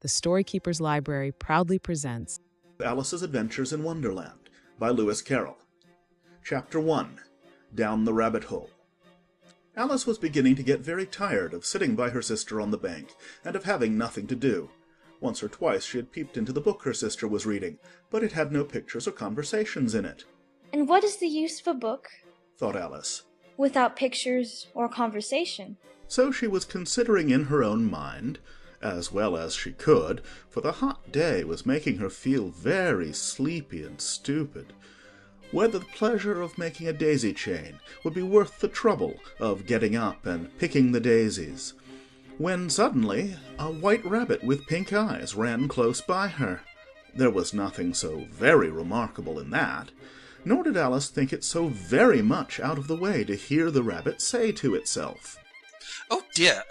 the Storykeeper's Library proudly presents Alice's Adventures in Wonderland by Lewis Carroll. Chapter 1. Down the Rabbit Hole. Alice was beginning to get very tired of sitting by her sister on the bank, and of having nothing to do. Once or twice she had peeped into the book her sister was reading, but it had no pictures or conversations in it. And what is the use of a book, thought Alice, without pictures or conversation? So she was considering in her own mind, as well as she could, for the hot day was making her feel very sleepy and stupid, whether the pleasure of making a daisy chain would be worth the trouble of getting up and picking the daisies, when suddenly a white rabbit with pink eyes ran close by her. There was nothing so very remarkable in that, nor did Alice think it so very much out of the way to hear the rabbit say to itself, oh dear,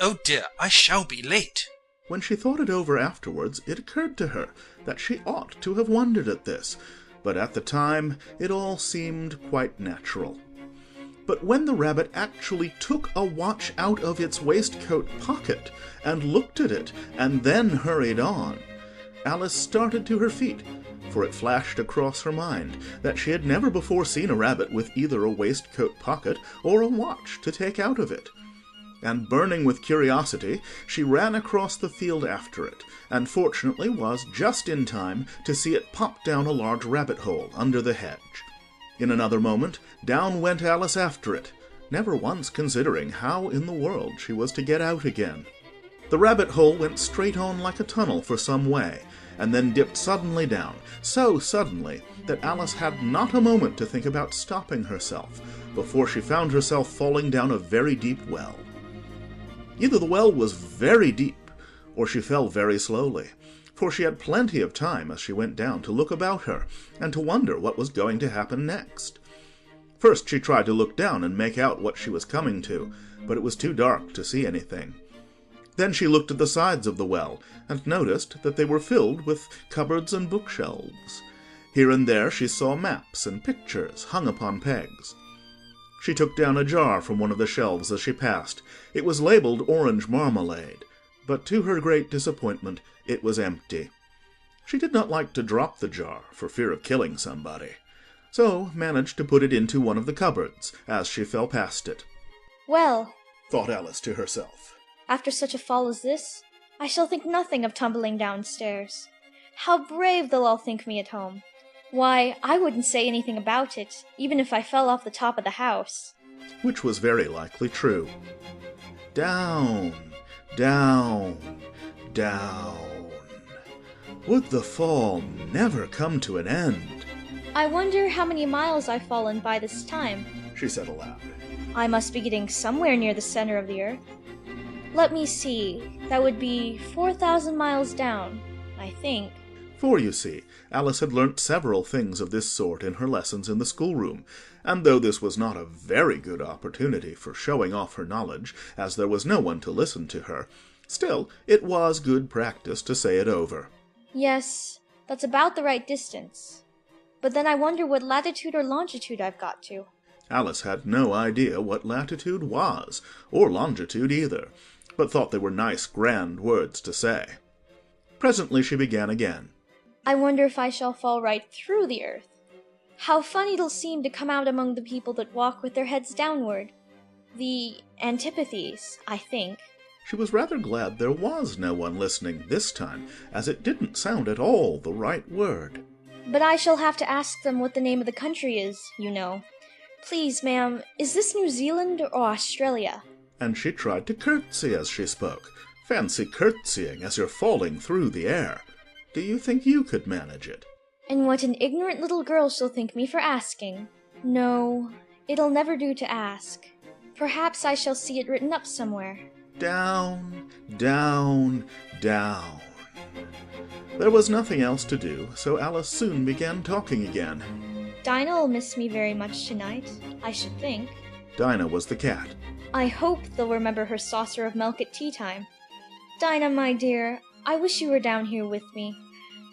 I shall be late." When she thought it over afterwards, it occurred to her that she ought to have wondered at this, but at the time it all seemed quite natural. But when the rabbit actually took a watch out of its waistcoat pocket and looked at it, and then hurried on, Alice started to her feet, for it flashed across her mind that she had never before seen a rabbit with either a waistcoat pocket or a watch to take out of it. And burning with curiosity, she ran across the field after it, and fortunately was just in time to see it pop down a large rabbit hole under the hedge. In another moment, down went Alice after it, never once considering how in the world she was to get out again. The rabbit hole went straight on like a tunnel for some way, and then dipped suddenly down, so suddenly that Alice had not a moment to think about stopping herself, before she found herself falling down a very deep well. Either the well was very deep, or she fell very slowly, for she had plenty of time as she went down to look about her, and to wonder what was going to happen next. First she tried to look down and make out what she was coming to, but it was too dark to see anything. Then she looked at the sides of the well, and noticed that they were filled with cupboards and bookshelves. Here and there she saw maps and pictures hung upon pegs. She took down a jar from one of the shelves as she passed. It was labeled orange marmalade, but to her great disappointment it was empty. She did not like to drop the jar for fear of killing somebody, so managed to put it into one of the cupboards as she fell past it. Well, thought Alice to herself, after such a fall as this, I shall think nothing of tumbling downstairs. How brave they'll all think me at home. Why, I wouldn't say anything about it, even if I fell off the top of the house. Which was very likely true. Down, down, down. Would the fall never come to an end? I wonder how many miles I've fallen by this time, she said aloud. I must be getting somewhere near the center of the earth. Let me see, that would be 4,000 miles down, I think. For, you see, Alice had learnt several things of this sort in her lessons in the schoolroom, and though this was not a very good opportunity for showing off her knowledge, as there was no one to listen to her, still it was good practice to say it over. Yes, that's about the right distance. But then I wonder what latitude or longitude I've got to. Alice had no idea what latitude was, or longitude either, but thought they were nice, grand words to say. Presently she began again. I wonder if I shall fall right through the earth. How funny it'll seem to come out among the people that walk with their heads downward. The antipathies, I think. She was rather glad there was no one listening this time, as it didn't sound at all the right word. But I shall have to ask them what the name of the country is, you know. Please, ma'am, is this New Zealand or Australia? And she tried to curtsy as she spoke. Fancy curtsying as you're falling through the air. Do you think you could manage it? And what an ignorant little girl she'll think me for asking. No, it'll never do to ask. Perhaps I shall see it written up somewhere. Down, down, down. There was nothing else to do, so Alice soon began talking again. Dinah'll miss me very much tonight, I should think. Dinah was the cat. I hope they'll remember her saucer of milk at tea time. Dinah, my dear, I wish you were down here with me.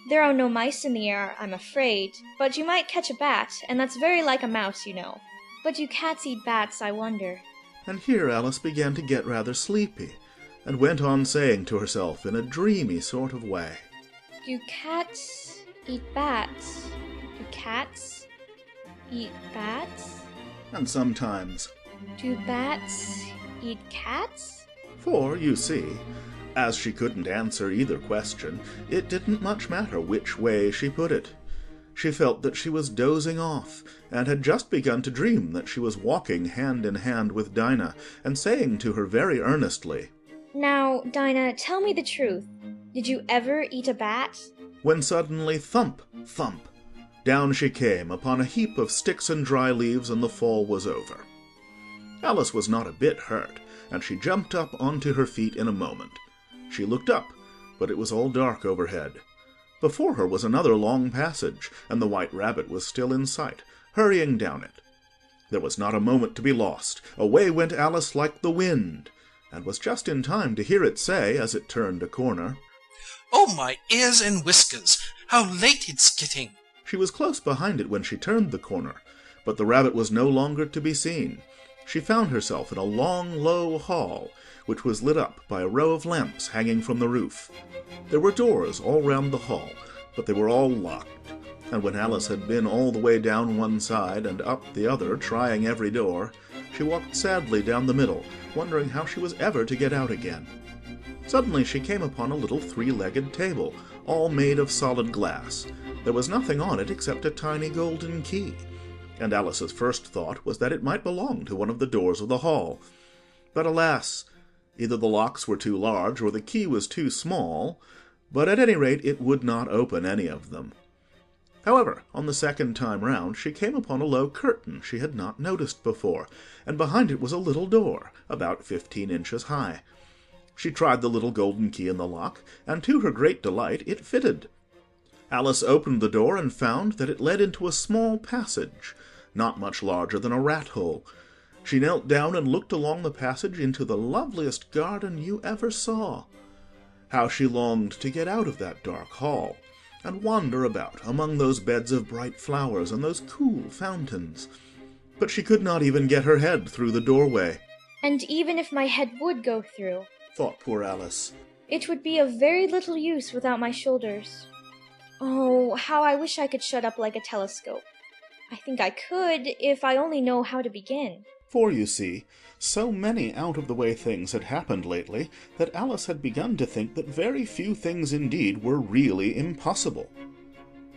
There are no mice in the air, I'm afraid, but you might catch a bat, and that's very like a mouse, you know. But do cats eat bats, I wonder? And here Alice began to get rather sleepy, and went on saying to herself in a dreamy sort of way, Do cats eat bats? Do cats eat bats? and sometimes, Do bats eat cats? for, you see, as she couldn't answer either question, it didn't much matter which way she put it. She felt that she was dozing off, and had just begun to dream that she was walking hand in hand with Dinah, and saying to her very earnestly, Now, Dinah, tell me the truth. Did you ever eat a bat? when suddenly thump, thump, down she came upon a heap of sticks and dry leaves, and the fall was over. Alice was not a bit hurt, and she jumped up onto her feet in a moment. She looked up, but it was all dark overhead. Before her was another long passage, and the White Rabbit was still in sight, hurrying down it. There was not a moment to be lost. Away went Alice like the wind, and was just in time to hear it say, as it turned a corner, Oh, my ears and whiskers! How late it's getting! She was close behind it when she turned the corner, but the rabbit was no longer to be seen. She found herself in a long, low hall, which was lit up by a row of lamps hanging from the roof. There were doors all round the hall, but they were all locked, and when Alice had been all the way down one side and up the other, trying every door, she walked sadly down the middle, wondering how she was ever to get out again. Suddenly she came upon a little three-legged table, all made of solid glass. There was nothing on it except a tiny golden key, and Alice's first thought was that it might belong to one of the doors of the hall. But alas! Either the locks were too large or the key was too small, but at any rate it would not open any of them. However, on the second time round she came upon a low curtain she had not noticed before, and behind it was a little door, about 15 inches high. She tried the little golden key in the lock, and to her great delight it fitted. Alice opened the door and found that it led into a small passage, not much larger than a rat-hole. She knelt down and looked along the passage into the loveliest garden you ever saw. How she longed to get out of that dark hall, and wander about among those beds of bright flowers and those cool fountains. But she could not even get her head through the doorway, And even if my head would go through, thought poor Alice. it would be of very little use without my shoulders. Oh, how I wish I could shut up like a telescope. I think I could, if I only know how to begin. For, you see, so many out-of-the-way things had happened lately that Alice had begun to think that very few things indeed were really impossible.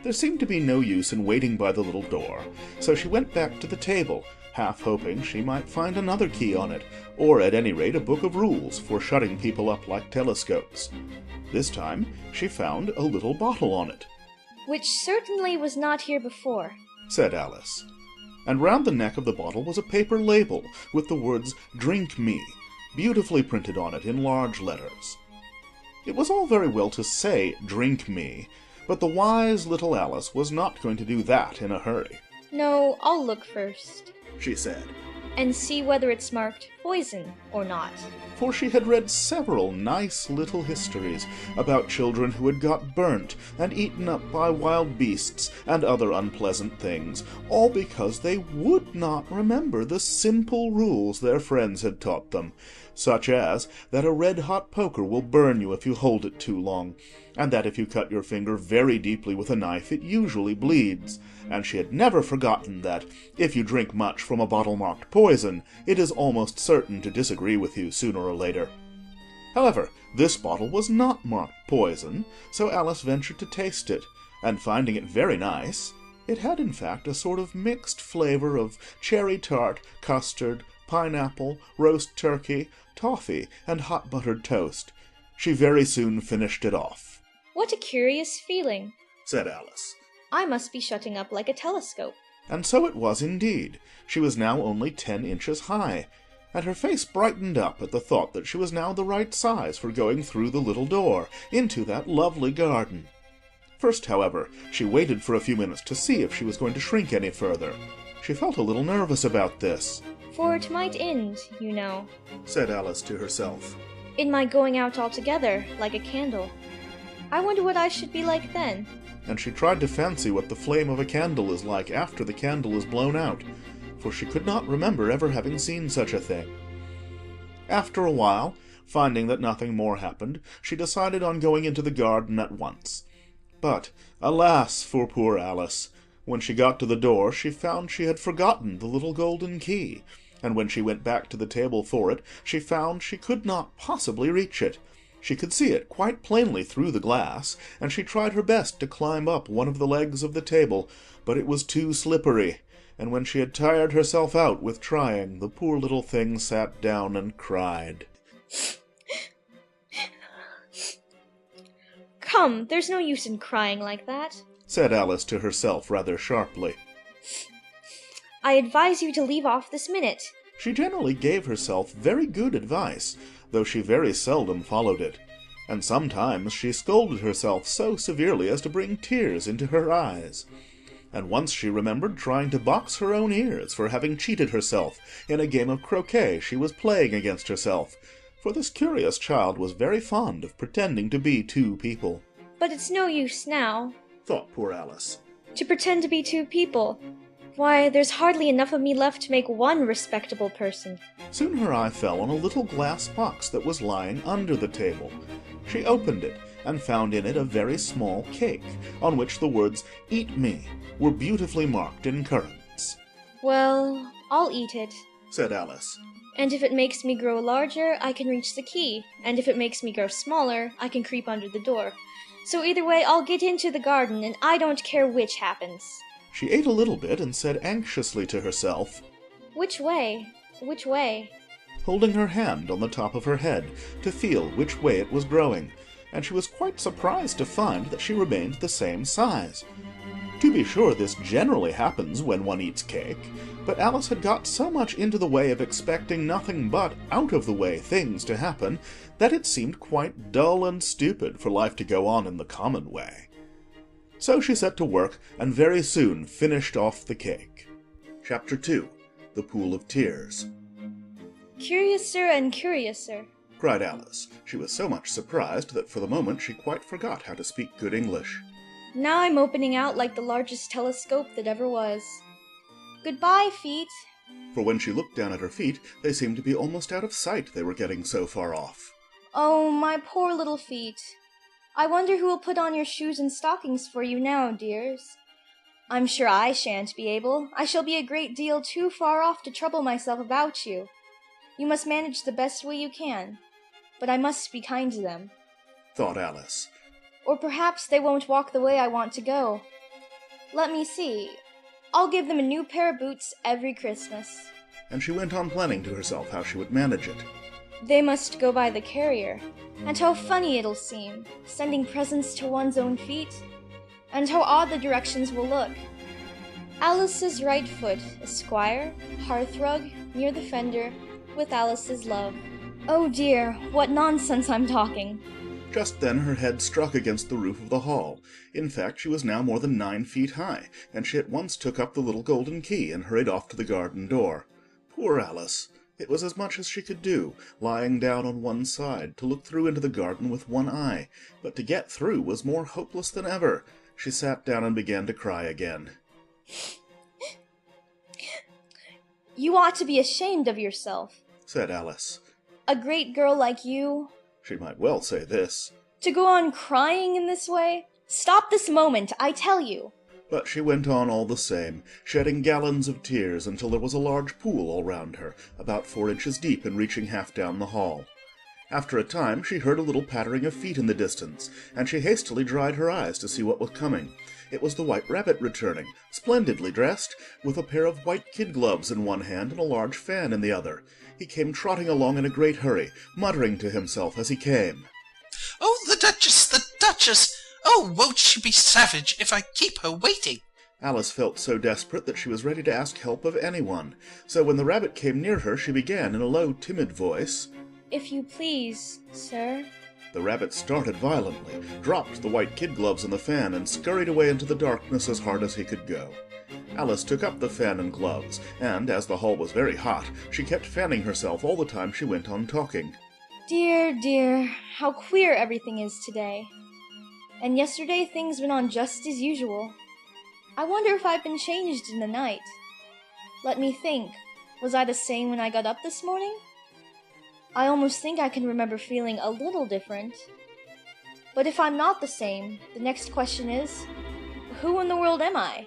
There seemed to be no use in waiting by the little door, so she went back to the table, half hoping she might find another key on it, or at any rate a book of rules for shutting people up like telescopes. This time she found a little bottle on it, Which certainly was not here before. said Alice. And round the neck of the bottle was a paper label with the words "Drink Me" beautifully printed on it in large letters. It was all very well to say "Drink Me," but the wise little Alice was not going to do that in a hurry. No, I'll look first, She said, and see whether it's marked poison or not. for she had read several nice little histories about children who had got burnt and eaten up by wild beasts and other unpleasant things, all because they would not remember the simple rules their friends had taught them, such as that a red-hot poker will burn you if you hold it too long, and that if you cut your finger very deeply with a knife it usually bleeds, and she had never forgotten that, if you drink much from a bottle marked poison, it is almost certain to disagree with you sooner or later. However, this bottle was not marked poison, so Alice ventured to taste it, and finding it very nice, it had in fact a sort of mixed flavor of cherry tart, custard, pineapple, roast turkey, toffee, and hot buttered toast. She very soon finished it off. What a curious feeling. Said Alice. I must be shutting up like a telescope. And so it was indeed. She was now only 10 inches high, and her face brightened up at the thought that she was now the right size for going through the little door into that lovely garden. First, however, she waited for a few minutes to see if she was going to shrink any further. She felt a little nervous about this, For it might end, you know, said Alice to herself. in my going out altogether, like a candle. I wonder what I should be like then. And she tried to fancy what the flame of a candle is like after the candle is blown out, for she could not remember ever having seen such a thing. After a while, Finding that nothing more happened, she decided on going into the garden at once. But, alas for poor Alice! When she got to the door, she found she had forgotten the little golden key, and when she went back to the table for it, she found she could not possibly reach it. She could see it quite plainly through the glass, and she tried her best to climb up one of the legs of the table, but it was too slippery, and when she had tired herself out with trying, the poor little thing sat down and cried. Come, there's no use in crying like that, said Alice to herself rather sharply. I advise you to leave off this minute. She generally gave herself very good advice, though she very seldom followed it, and sometimes she scolded herself so severely as to bring tears into her eyes. And once she remembered trying to box her own ears for having cheated herself in a game of croquet she was playing against herself, for this curious child was very fond of pretending to be two people. But it's no use now, thought poor Alice, to pretend to be two people. Why, there's hardly enough of me left to make one respectable person. Soon her eye fell on a little glass box that was lying under the table. She opened it, and found in it a very small cake, on which the words, "Eat me," were beautifully marked in currants. Well, I'll eat it, said Alice. And if it makes me grow larger, I can reach the key, and if it makes me grow smaller, I can creep under the door. So either way, I'll get into the garden, and I don't care which happens. She ate a little bit and said anxiously to herself, Which way? Which way? holding her hand on the top of her head to feel which way it was growing, and she was quite surprised to find that she remained the same size. To be sure, this generally happens when one eats cake, but Alice had got so much into the way of expecting nothing but out-of-the-way things to happen that it seemed quite dull and stupid for life to go on in the common way. So she set to work, and very soon finished off the cake. Chapter 2. The Pool of Tears. Curiouser and curiouser, cried Alice. She was so much surprised that for the moment she quite forgot how to speak good English. Now I'm opening out like the largest telescope that ever was. Goodbye, feet. For when she looked down at her feet, they seemed to be almost out of sight, they were getting so far off. Oh, my poor little feet. I wonder who will put on your shoes and stockings for you now, dears. I'm sure I shan't be able. I shall be a great deal too far off to trouble myself about you. You must manage the best way you can, but I must be kind to them, thought Alice. Or perhaps they won't walk the way I want to go. Let me see. I'll give them a new pair of boots every Christmas. And she went on planning to herself how she would manage it. They must go by the carrier, and how funny it'll seem, sending presents to one's own feet, and how odd the directions will look. Alice's right foot, Esquire, hearthrug, near the fender, with Alice's love. Oh dear, what nonsense I'm talking. Just then her head struck against the roof of the hall. In fact, she was now more than 9 feet high, and she at once took up the little golden key and hurried off to the garden door. Poor Alice! It was as much as she could do, lying down on one side, to look through into the garden with one eye, but to get through was more hopeless than ever. She sat down and began to cry again. You ought to be ashamed of yourself, said Alice. A great girl like you. She might well say this. To go on crying in this way? Stop this moment, I tell you. But she went on all the same, shedding gallons of tears until there was a large pool all round her, about 4 inches deep and reaching half down the hall. After a time she heard a little pattering of feet in the distance, and she hastily dried her eyes to see what was coming. It was the White Rabbit returning, splendidly dressed, with a pair of white kid gloves in one hand and a large fan in the other. He came trotting along in a great hurry, muttering to himself as he came. Oh, the Duchess, the Duchess! Oh, won't she be savage if I keep her waiting? Alice felt so desperate that she was ready to ask help of anyone. So when the rabbit came near her, she began in a low, timid voice, If you please, sir. The rabbit started violently, dropped the white kid gloves and the fan, and scurried away into the darkness as hard as he could go. Alice took up the fan and gloves, and, as the hall was very hot, she kept fanning herself all the time she went on talking. Dear, dear, how queer everything is today. And yesterday things went on just as usual. I wonder if I've been changed in the night. Let me think. Was I the same when I got up this morning? I almost think I can remember feeling a little different. But if I'm not the same, the next question is, who in the world am I?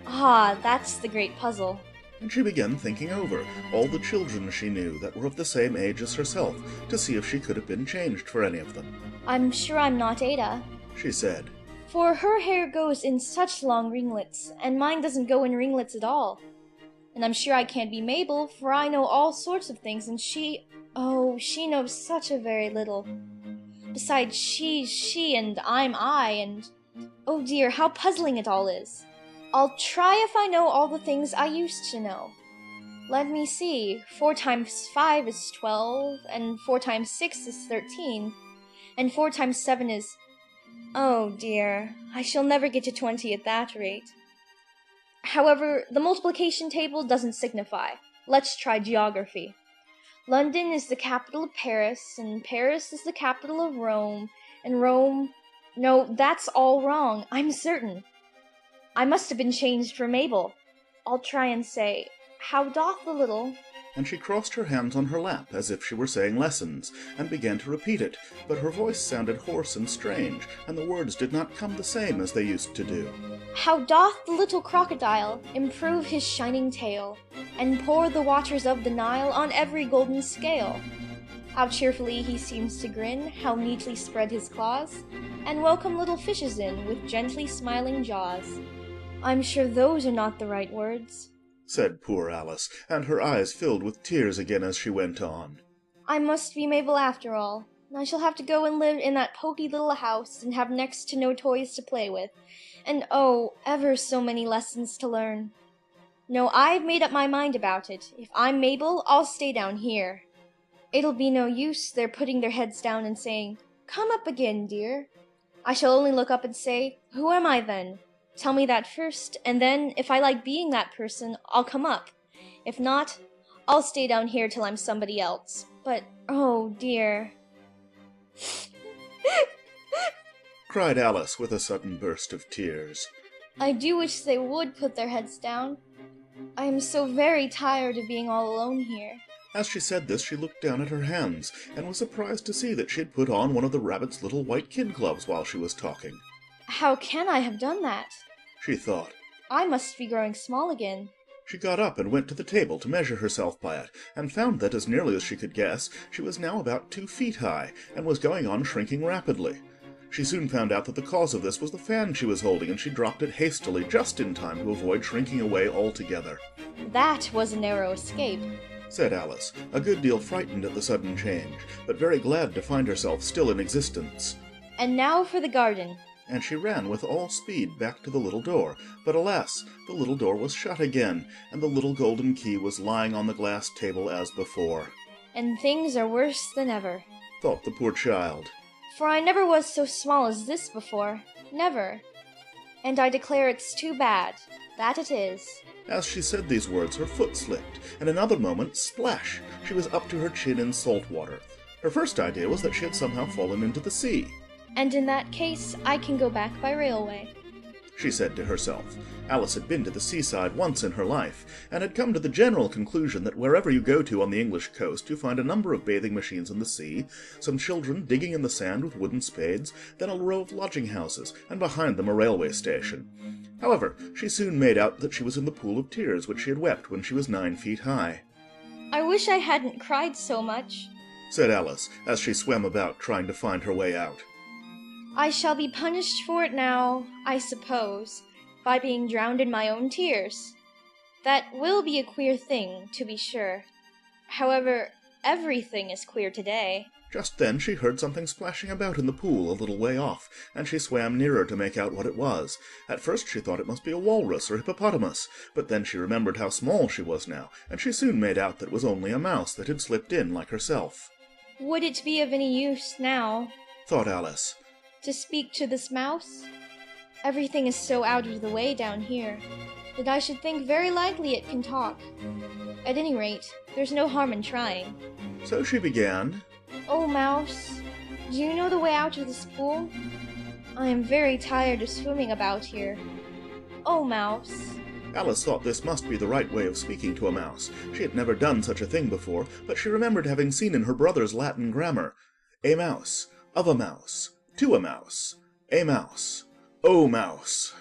Ah, that's the great puzzle. And she began thinking over all the children she knew that were of the same age as herself, to see if she could have been changed for any of them. I'm sure I'm not Ada, She said, for her hair goes in such long ringlets, and mine doesn't go in ringlets at all. And I'm sure I can't be Mabel, for I know all sorts of things, and she knows such a very little. Besides, she's she, and I'm I, and oh dear, how puzzling it all is. I'll try if I know all the things I used to know. Let me see, 4 times 5 is 12, and 4 times 6 is 13, and 4 times 7 is... Oh dear, I shall never get to 20 at that rate. However, the multiplication table doesn't signify. Let's try geography. London is the capital of Paris, and Paris is the capital of Rome, and Rome... No, that's all wrong, I'm certain. I must have been changed for Mabel. I'll try and say, how doth the little... and she crossed her hands on her lap as if she were saying lessons, and began to repeat it, but her voice sounded hoarse and strange, and the words did not come the same as they used to do. How doth the little crocodile improve his shining tail, and pour the waters of the Nile on every golden scale? How cheerfully he seems to grin, how neatly spread his claws, and welcome little fishes in with gently smiling jaws. I'm sure those are not the right words, said poor Alice, and her eyes filled with tears again as she went on. I must be Mabel after all. I shall have to go and live in that poky little house and have next to no toys to play with, and oh, ever so many lessons to learn. No, I've made up my mind about it. If I'm Mabel, I'll stay down here. It'll be no use their putting their heads down and saying, "Come up again, dear." I shall only look up and say, "Who am I then?" Tell me that first, and then, if I like being that person, I'll come up. If not, I'll stay down here till I'm somebody else. But, oh dear. cried Alice with a sudden burst of tears. I do wish they would put their heads down. I am so very tired of being all alone here. As she said this, she looked down at her hands, and was surprised to see that she had put on one of the rabbit's little white kid gloves while she was talking. How can I have done that? She thought. I must be growing small again. She got up and went to the table to measure herself by it, and found that, as nearly as she could guess, she was now about 2 feet high, and was going on shrinking rapidly. She soon found out that the cause of this was the fan she was holding, and she dropped it hastily just in time to avoid shrinking away altogether. That was a narrow escape, said Alice, a good deal frightened at the sudden change, but very glad to find herself still in existence. And now for the garden. And she ran with all speed back to the little door, but alas, the little door was shut again, and the little golden key was lying on the glass table as before. And things are worse than ever, thought the poor child. For I never was so small as this before, never. And I declare it's too bad, that it is. As she said these words, her foot slipped, and another moment, splash, she was up to her chin in salt water. Her first idea was that she had somehow fallen into the sea. And in that case, I can go back by railway, she said to herself. Alice had been to the seaside once in her life, and had come to the general conclusion that wherever you go to on the English coast, you find a number of bathing machines in the sea, some children digging in the sand with wooden spades, then a row of lodging-houses, and behind them a railway station. However, she soon made out that she was in the pool of tears which she had wept when she was 9 feet high. I wish I hadn't cried so much, said Alice, as she swam about trying to find her way out. I shall be punished for it now, I suppose, by being drowned in my own tears. That will be a queer thing, to be sure. However, everything is queer today. Just then she heard something splashing about in the pool a little way off, and she swam nearer to make out what it was. At first she thought it must be a walrus or hippopotamus, but then she remembered how small she was now, and she soon made out that it was only a mouse that had slipped in like herself. Would it be of any use now, thought Alice, to speak to this mouse? Everything is so out of the way down here that I should think very likely it can talk. At any rate, there's no harm in trying. So she began, Oh, mouse, do you know the way out of this pool? I am very tired of swimming about here. Oh, mouse, Alice thought this must be the right way of speaking to a mouse. She had never done such a thing before, but she remembered having seen in her brother's Latin grammar, "A mouse, of a mouse, to a mouse, a mouse, O mouse."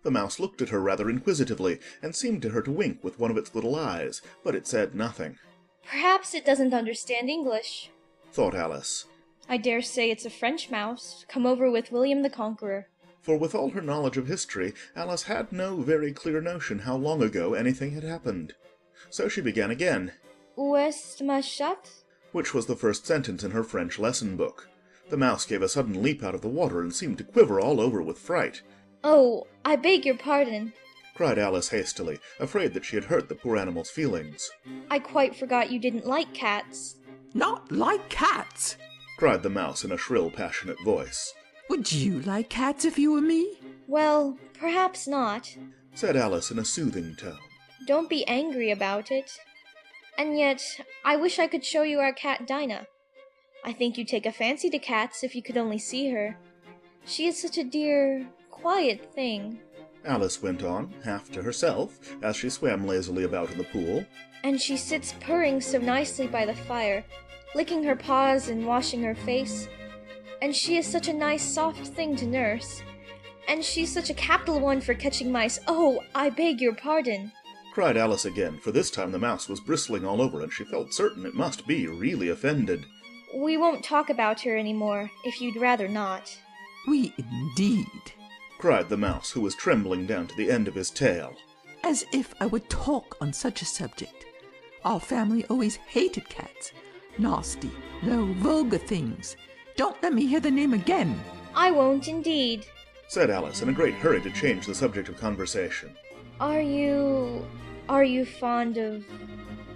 The mouse looked at her rather inquisitively, and seemed to her to wink with one of its little eyes, but it said nothing. Perhaps it doesn't understand English, thought Alice. I dare say it's a French mouse, come over with William the Conqueror. For with all her knowledge of history, Alice had no very clear notion how long ago anything had happened. So she began again. Où est ma chatte? Which was the first sentence in her French lesson book. The mouse gave a sudden leap out of the water and seemed to quiver all over with fright. Oh, I beg your pardon, cried Alice hastily, afraid that she had hurt the poor animal's feelings. I quite forgot you didn't like cats. Not like cats? cried the mouse in a shrill, passionate voice. Would you like cats if you were me? Well, perhaps not, said Alice in a soothing tone. Don't be angry about it. And yet, I wish I could show you our cat Dinah. I think you'd take a fancy to cats if you could only see her. She is such a dear, quiet thing. Alice went on, half to herself, as she swam lazily about in the pool. And she sits purring so nicely by the fire, licking her paws and washing her face. And she is such a nice, soft thing to nurse. And she's such a capital one for catching mice. Oh, I beg your pardon, cried Alice again, for this time the mouse was bristling all over, and she felt certain it must be really offended. We won't talk about her any more, if you'd rather not. We indeed, cried the mouse, who was trembling down to the end of his tail. As if I would talk on such a subject. Our family always hated cats. Nasty, low, vulgar things. Don't let me hear the name again. I won't indeed, said Alice in a great hurry to change the subject of conversation. Are you fond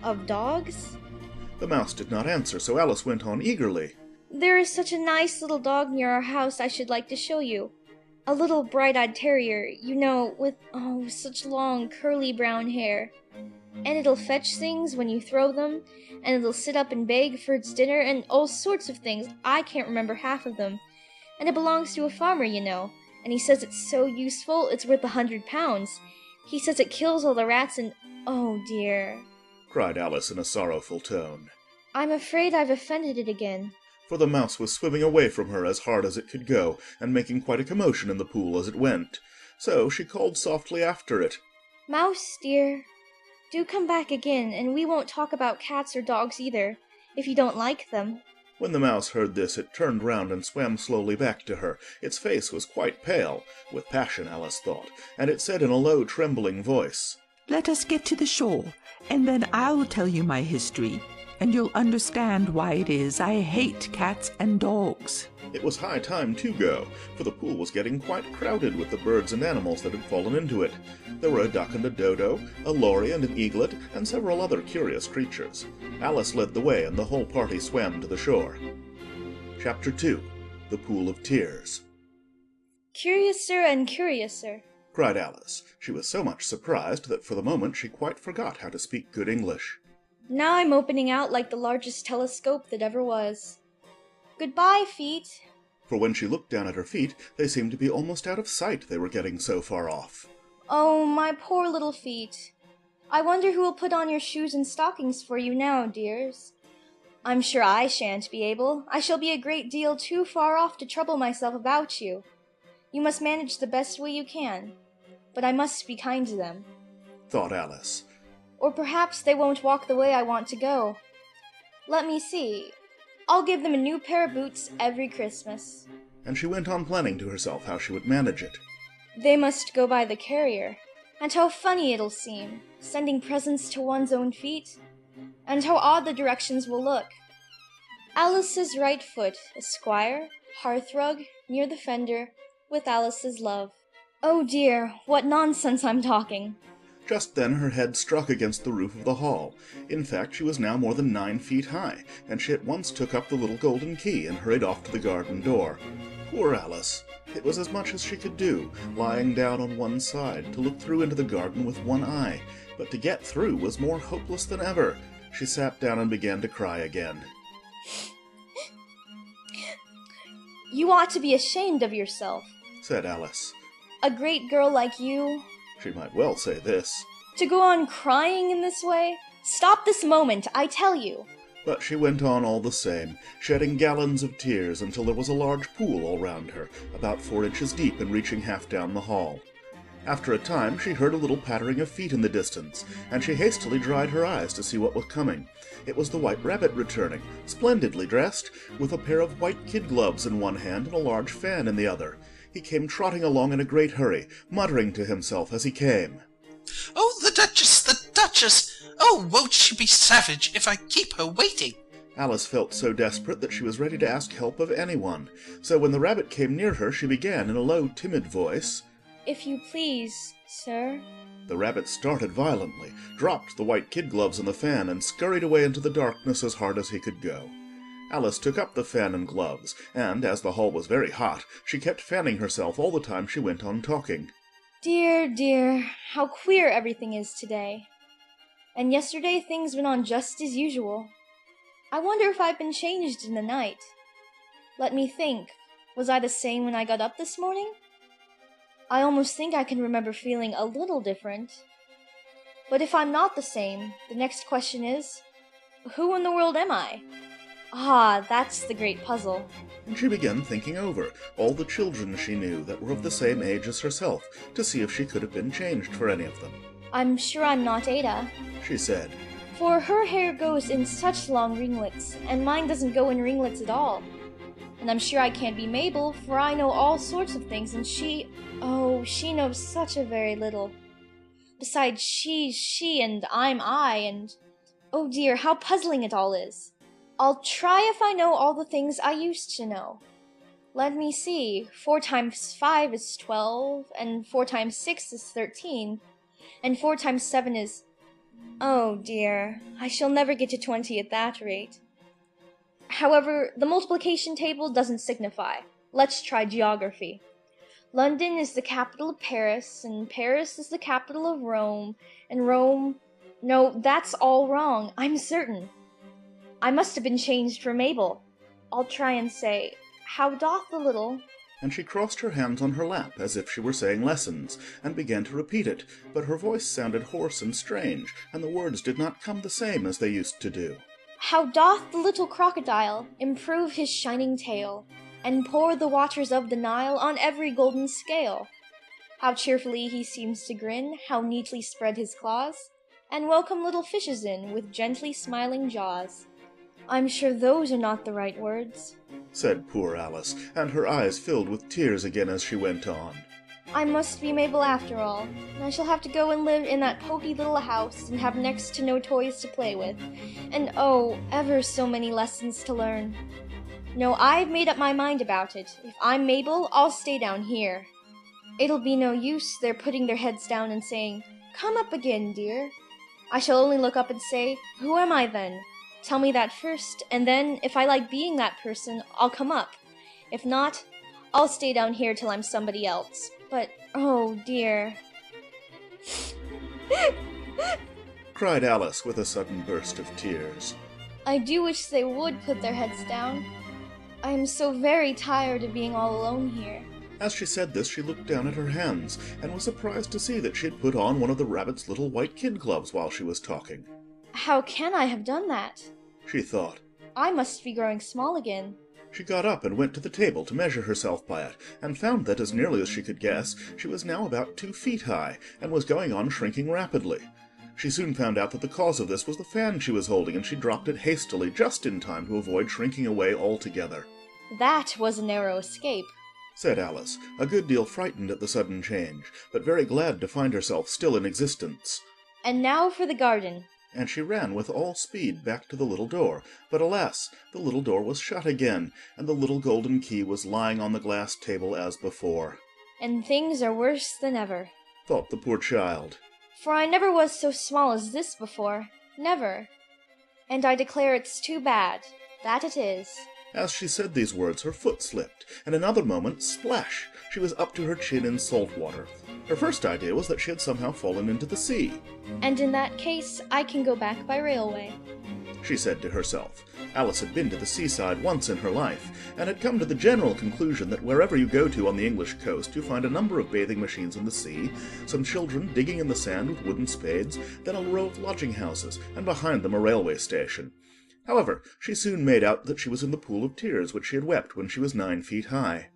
of dogs? The mouse did not answer, so Alice went on eagerly. There is such a nice little dog near our house I should like to show you. A little bright-eyed terrier, you know, with, such long, curly brown hair. And it'll fetch things when you throw them, and it'll sit up and beg for its dinner, and all sorts of things. I can't remember half of them. And it belongs to a farmer, you know, and he says it's so useful, it's worth £100. He says it kills all the rats and, oh dear, cried Alice in a sorrowful tone. I'm afraid I've offended it again. For the mouse was swimming away from her as hard as it could go, and making quite a commotion in the pool as it went. So she called softly after it. Mouse, dear, do come back again, and we won't talk about cats or dogs either, if you don't like them. When the mouse heard this, it turned round and swam slowly back to her. Its face was quite pale, with passion, Alice thought, and it said in a low, trembling voice, Let us get to the shore, and then I'll tell you my history, and you'll understand why it is I hate cats and dogs. It was high time to go, for the pool was getting quite crowded with the birds and animals that had fallen into it. There were a duck and a dodo, a lory and an eaglet, and several other curious creatures. Alice led the way, and the whole party swam to the shore. Chapter 2. The Pool of Tears. Curiouser and curiouser, cried Alice. She was so much surprised that for the moment she quite forgot how to speak good English. Now I'm opening out like the largest telescope that ever was. Goodbye, feet. For when she looked down at her feet, they seemed to be almost out of sight, they were getting so far off. Oh, my poor little feet. I wonder who will put on your shoes and stockings for you now, dears. I'm sure I shan't be able. I shall be a great deal too far off to trouble myself about you. You must manage the best way you can. But I must be kind to them, thought Alice. Or perhaps they won't walk the way I want to go. Let me see. I'll give them a new pair of boots every Christmas. And she went on planning to herself how she would manage it. They must go by the carrier. And how funny it'll seem, sending presents to one's own feet. And how odd the directions will look. Alice's right foot, Esquire, hearthrug, near the fender, with Alice's love. Oh dear, what nonsense I'm talking. Just then her head struck against the roof of the hall. In fact, she was now more than 9 feet high, and she at once took up the little golden key and hurried off to the garden door. Poor Alice! It was as much as she could do, lying down on one side, to look through into the garden with one eye, but to get through was more hopeless than ever. She sat down and began to cry again. You ought to be ashamed of yourself, said Alice. a great girl like you. She might well say this. To go on crying in this way? Stop this moment, I tell you. But she went on all the same, shedding gallons of tears until there was a large pool all round her, about 4 inches deep and reaching half down the hall. After a time she heard a little pattering of feet in the distance, and she hastily dried her eyes to see what was coming. It was the White Rabbit returning, splendidly dressed, with a pair of white kid gloves in one hand and a large fan in the other. He came trotting along in a great hurry, muttering to himself as he came. Oh, the Duchess, the Duchess! Oh, won't she be savage if I keep her waiting? Alice felt so desperate that she was ready to ask help of anyone. So when the rabbit came near her, she began in a low, timid voice, If you please, sir. The rabbit started violently, dropped the white kid gloves and the fan, and scurried away into the darkness as hard as he could go. Alice took up the fan and gloves, and, as the hall was very hot, she kept fanning herself all the time she went on talking. Dear, dear, how queer everything is today. And yesterday things went on just as usual. I wonder if I've been changed in the night. Let me think. Was I the same when I got up this morning? I almost think I can remember feeling a little different. But if I'm not the same, the next question is, who in the world am I? Ah, that's the great puzzle. And she began thinking over all the children she knew that were of the same age as herself, to see if she could have been changed for any of them. I'm sure I'm not Ada, She said, for her hair goes in such long ringlets, and mine doesn't go in ringlets at all. And I'm sure I can't be Mabel, for I know all sorts of things, and she knows such a very little. Besides, she's she, and I'm I, and oh dear, how puzzling it all is. I'll try if I know all the things I used to know. Let me see, 4 times 5 is 12, and 4 times 6 is 13, and 4 times 7 is... Oh dear, I shall never get to 20 at that rate. However, the multiplication table doesn't signify. Let's try geography. London is the capital of Paris, and Paris is the capital of Rome, and Rome... No, that's all wrong, I'm certain. I must have been changed for Mabel. I'll try and say, how doth the little... and she crossed her hands on her lap as if she were saying lessons, and began to repeat it, but her voice sounded hoarse and strange, and the words did not come the same as they used to do. How doth the little crocodile improve his shining tail, and pour the waters of the Nile on every golden scale? How cheerfully he seems to grin, how neatly spread his claws, and welcome little fishes in with gently smiling jaws. I'm sure those are not the right words, said poor Alice, and her eyes filled with tears again as she went on. I must be Mabel after all, and I shall have to go and live in that poky little house and have next to no toys to play with, and oh, ever so many lessons to learn. No, I've made up my mind about it. If I'm Mabel, I'll stay down here. It'll be no use their putting their heads down and saying, "Come up again, dear." I shall only look up and say, "Who am I then?" Tell me that first, and then, if I like being that person, I'll come up. If not, I'll stay down here till I'm somebody else. But, oh dear. cried Alice with a sudden burst of tears. I do wish they would put their heads down. I am so very tired of being all alone here. As she said this, she looked down at her hands, and was surprised to see that she had put on one of the rabbit's little white kid gloves while she was talking. How can I have done that? She thought. I must be growing small again. She got up and went to the table to measure herself by it, and found that, as nearly as she could guess, she was now about 2 feet high, and was going on shrinking rapidly. She soon found out that the cause of this was the fan she was holding, and she dropped it hastily just in time to avoid shrinking away altogether. That was a narrow escape, said Alice, a good deal frightened at the sudden change, but very glad to find herself still in existence. And now for the garden. And she ran with all speed back to the little door, but alas, the little door was shut again, and the little golden key was lying on the glass table as before. And things are worse than ever, thought the poor child. For I never was so small as this before, never. And I declare it's too bad, that it is. As she said these words, her foot slipped, and another moment, splash! She was up to her chin in salt water. Her first idea was that she had somehow fallen into the sea. And in that case, I can go back by railway. she said to herself. Alice had been to the seaside once in her life, and had come to the general conclusion that wherever you go to on the English coast, you find a number of bathing machines in the sea, some children digging in the sand with wooden spades, then a row of lodging houses, and behind them a railway station. However, she soon made out that she was in the pool of tears which she had wept when she was 9 feet high.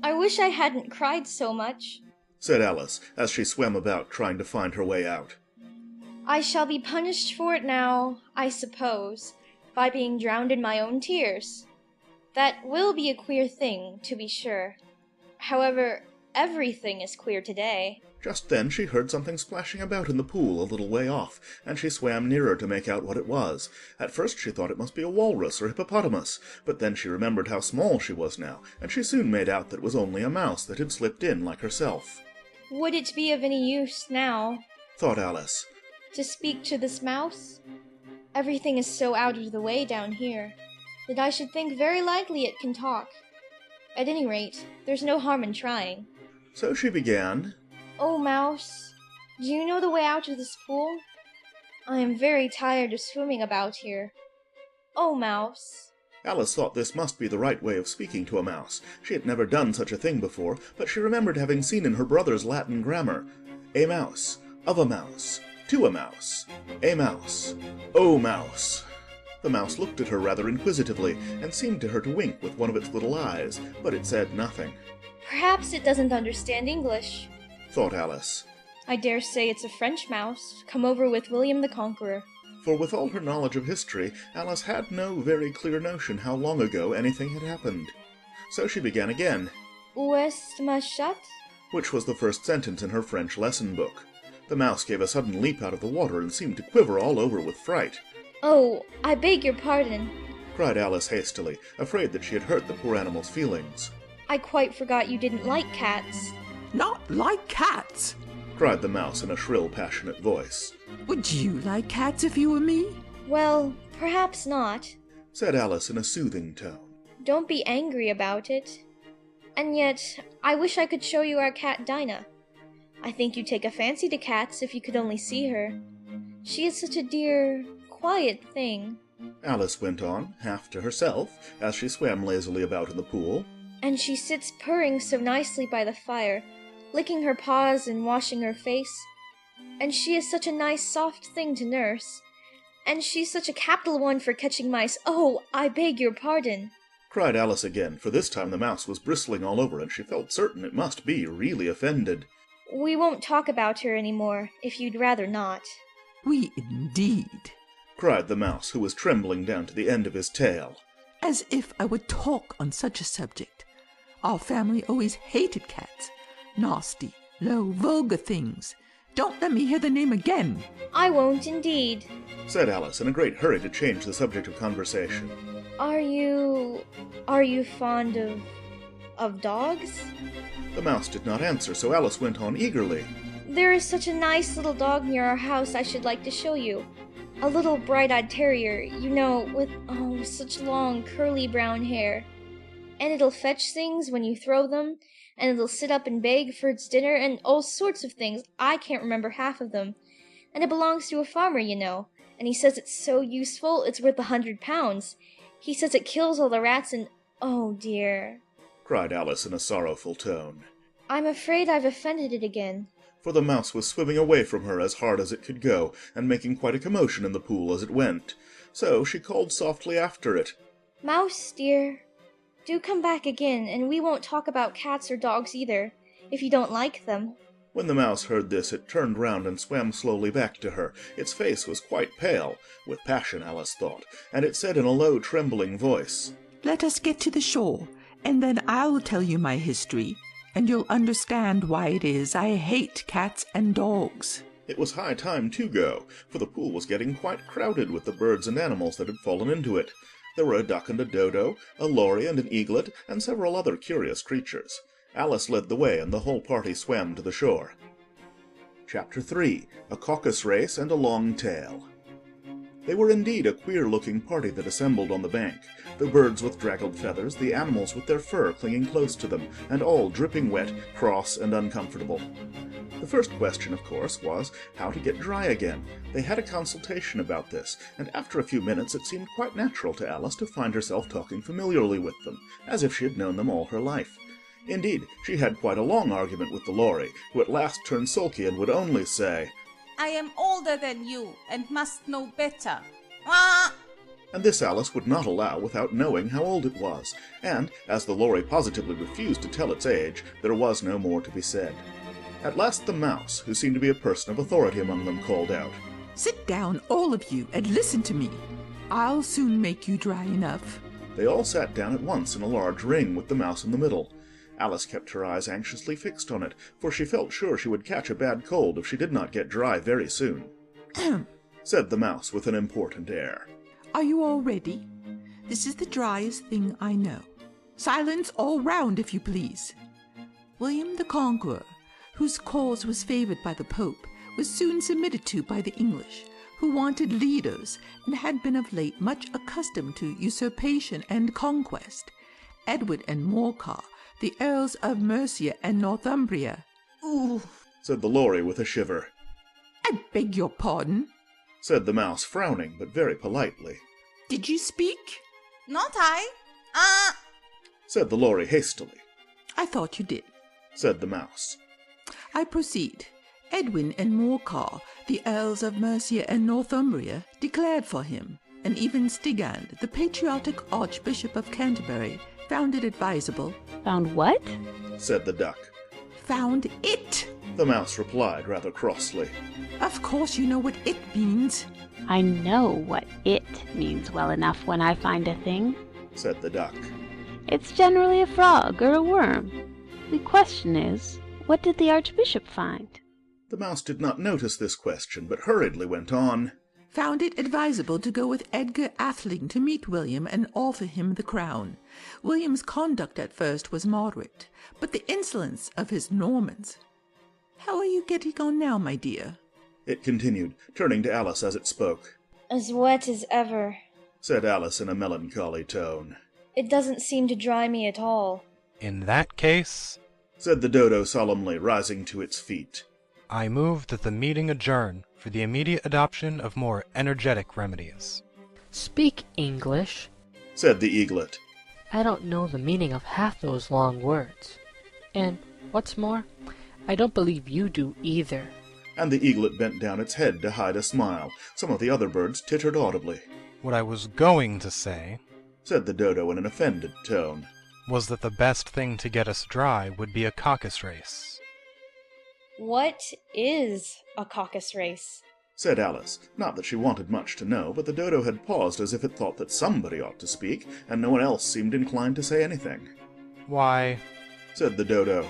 I wish I hadn't cried so much, said Alice, as she swam about trying to find her way out. I shall be punished for it now, I suppose, by being drowned in my own tears. That will be a queer thing, to be sure. However, everything is queer today. Just then she heard something splashing about in the pool a little way off, and she swam nearer to make out what it was. At first she thought it must be a walrus or hippopotamus, but then she remembered how small she was now, and she soon made out that it was only a mouse that had slipped in like herself. Would it be of any use now, thought Alice, to speak to this mouse? Everything is so out of the way down here that I should think very likely it can talk. At any rate, there's no harm in trying. So she began, Oh, Mouse, do you know the way out of this pool? I am very tired of swimming about here. Oh, Mouse. Alice thought this must be the right way of speaking to a mouse. She had never done such a thing before, but she remembered having seen in her brother's Latin grammar, a mouse, of a mouse, to a mouse, a mouse, oh mouse. The mouse looked at her rather inquisitively, and seemed to her to wink with one of its little eyes, but it said nothing. Perhaps it doesn't understand English, thought Alice. I dare say it's a French mouse, come over with William the Conqueror. For with all her knowledge of history, Alice had no very clear notion how long ago anything had happened. So she began again, Où est ma chatte? which was the first sentence in her French lesson book. The mouse gave a sudden leap out of the water and seemed to quiver all over with fright. Oh, I beg your pardon. Cried Alice hastily, afraid that she had hurt the poor animal's feelings. I quite forgot you didn't like cats. Not like cats. Cried the mouse in a shrill, passionate voice. Would you like cats if you were me? Well, perhaps not. Said Alice in a soothing tone. Don't be angry about it. And yet, I wish I could show you our cat Dinah. I think you'd take a fancy to cats if you could only see her. She is such a dear, quiet thing. Alice went on, half to herself, as she swam lazily about in the pool. And she sits purring so nicely by the fire, licking her paws and washing her face. And she is such a nice soft thing to nurse. And she's such a capital one for catching mice. Oh, I beg your pardon. Cried Alice again, for this time the mouse was bristling all over, and she felt certain it must be really offended. We won't talk about her any more, if you'd rather not. We indeed. Cried the mouse, who was trembling down to the end of his tail. As if I would talk on such a subject. Our family always hated cats. Nasty, low, vulgar things. Don't let me hear the name again. I won't indeed. Said Alice in a great hurry to change the subject of conversation. Are you fond of dogs? The mouse did not answer, so Alice went on eagerly. There is such a nice little dog near our house I should like to show you. A little bright-eyed terrier, you know, with, such long, curly brown hair. And it'll fetch things when you throw them, and it'll sit up and beg for its dinner, and all sorts of things. I can't remember half of them. And it belongs to a farmer, you know, and he says it's so useful, it's worth £100. He says it kills all the rats and, oh dear. Cried Alice in a sorrowful tone. I'm afraid I've offended it again. For the mouse was swimming away from her as hard as it could go, and making quite a commotion in the pool as it went. So she called softly after it. Mouse, dear, do come back again, and we won't talk about cats or dogs either, if you don't like them. When the mouse heard this, it turned round and swam slowly back to her. Its face was quite pale, with passion, Alice thought, and it said in a low, trembling voice, Let us get to the shore, and then I'll tell you my history, and you'll understand why it is I hate cats and dogs. It was high time to go, for the pool was getting quite crowded with the birds and animals that had fallen into it. There were a duck and a dodo, a lory and an eaglet, and several other curious creatures. Alice led the way, and the whole party swam to the shore. Chapter 3. A Caucus Race and a Long Tail. They were indeed a queer-looking party that assembled on the bank, the birds with draggled feathers, the animals with their fur clinging close to them, and all dripping wet, cross, and uncomfortable. The first question, of course, was how to get dry again. They had a consultation about this, and after a few minutes it seemed quite natural to Alice to find herself talking familiarly with them, as if she had known them all her life. Indeed, she had quite a long argument with the Lory, who at last turned sulky and would only say, I am older than you, and must know better. Ah! And this Alice would not allow without knowing how old it was, and, as the Lory positively refused to tell its age, there was no more to be said. At last the Mouse, who seemed to be a person of authority among them, called out, Sit down, all of you, and listen to me. I'll soon make you dry enough. They all sat down at once in a large ring with the Mouse in the middle. Alice kept her eyes anxiously fixed on it, for she felt sure she would catch a bad cold if she did not get dry very soon. Said the Mouse with an important air. Are you all ready? This is the driest thing I know. Silence all round, if you please. William the Conqueror, whose cause was favoured by the Pope, was soon submitted to by the English, who wanted leaders and had been of late much accustomed to usurpation and conquest. Edward and Morcar, the Earls of Mercia and Northumbria. Ooh. Said the Lory with a shiver. I beg your pardon. Said the Mouse, frowning, but very politely. Did you speak? Not I. Ah! Said the Lory hastily. I thought you did. Said the Mouse. I proceed. Edwin and Morcar, the Earls of Mercia and Northumbria, declared for him, and even Stigand, the patriotic Archbishop of Canterbury, found it advisable. Found what? Said the Duck. Found it. The Mouse replied rather crossly. Of course you know what it means. I know what it means well enough when I find a thing. Said the Duck. It's generally a frog or a worm. The question is, what did the Archbishop find? The Mouse did not notice this question, but hurriedly went on. Found it advisable to go with Edgar Atheling to meet William and offer him the crown. William's conduct at first was moderate, but the insolence of his Normans. How are you getting on now, my dear? It continued, turning to Alice as it spoke. As wet as ever. Said Alice in a melancholy tone. It doesn't seem to dry me at all. In that case, said the Dodo solemnly, rising to its feet, I move that the meeting adjourn for the immediate adoption of more energetic remedies. Speak English, said the Eaglet. I don't know the meaning of half those long words. And, what's more, I don't believe you do either. And the Eaglet bent down its head to hide a smile. Some of the other birds tittered audibly. What I was going to say, said the Dodo in an offended tone, was that the best thing to get us dry would be a caucus race. What is a caucus race? Said Alice. Not that she wanted much to know, but the Dodo had paused as if it thought that somebody ought to speak, and no one else seemed inclined to say anything. Why, said the Dodo,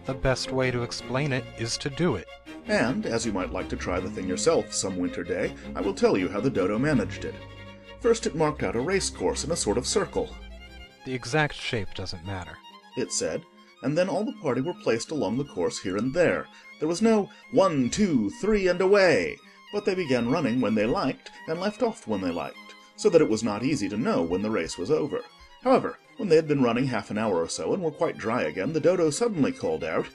the best way to explain it is to do it. And, as you might like to try the thing yourself some winter day, I will tell you how the Dodo managed it. First it marked out a race course in a sort of circle. The exact shape doesn't matter, it said, and then all the party were placed along the course here and there. There was no 1, 2, 3, and away, but they began running when they liked and left off when they liked, so that it was not easy to know when the race was over. However, when they had been running half an hour or so and were quite dry again, the Dodo suddenly called out,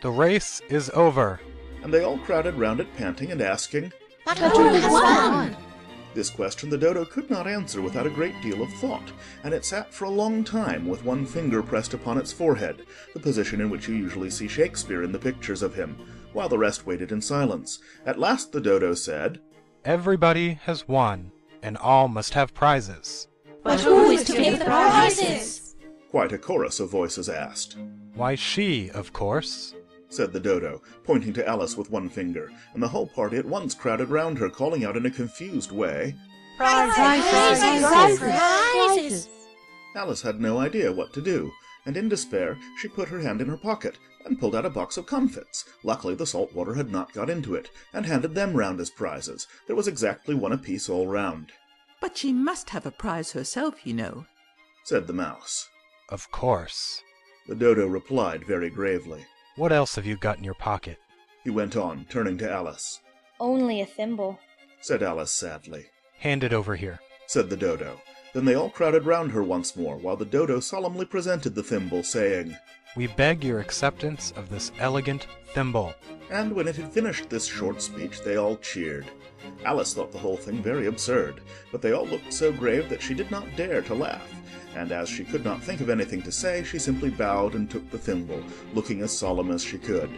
The race is over. And they all crowded round it, panting and asking, But who has won? This question the Dodo could not answer without a great deal of thought, and it sat for a long time with one finger pressed upon its forehead, the position in which you usually see Shakespeare in the pictures of him, while the rest waited in silence. At last the Dodo said, Everybody has won, and all must have prizes. But who is to give the prizes? Quite a chorus of voices asked. Why, she, of course, said the Dodo, pointing to Alice with one finger, and the whole party at once crowded round her, calling out in a confused way, Prizes! Alice had no idea what to do, and in despair she put her hand in her pocket and pulled out a box of comfits. Luckily the salt water had not got into it, and handed them round as prizes. There was exactly one apiece all round. But she must have a prize herself, you know, said the Mouse. Of course. The Dodo replied very gravely. What else have you got in your pocket? He went on, turning to Alice. Only a thimble, said Alice sadly. Hand it over here, said the Dodo. Then they all crowded round her once more, while the Dodo solemnly presented the thimble, saying, we beg your acceptance of this elegant thimble. And when it had finished this short speech, they all cheered. Alice thought the whole thing very absurd, but they all looked so grave that she did not dare to laugh, and as she could not think of anything to say, she simply bowed and took the thimble, looking as solemn as she could.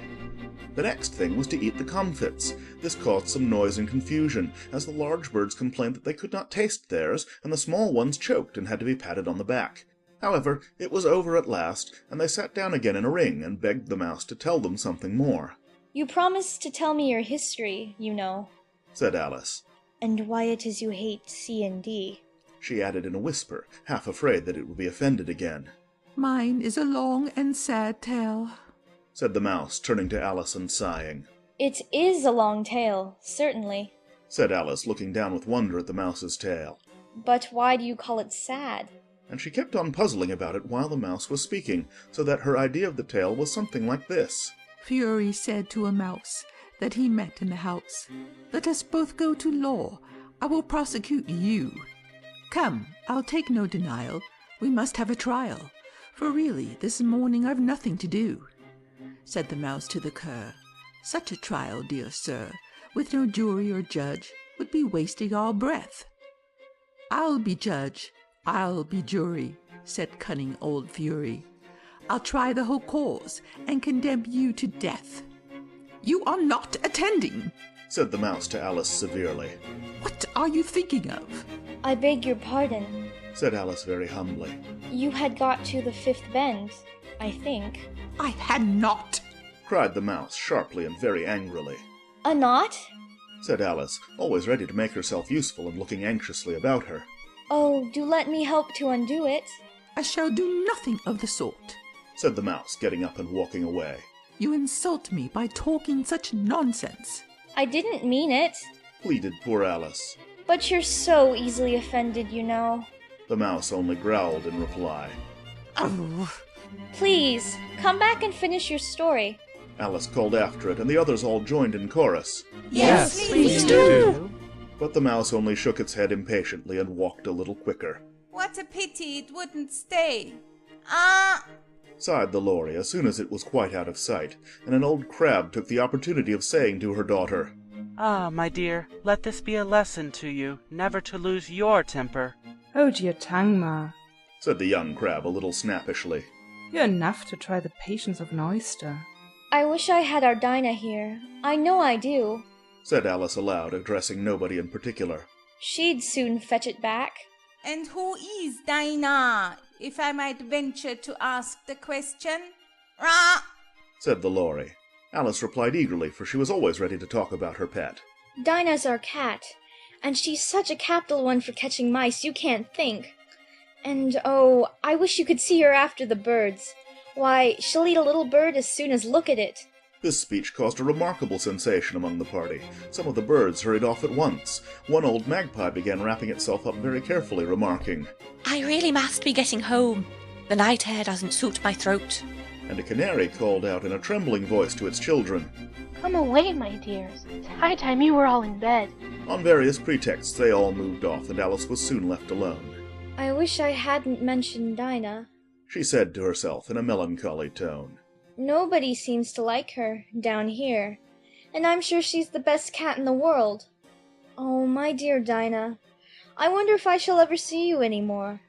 The next thing was to eat the comfits. This caused some noise and confusion, as the large birds complained that they could not taste theirs, and the small ones choked and had to be patted on the back. However, it was over at last, and they sat down again in a ring and begged the mouse to tell them something more. You promised to tell me your history, you know, said Alice. and why it is you hate C and D. She added in a whisper, half afraid that it would be offended again. Mine is a long and sad tale, said the mouse, turning to Alice and sighing. It is a long tale, certainly. Said Alice, looking down with wonder at the mouse's tail. But why do you call it sad? And she kept on puzzling about it while the mouse was speaking, so that her idea of the tale was something like this. Fury said to a mouse that he met in the house, "Let us both go to law. I will prosecute you. Come, I'll take no denial. We must have a trial, for really this morning I've nothing to do." Said the mouse to the cur, "Such a trial, dear sir, with no jury or judge, would be wasting our breath." "I'll be judge, I'll be jury," said cunning old Fury. "I'll try the whole cause and condemn you to death." "You are not attending," said the mouse to Alice severely. "What are you thinking of?" I beg your pardon. Said Alice very humbly. You had got to the fifth bend, I think. "I had not," cried the mouse sharply and very angrily. A knot? Said Alice, always ready to make herself useful and looking anxiously about her. Oh, do let me help to undo it. "I shall do nothing of the sort," said the mouse, getting up and walking away. "You insult me by talking such nonsense." I didn't mean it. Pleaded poor Alice. But you're so easily offended, you know. The mouse only growled in reply. Oh. Please, come back and finish your story. Alice called after it, and the others all joined in chorus. Yes, please do. But the mouse only shook its head impatiently and walked a little quicker. What a pity it wouldn't stay. Sighed the Lory as soon as it was quite out of sight, and an old crab took the opportunity of saying to her daughter, "Ah, my dear, let this be a lesson to you, never to lose your temper." "Hold your tongue, Ma. said the young crab a little snappishly. You're enough to try the patience of an oyster." I wish I had our Dinah here. I know I do. Said Alice aloud, addressing nobody in particular. She'd soon fetch it back. And who is Dinah, if I might venture to ask the question? Rah! Said the Lory. Alice replied eagerly, for she was always ready to talk about her pet. Dinah's our cat, and she's such a capital one for catching mice you can't think. And oh, I wish you could see her after the birds. Why, she'll eat a little bird as soon as look at it. This speech caused a remarkable sensation among the party. Some of the birds hurried off at once. One old magpie began wrapping itself up very carefully, remarking, "I really must be getting home. The night air doesn't suit my throat." And a canary called out in a trembling voice to its children. "Come away, my dears. It's high time you were all in bed." On various pretexts they all moved off, and Alice was soon left alone. I wish I hadn't mentioned Dinah. She said to herself in a melancholy tone. Nobody seems to like her, down here, and I'm sure she's the best cat in the world. Oh, my dear Dinah, I wonder if I shall ever see you any more.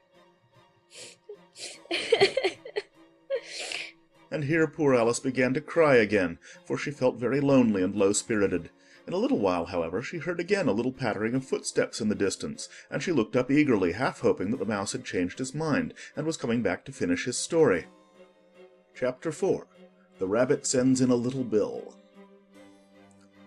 And here poor Alice began to cry again, for she felt very lonely and low-spirited. In a little while, however, she heard again a little pattering of footsteps in the distance, and she looked up eagerly, half hoping that the mouse had changed his mind, and was coming back to finish his story. Chapter 4. The Rabbit Sends in a Little Bill.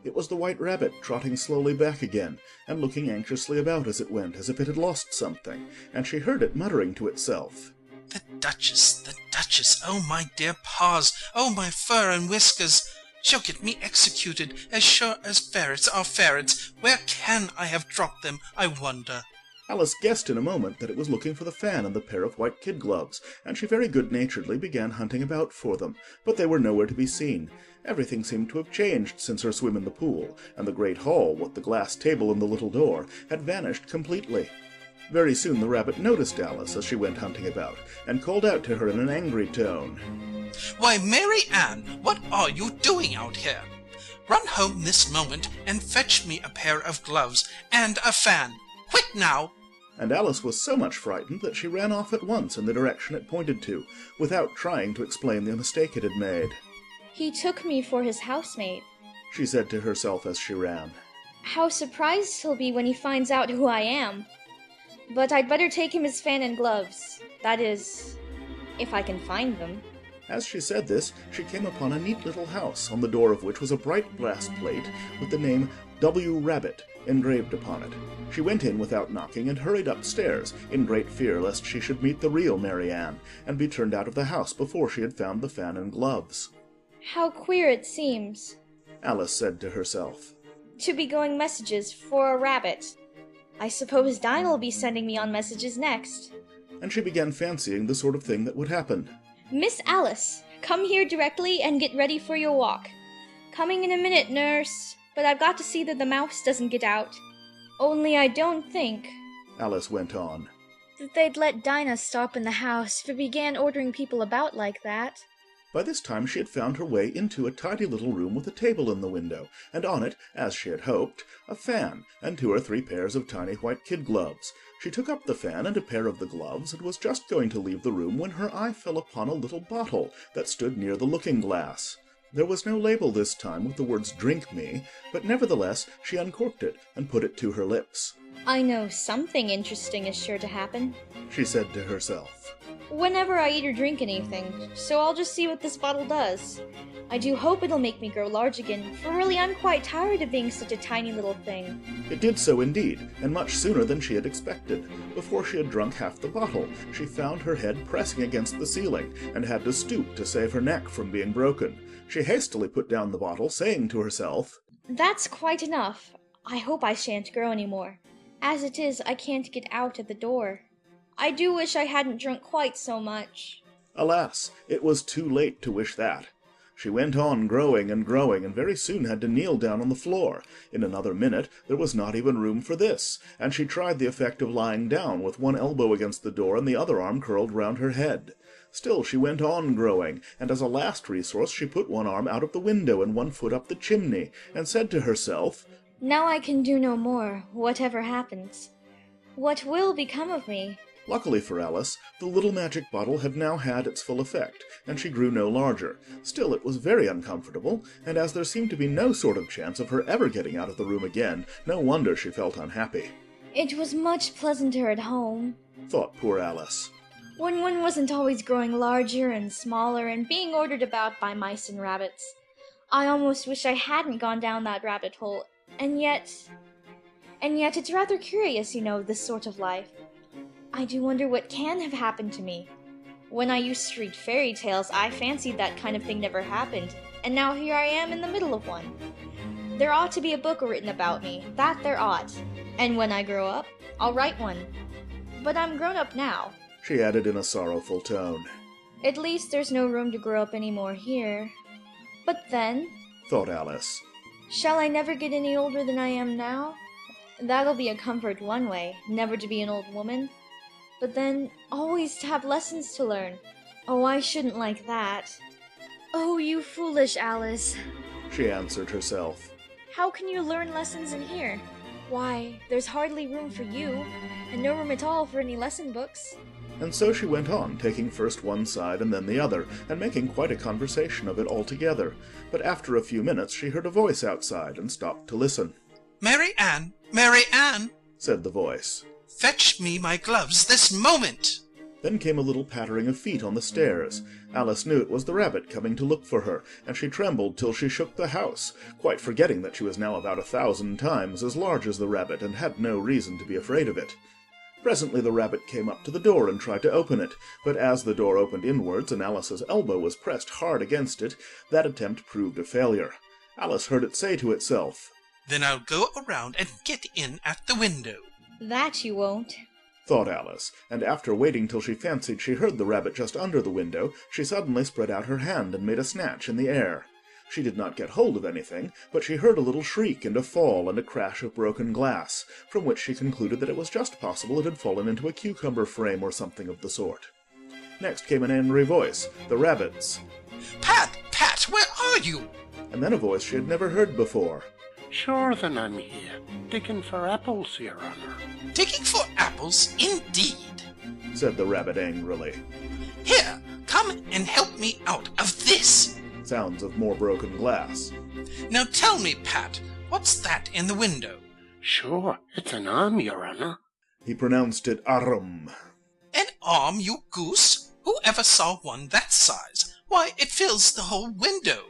It was the White Rabbit trotting slowly back again, and looking anxiously about as it went, as if it had lost something, and she heard it muttering to itself. The Duchess, oh my dear paws, oh my fur and whiskers! She'll get me executed, as sure as ferrets are ferrets. Where can I have dropped them, I wonder? Alice guessed in a moment that it was looking for the fan and the pair of white kid gloves, and she very good-naturedly began hunting about for them, but they were nowhere to be seen. Everything seemed to have changed since her swim in the pool, and the great hall, with the glass table and the little door, had vanished completely. Very soon the rabbit noticed Alice as she went hunting about, and called out to her in an angry tone. "Why, Mary Ann, what are you doing out here? Run home this moment and fetch me a pair of gloves and a fan. Quick now!" And Alice was so much frightened that she ran off at once in the direction it pointed to, without trying to explain the mistake it had made. He took me for his housemaid, she said to herself as she ran. How surprised he'll be when he finds out who I am. But I'd better take him his fan and gloves. That is, if I can find them. As she said this, she came upon a neat little house, on the door of which was a bright glass plate with the name W. Rabbit engraved upon it. She went in without knocking and hurried upstairs, in great fear lest she should meet the real Mary Ann, and be turned out of the house before she had found the fan and gloves. How queer it seems, Alice said to herself, to be going messages for a rabbit. I suppose Dinah'll be sending me on messages next. And she began fancying the sort of thing that would happen. Miss Alice, come here directly and get ready for your walk. Coming in a minute, nurse, but I've got to see that the mouse doesn't get out. Only I don't think, Alice went on, that they'd let Dinah stop in the house if it began ordering people about like that. By this time she had found her way into a tidy little room with a table in the window, and on it, as she had hoped, a fan and 2 or 3 pairs of tiny white kid gloves. She took up the fan and a pair of the gloves, and was just going to leave the room when her eye fell upon a little bottle that stood near the looking-glass. There was no label this time with the words "Drink me," but nevertheless she uncorked it and put it to her lips. I know something interesting is sure to happen, she said to herself, whenever I eat or drink anything, so I'll just see what this bottle does. I do hope it'll make me grow large again, for really I'm quite tired of being such a tiny little thing. It did so indeed, and much sooner than she had expected. Before she had drunk half the bottle, she found her head pressing against the ceiling, and had to stoop to save her neck from being broken. She hastily put down the bottle, saying to herself, That's quite enough. I hope I shan't grow any more. As it is, I can't get out at the door. I do wish I hadn't drunk quite so much. Alas, it was too late to wish that. She went on growing, and very soon had to kneel down on the floor. In another minute there was not even room for this, and she tried the effect of lying down, with one elbow against the door and the other arm curled round her head. Still she went on growing, and as a last resource she put one arm out of the window and one foot up the chimney, and said to herself, Now I can do no more, whatever happens. What will become of me? Luckily for Alice, the little magic bottle had now had its full effect, and she grew no larger. Still, it was very uncomfortable, and as there seemed to be no sort of chance of her ever getting out of the room again, no wonder she felt unhappy. It was much pleasanter at home, thought poor Alice, when one wasn't always growing larger and smaller and being ordered about by mice and rabbits. I almost wish I hadn't gone down that rabbit hole, and yet it's rather curious, this sort of life. I do wonder what can have happened to me. When I used to read fairy tales, I fancied that kind of thing never happened, and now here I am in the middle of one. There ought to be a book written about me, that there ought, and when I grow up, I'll write one. But I'm grown up now, she added in a sorrowful tone. At least there's no room to grow up any more here. But then, thought Alice, shall I never get any older than I am now? That'll be a comfort one way, never to be an old woman. But then, always to have lessons to learn. Oh, I shouldn't like that. Oh, you foolish Alice, she answered herself. How can you learn lessons in here? Why, there's hardly room for you, and no room at all for any lesson books. And so she went on, taking first one side and then the other, and making quite a conversation of it altogether. But after a few minutes she heard a voice outside, and stopped to listen. Mary Ann, Mary Ann, said the voice. Fetch me my gloves this moment! Then came a little pattering of feet on the stairs. Alice knew it was the rabbit coming to look for her, and she trembled till she shook the house, quite forgetting that she was now about 1,000 times as large as the rabbit, and had no reason to be afraid of it. Presently the rabbit came up to the door and tried to open it, but as the door opened inwards and Alice's elbow was pressed hard against it, that attempt proved a failure. Alice heard it say to itself, Then I'll go around and get in at the window. That you won't, thought Alice, and after waiting till she fancied she heard the rabbit just under the window, she suddenly spread out her hand and made a snatch in the air. She did not get hold of anything, but she heard a little shriek and a fall and a crash of broken glass, from which she concluded that it was just possible it had fallen into a cucumber frame or something of the sort. Next came an angry voice, the rabbit's. Pat, where are you? And then a voice she had never heard before. Sure then I'm here, digging for apples, Your Honour. Digging for apples, indeed, said the rabbit angrily. Here, come and help me out of this. Sounds of more broken glass. Now tell me, Pat, what's that in the window? Sure, it's an arm, Your Honour. He pronounced it arum. An arm, you goose? Who ever saw one that size? Why, it fills the whole window.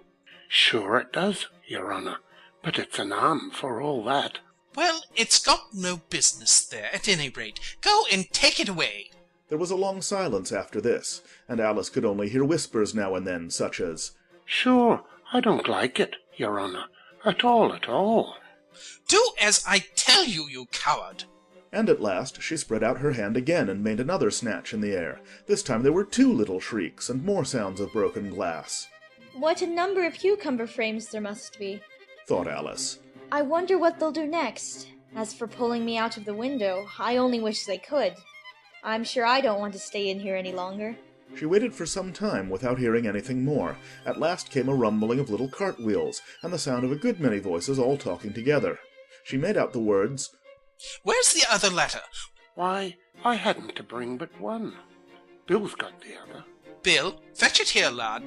Sure it does, Your Honour, but it's an arm for all that. Well, it's got no business there, at any rate. Go and take it away. There was a long silence after this, and Alice could only hear whispers now and then, such as, Sure, I don't like it, Your Honour, at all. Do as I tell you, you coward. And at last she spread out her hand again and made another snatch in the air. This time there were 2 little shrieks and more sounds of broken glass. What a number of cucumber frames there must be, thought Alice. I wonder what they'll do next. As for pulling me out of the window, I only wish they could. I'm sure I don't want to stay in here any longer. She waited for some time without hearing anything more. At last came a rumbling of little cartwheels, and the sound of a good many voices all talking together. She made out the words, Where's the other letter? Why, I hadn't to bring but one. Bill's got the other. Bill, fetch it here, lad.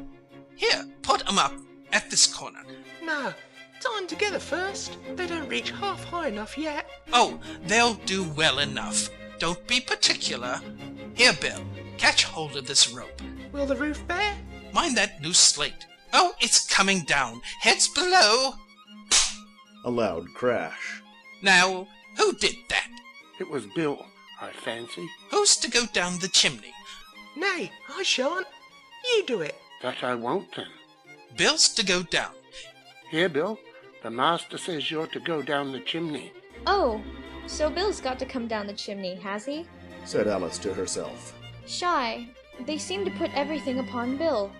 Here, put 'em up at this corner. No, tie 'em together first. They don't reach half high enough yet. Oh, they'll do well enough. Don't be particular. Here, Bill, catch hold of this rope. Will the roof bear? Mind that loose slate. Oh, it's coming down. Heads below. A loud crash. Now, who did that? It was Bill, I fancy. Who's to go down the chimney? Nay, I shan't. You do it. That I won't then. Bill's to go down. Here, Bill, the master says you're to go down the chimney. Oh, so Bill's got to come down the chimney, has he? Said Alice to herself. Shy, they seem to put everything upon Bill.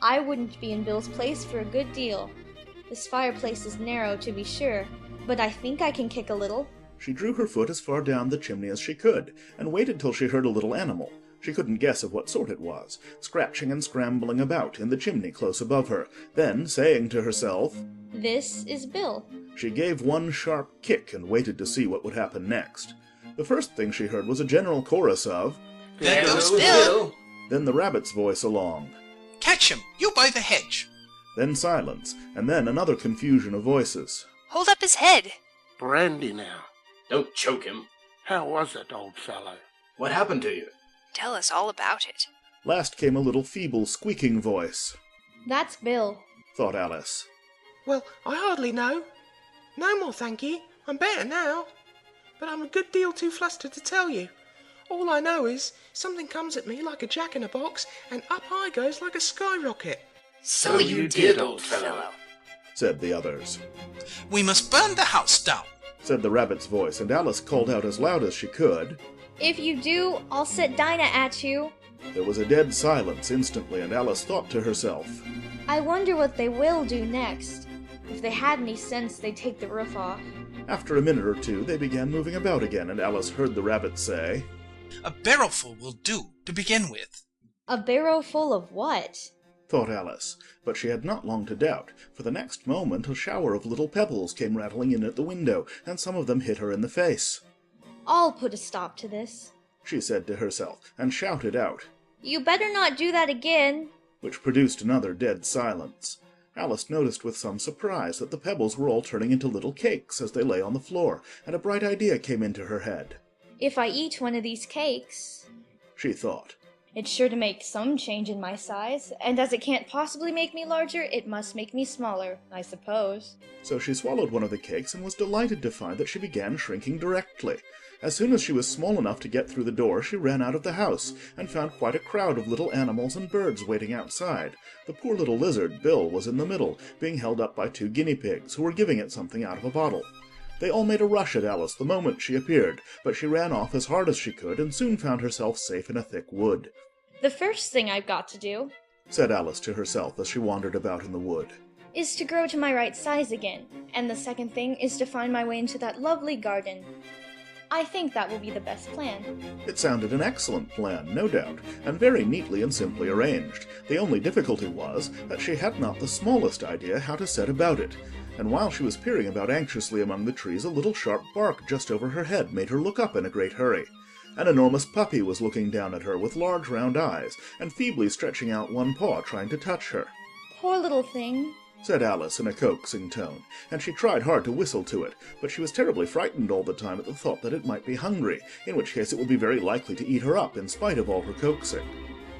I wouldn't be in Bill's place for a good deal. This fireplace is narrow, to be sure, but I think I can kick a little. She drew her foot as far down the chimney as she could, and waited till she heard a little animal. She couldn't guess of what sort it was, scratching and scrambling about in the chimney close above her. Then, saying to herself, This is Bill. She gave one sharp kick and waited to see what would happen next. The first thing she heard was a general chorus of, There goes Bill! Then the rabbit's voice along, Catch him, you by the hedge. Then silence, and then another confusion of voices. Hold up his head. Brandy now. Don't choke him. How was it, old fellow? What happened to you? Tell us all about it. Last came a little feeble squeaking voice. That's Bill, thought Alice. Well, I hardly know. No more, thank ye. I'm better now. But I'm a good deal too flustered to tell you. All I know is something comes at me like a jack-in-a-box, and up I goes like a skyrocket. So you did, old fellow, said the others. We must burn the house down, said the rabbit's voice, and Alice called out as loud as she could. If you do, I'll set Dinah at you. There was a dead silence instantly, and Alice thought to herself, I wonder what they will do next. If they had any sense, they'd take the roof off. After a minute or two, they began moving about again, and Alice heard the rabbit say, A barrelful will do, to begin with. A barrow full of what? thought Alice, but she had not long to doubt, for the next moment a shower of little pebbles came rattling in at the window, and some of them hit her in the face. I'll put a stop to this, she said to herself, and shouted out, You better not do that again, which produced another dead silence. Alice noticed with some surprise that the pebbles were all turning into little cakes as they lay on the floor, and a bright idea came into her head. If I eat one of these cakes, she thought, it's sure to make some change in my size, and as it can't possibly make me larger, it must make me smaller, I suppose. So she swallowed one of the cakes and was delighted to find that she began shrinking directly. As soon as she was small enough to get through the door, she ran out of the house, and found quite a crowd of little animals and birds waiting outside. The poor little lizard, Bill, was in the middle, being held up by 2 guinea pigs, who were giving it something out of a bottle. They all made a rush at Alice the moment she appeared, but she ran off as hard as she could, and soon found herself safe in a thick wood. The first thing I've got to do, said Alice to herself as she wandered about in the wood, is to grow to my right size again, and the second thing is to find my way into that lovely garden. I think that will be the best plan. It sounded an excellent plan, no doubt, and very neatly and simply arranged. The only difficulty was that she had not the smallest idea how to set about it, and while she was peering about anxiously among the trees, a little sharp bark just over her head made her look up in a great hurry. An enormous puppy was looking down at her with large round eyes, and feebly stretching out one paw trying to touch her. Poor little thing, said Alice in a coaxing tone, and she tried hard to whistle to it, but she was terribly frightened all the time at the thought that it might be hungry, in which case it would be very likely to eat her up in spite of all her coaxing.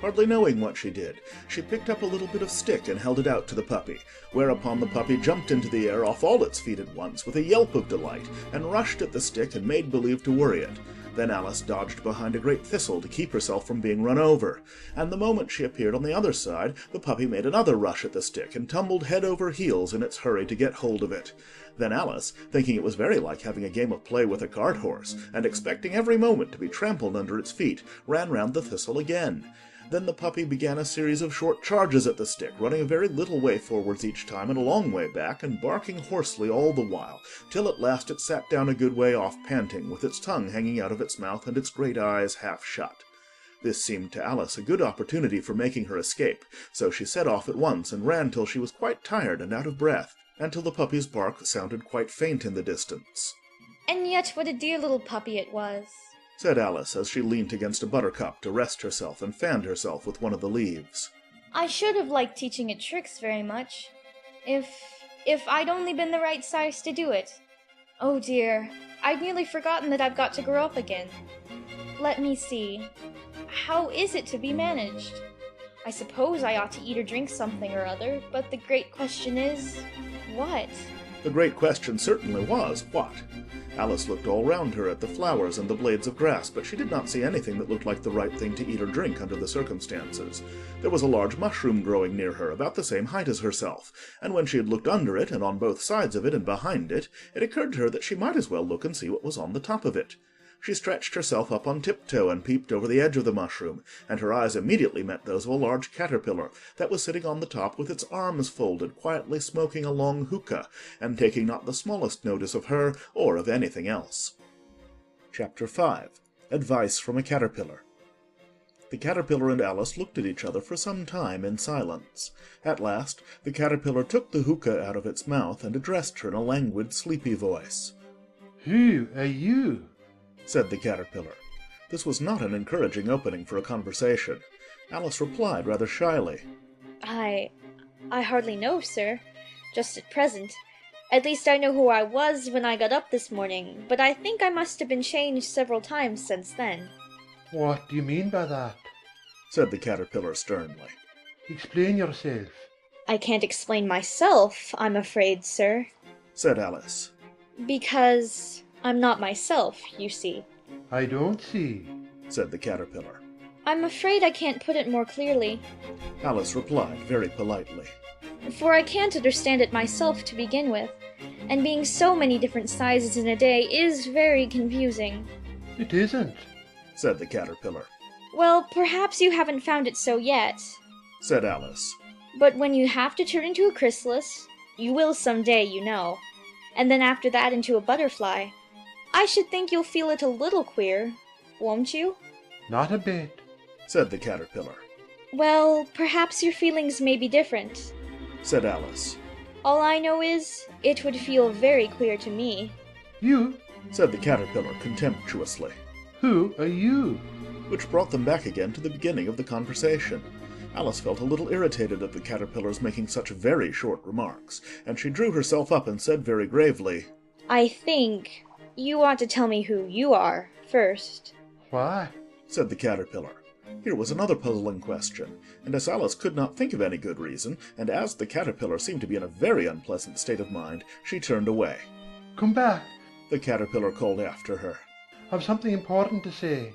Hardly knowing what she did, she picked up a little bit of stick and held it out to the puppy, whereupon the puppy jumped into the air off all its feet at once with a yelp of delight, and rushed at the stick and made believe to worry it. Then Alice dodged behind a great thistle to keep herself from being run over, and the moment she appeared on the other side, the puppy made another rush at the stick and tumbled head over heels in its hurry to get hold of it. Then Alice, thinking it was very like having a game of play with a cart horse, and expecting every moment to be trampled under its feet, ran round the thistle again. Then the puppy began a series of short charges at the stick, running a very little way forwards each time and a long way back, and barking hoarsely all the while, till at last it sat down a good way off panting, with its tongue hanging out of its mouth and its great eyes half shut. This seemed to Alice a good opportunity for making her escape, so she set off at once and ran till she was quite tired and out of breath, and till the puppy's bark sounded quite faint in the distance. And yet what a dear little puppy it was, said Alice as she leant against a buttercup to rest herself and fanned herself with one of the leaves. I should have liked teaching it tricks very much, if I'd only been the right size to do it. Oh dear, I'd nearly forgotten that I've got to grow up again. Let me see. How is it to be managed? I suppose I ought to eat or drink something or other, but the great question is, what? The great question certainly was, what? Alice looked all round her at the flowers and the blades of grass, but she did not see anything that looked like the right thing to eat or drink under the circumstances. There was a large mushroom growing near her, about the same height as herself, and when she had looked under it, and on both sides of it, and behind it, it occurred to her that she might as well look and see what was on the top of it. She stretched herself up on tiptoe and peeped over the edge of the mushroom, and her eyes immediately met those of a large caterpillar that was sitting on the top with its arms folded, quietly smoking a long hookah, and taking not the smallest notice of her or of anything else. Chapter 5. Advice from a Caterpillar. The caterpillar and Alice looked at each other for some time in silence. At last the caterpillar took the hookah out of its mouth and addressed her in a languid, sleepy voice. "Who are you?" said the caterpillar. This was not an encouraging opening for a conversation. Alice replied rather shyly. I hardly know, sir, just at present. At least I know who I was when I got up this morning, but I think I must have been changed several times since then. "What do you mean by that?" said the caterpillar sternly. "Explain yourself." I can't explain myself, I'm afraid, sir. said Alice. Because I'm not myself, you see. "I don't see," said the caterpillar. I'm afraid I can't put it more clearly. Alice replied very politely. For I can't understand it myself to begin with, and being so many different sizes in a day is very confusing. "It isn't," said the caterpillar. Well, perhaps you haven't found it so yet, said Alice. But when you have to turn into a chrysalis, you will some day, you know, and then after that into a butterfly, I should think you'll feel it a little queer, won't you? "Not a bit," said the caterpillar. Well, perhaps your feelings may be different, said Alice. All I know is, it would feel very queer to me. "You?" said the caterpillar contemptuously. "Who are you?" Which brought them back again to the beginning of the conversation. Alice felt a little irritated at the caterpillar's making such very short remarks, and she drew herself up and said very gravely, I think you ought to tell me who you are first. "Why?" said the caterpillar. Here was another puzzling question, and as Alice could not think of any good reason, and as the caterpillar seemed to be in a very unpleasant state of mind, she turned away. "Come back," the caterpillar called after her. "I've something important to say."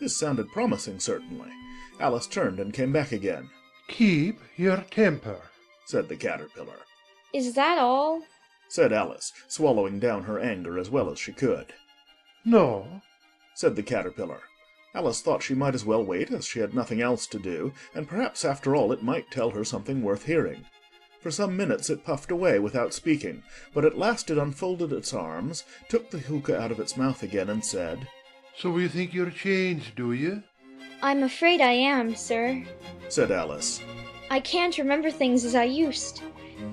This sounded promising, certainly. Alice turned and came back again. "Keep your temper," said the caterpillar. Is that all? said Alice, swallowing down her anger as well as she could. "No," said the caterpillar. Alice thought she might as well wait, as she had nothing else to do, and perhaps after all it might tell her something worth hearing. For some minutes it puffed away without speaking, but at last it unfolded its arms, took the hookah out of its mouth again, and said, So you think you're changed, do you? I'm afraid I am, sir. said Alice. I can't remember things as I used,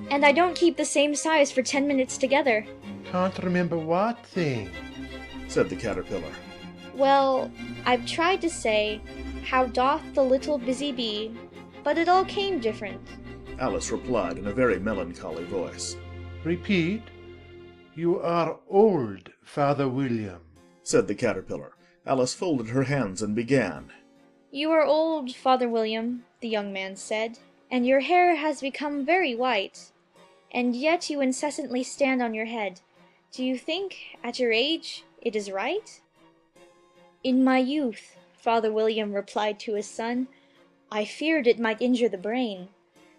and I don't keep the same size for 10 minutes together. Can't remember what thing? said the caterpillar. Well, I've tried to say, how doth the little busy bee, but it all came different. Alice replied in a very melancholy voice. Repeat. You are old, Father William, said the caterpillar. Alice folded her hands and began. You are old, Father William, the young man said, and your hair has become very white, and yet you incessantly stand on your head. Do you think, at your age, it is right? In my youth, Father William replied to his son, I feared it might injure the brain.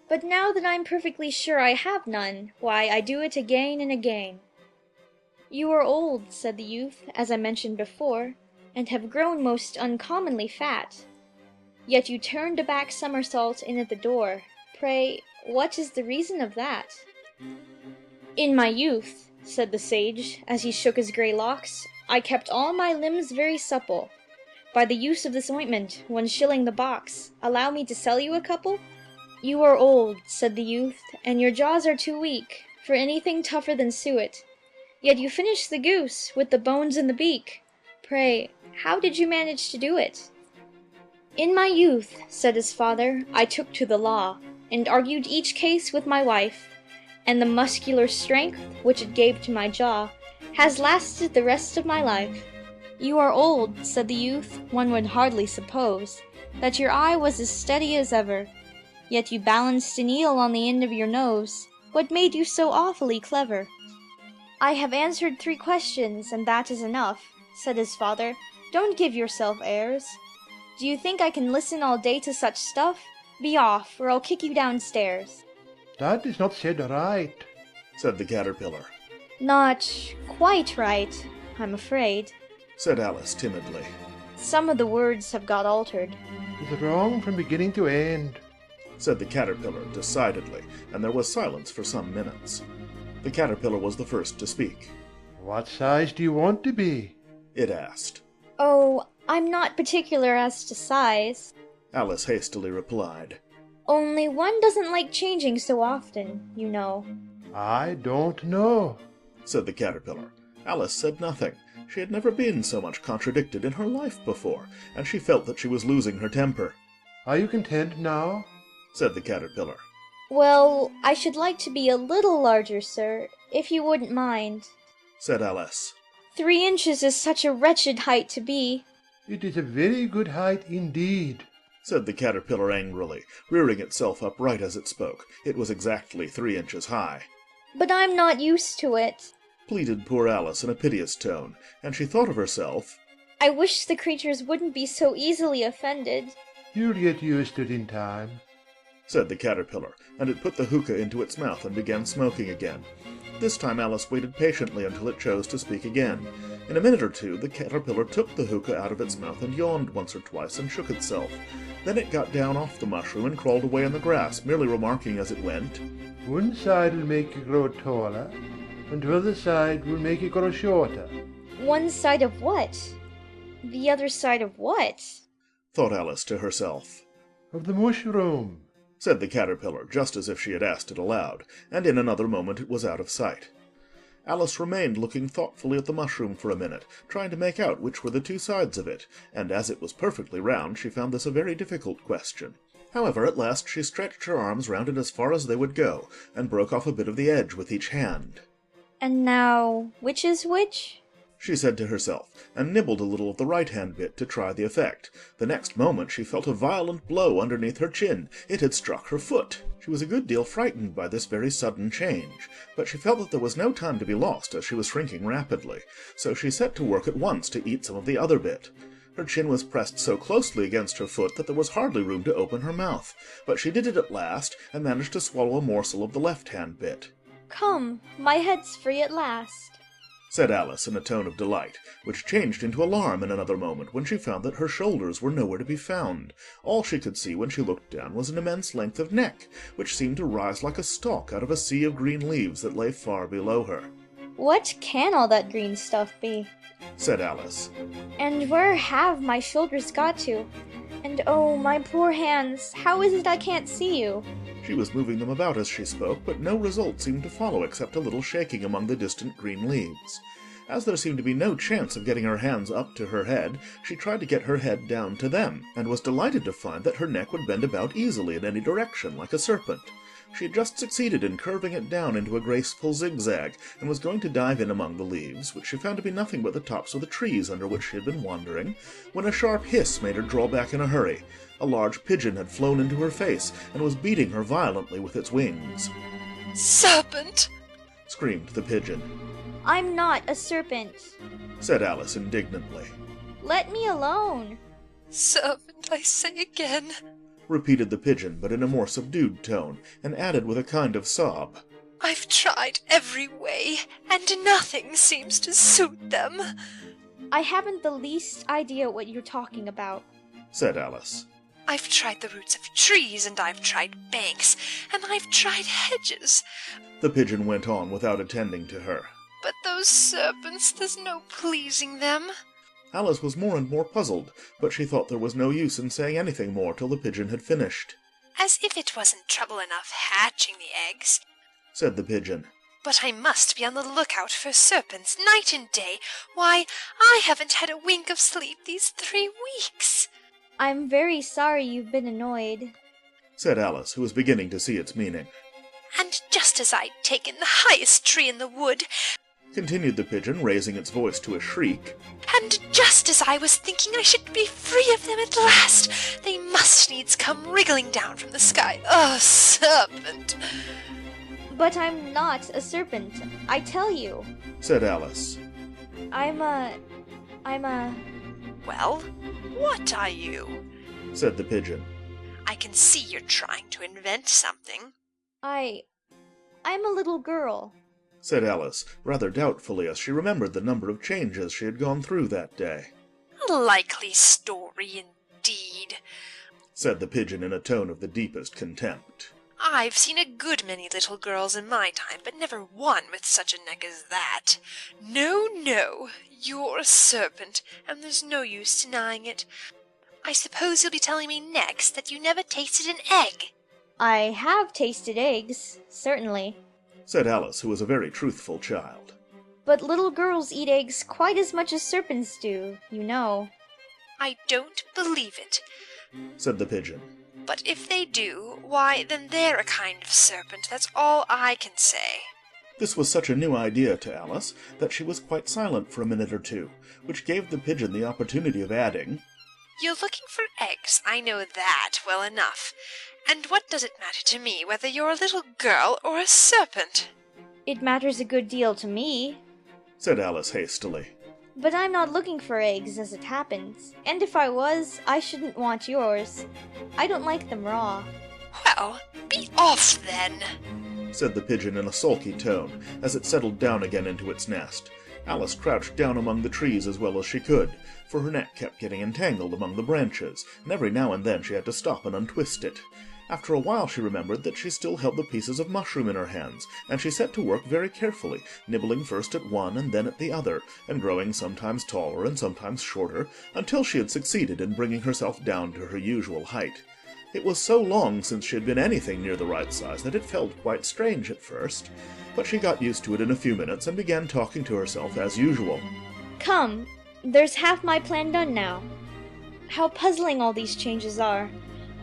But now that I'm perfectly sure I have none, why, I do it again and again. You are old, said the youth, as I mentioned before, and have grown most uncommonly fat. Yet you turned a back somersault in at the door. Pray, what is the reason of that? In my youth, said the sage, as he shook his grey locks, I kept all my limbs very supple. By the use of this ointment, 1 shilling the box, allow me to sell you a couple? You are old, said the youth, and your jaws are too weak for anything tougher than suet. Yet you finished the goose with the bones in the beak. Pray, how did you manage to do it? In my youth, said his father, I took to the law, and argued each case with my wife, and the muscular strength which it gave to my jaw has lasted the rest of my life. You are old, said the youth, one would hardly suppose that your eye was as steady as ever, yet you balanced an eel on the end of your nose. What made you so awfully clever? I have answered 3 questions, and that is enough, said his father. Don't give yourself airs. Do you think I can listen all day to such stuff? Be off, or I'll kick you downstairs. That is not said right, said the caterpillar. Not quite right, I'm afraid, said Alice timidly. Some of the words have got altered. It's wrong from beginning to end, said the caterpillar decidedly, and there was silence for some minutes. The caterpillar was the first to speak. What size do you want to be? It asked. Oh, I'm not particular as to size, Alice hastily replied. Only one doesn't like changing so often, you know. I don't know, said the caterpillar. Alice said nothing. She had never been so much contradicted in her life before, and she felt that she was losing her temper. Are you content now? said the caterpillar. Well, I should like to be a little larger, sir, if you wouldn't mind, said Alice. 3 inches is such a wretched height to be. It is a very good height indeed, said the caterpillar angrily, rearing itself upright as it spoke. It was exactly 3 inches high. But I'm not used to it, pleaded poor Alice in a piteous tone, and she thought of herself. I wish the creatures wouldn't be so easily offended. You'll get used to it in time, said the caterpillar, and it put the hookah into its mouth and began smoking again. This time Alice waited patiently until it chose to speak again. In a minute or two the caterpillar took the hookah out of its mouth and yawned once or twice and shook itself. Then it got down off the mushroom and crawled away in the grass, merely remarking as it went, One side will make you grow taller, and the other side will make you grow shorter. One side of what? The other side of what? thought Alice to herself. Of the mushroom, said the caterpillar, just as if she had asked it aloud, and in another moment it was out of sight. Alice remained looking thoughtfully at the mushroom for a minute, trying to make out which were the 2 sides of it, and as it was perfectly round, she found this a very difficult question. However, at last she stretched her arms round it as far as they would go, and broke off a bit of the edge with each hand. And now, which is which? she said to herself, and nibbled a little of the right-hand bit to try the effect. The next moment she felt a violent blow underneath her chin. It had struck her foot. She was a good deal frightened by this very sudden change, but she felt that there was no time to be lost, as she was shrinking rapidly, so she set to work at once to eat some of the other bit. Her chin was pressed so closely against her foot that there was hardly room to open her mouth, but she did it at last, and managed to swallow a morsel of the left-hand bit. Come, my head's free at last, said Alice in a tone of delight, which changed into alarm in another moment when she found that her shoulders were nowhere to be found. All she could see when she looked down was an immense length of neck, which seemed to rise like a stalk out of a sea of green leaves that lay far below her. What can all that green stuff be? Said Alice. And where have my shoulders got to? And oh, my poor hands, how is it I can't see you? She was moving them about as she spoke, but no result seemed to follow except a little shaking among the distant green leaves. As there seemed to be no chance of getting her hands up to her head, she tried to get her head down to them, and was delighted to find that her neck would bend about easily in any direction, like a serpent. She had just succeeded in curving it down into a graceful zigzag, and was going to dive in among the leaves, which she found to be nothing but the tops of the trees under which she had been wandering, when a sharp hiss made her draw back in a hurry. A large pigeon had flown into her face, and was beating her violently with its wings. "Serpent!" screamed the pigeon. I'm not a serpent, said Alice indignantly. Let me alone. "Serpent, I say again," repeated the pigeon, but in a more subdued tone, and added with a kind of sob, "I've tried every way, and nothing seems to suit them." I haven't the least idea what you're talking about, said Alice. "I've tried the roots of trees, and I've tried banks, and I've tried hedges." The pigeon went on without attending to her. "But those serpents, there's no pleasing them." Alice was more and more puzzled, but she thought there was no use in saying anything more till the pigeon had finished. "As if it wasn't trouble enough hatching the eggs," said the pigeon. "but I must be on the lookout for serpents night and day. Why, I haven't had a wink of sleep these 3 weeks." I'm very sorry you've been annoyed, said Alice, who was beginning to see its meaning. "And just as I'd taken the highest tree in the wood," continued the pigeon, raising its voice to a shriek, "and just as I was thinking I should be free of them at last, they must needs come wriggling down from the sky. Oh, serpent!" But I'm not a serpent, I tell you. said Alice. I'm a... "Well, what are you?" said the pigeon. "I can see you're trying to invent something." I'm a little girl, said Alice, rather doubtfully, as she remembered the number of changes she had gone through that day. "A likely story indeed," said the pigeon in a tone of the deepest contempt. "I've seen a good many little girls in my time, but never one with such a neck as that. No, no, you're a serpent, and there's no use denying it. I suppose you'll be telling me next that you never tasted an egg." I have tasted eggs, certainly, said Alice, who was a very truthful child. But little girls eat eggs quite as much as serpents do, you know. "I don't believe it," said the pigeon. "But if they do, why, then they're a kind of serpent, that's all I can say." This was such a new idea to Alice that she was quite silent for a minute or two, which gave the pigeon the opportunity of adding, "You're looking for eggs, I know that well enough. And what does it matter to me whether you're a little girl or a serpent?" It matters a good deal to me, said Alice hastily. But I'm not looking for eggs as it happens, and if I was, I shouldn't want yours. I don't like them raw. "Well, be off then," said the pigeon in a sulky tone, as it settled down again into its nest. Alice crouched down among the trees as well as she could, for her neck kept getting entangled among the branches, and every now and then she had to stop and untwist it. After a while she remembered that she still held the pieces of mushroom in her hands, and she set to work very carefully, nibbling first at one and then at the other, and growing sometimes taller and sometimes shorter, until she had succeeded in bringing herself down to her usual height. It was so long since she had been anything near the right size that it felt quite strange at first, but she got used to it in a few minutes and began talking to herself as usual. Come, there's half my plan done now. How puzzling all these changes are.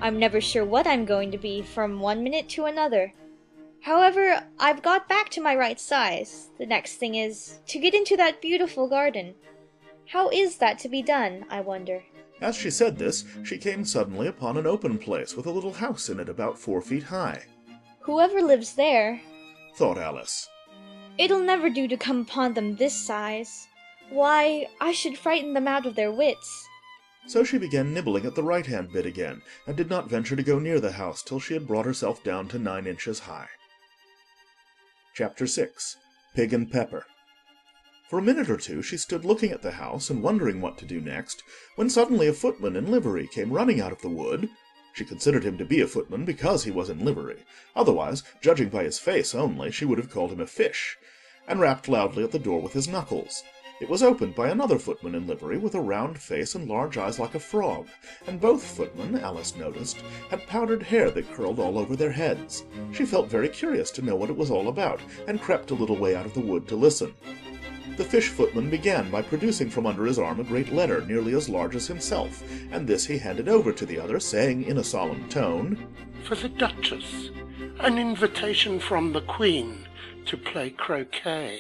I'm never sure what I'm going to be from one minute to another. However, I've got back to my right size. The next thing is to get into that beautiful garden. How is that to be done, I wonder? As she said this, she came suddenly upon an open place with a little house in it about 4 feet high. Whoever lives there, thought Alice. It'll never do to come upon them this size. Why, I should frighten them out of their wits. So she began nibbling at the right-hand bit again, and did not venture to go near the house till she had brought herself down to 9 inches high. Chapter 6. Pig and Pepper. For a minute or two she stood looking at the house and wondering what to do next, when suddenly a footman in livery came running out of the wood. She considered him to be a footman because he was in livery. Otherwise, judging by his face only, she would have called him a fish, and rapped loudly at the door with his knuckles. It was opened by another footman in livery with a round face and large eyes like a frog, and both footmen, Alice noticed, had powdered hair that curled all over their heads. She felt very curious to know what it was all about, and crept a little way out of the wood to listen. The fish footman began by producing from under his arm a great letter nearly as large as himself, and this he handed over to the other, saying in a solemn tone, For the Duchess, an invitation from the Queen to play croquet.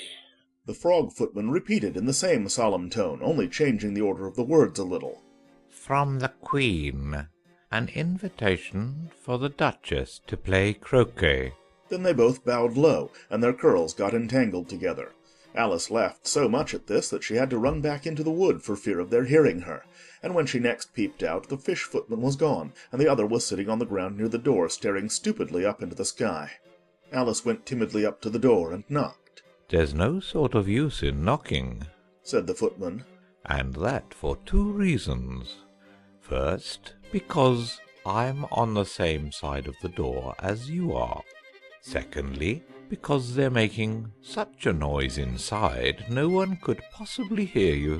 The frog footman repeated in the same solemn tone, only changing the order of the words a little. From the Queen, an invitation for the Duchess to play croquet. Then they both bowed low, and their curls got entangled together. Alice laughed so much at this that she had to run back into the wood for fear of their hearing her, and when she next peeped out, the fish footman was gone, and the other was sitting on the ground near the door, staring stupidly up into the sky. Alice went timidly up to the door and knocked. There's no sort of use in knocking, said the footman. And that for 2 reasons. First, because I'm on the same side of the door as you are. Secondly, because they're making such a noise inside, no one could possibly hear you.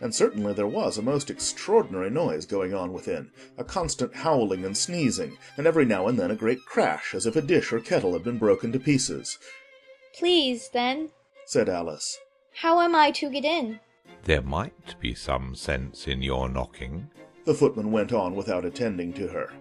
And certainly there was a most extraordinary noise going on within, a constant howling and sneezing, and every now and then a great crash, as if a dish or kettle had been broken to pieces. Please, then, said Alice. How am I to get in? There might be some sense in your knocking, the footman went on without attending to her,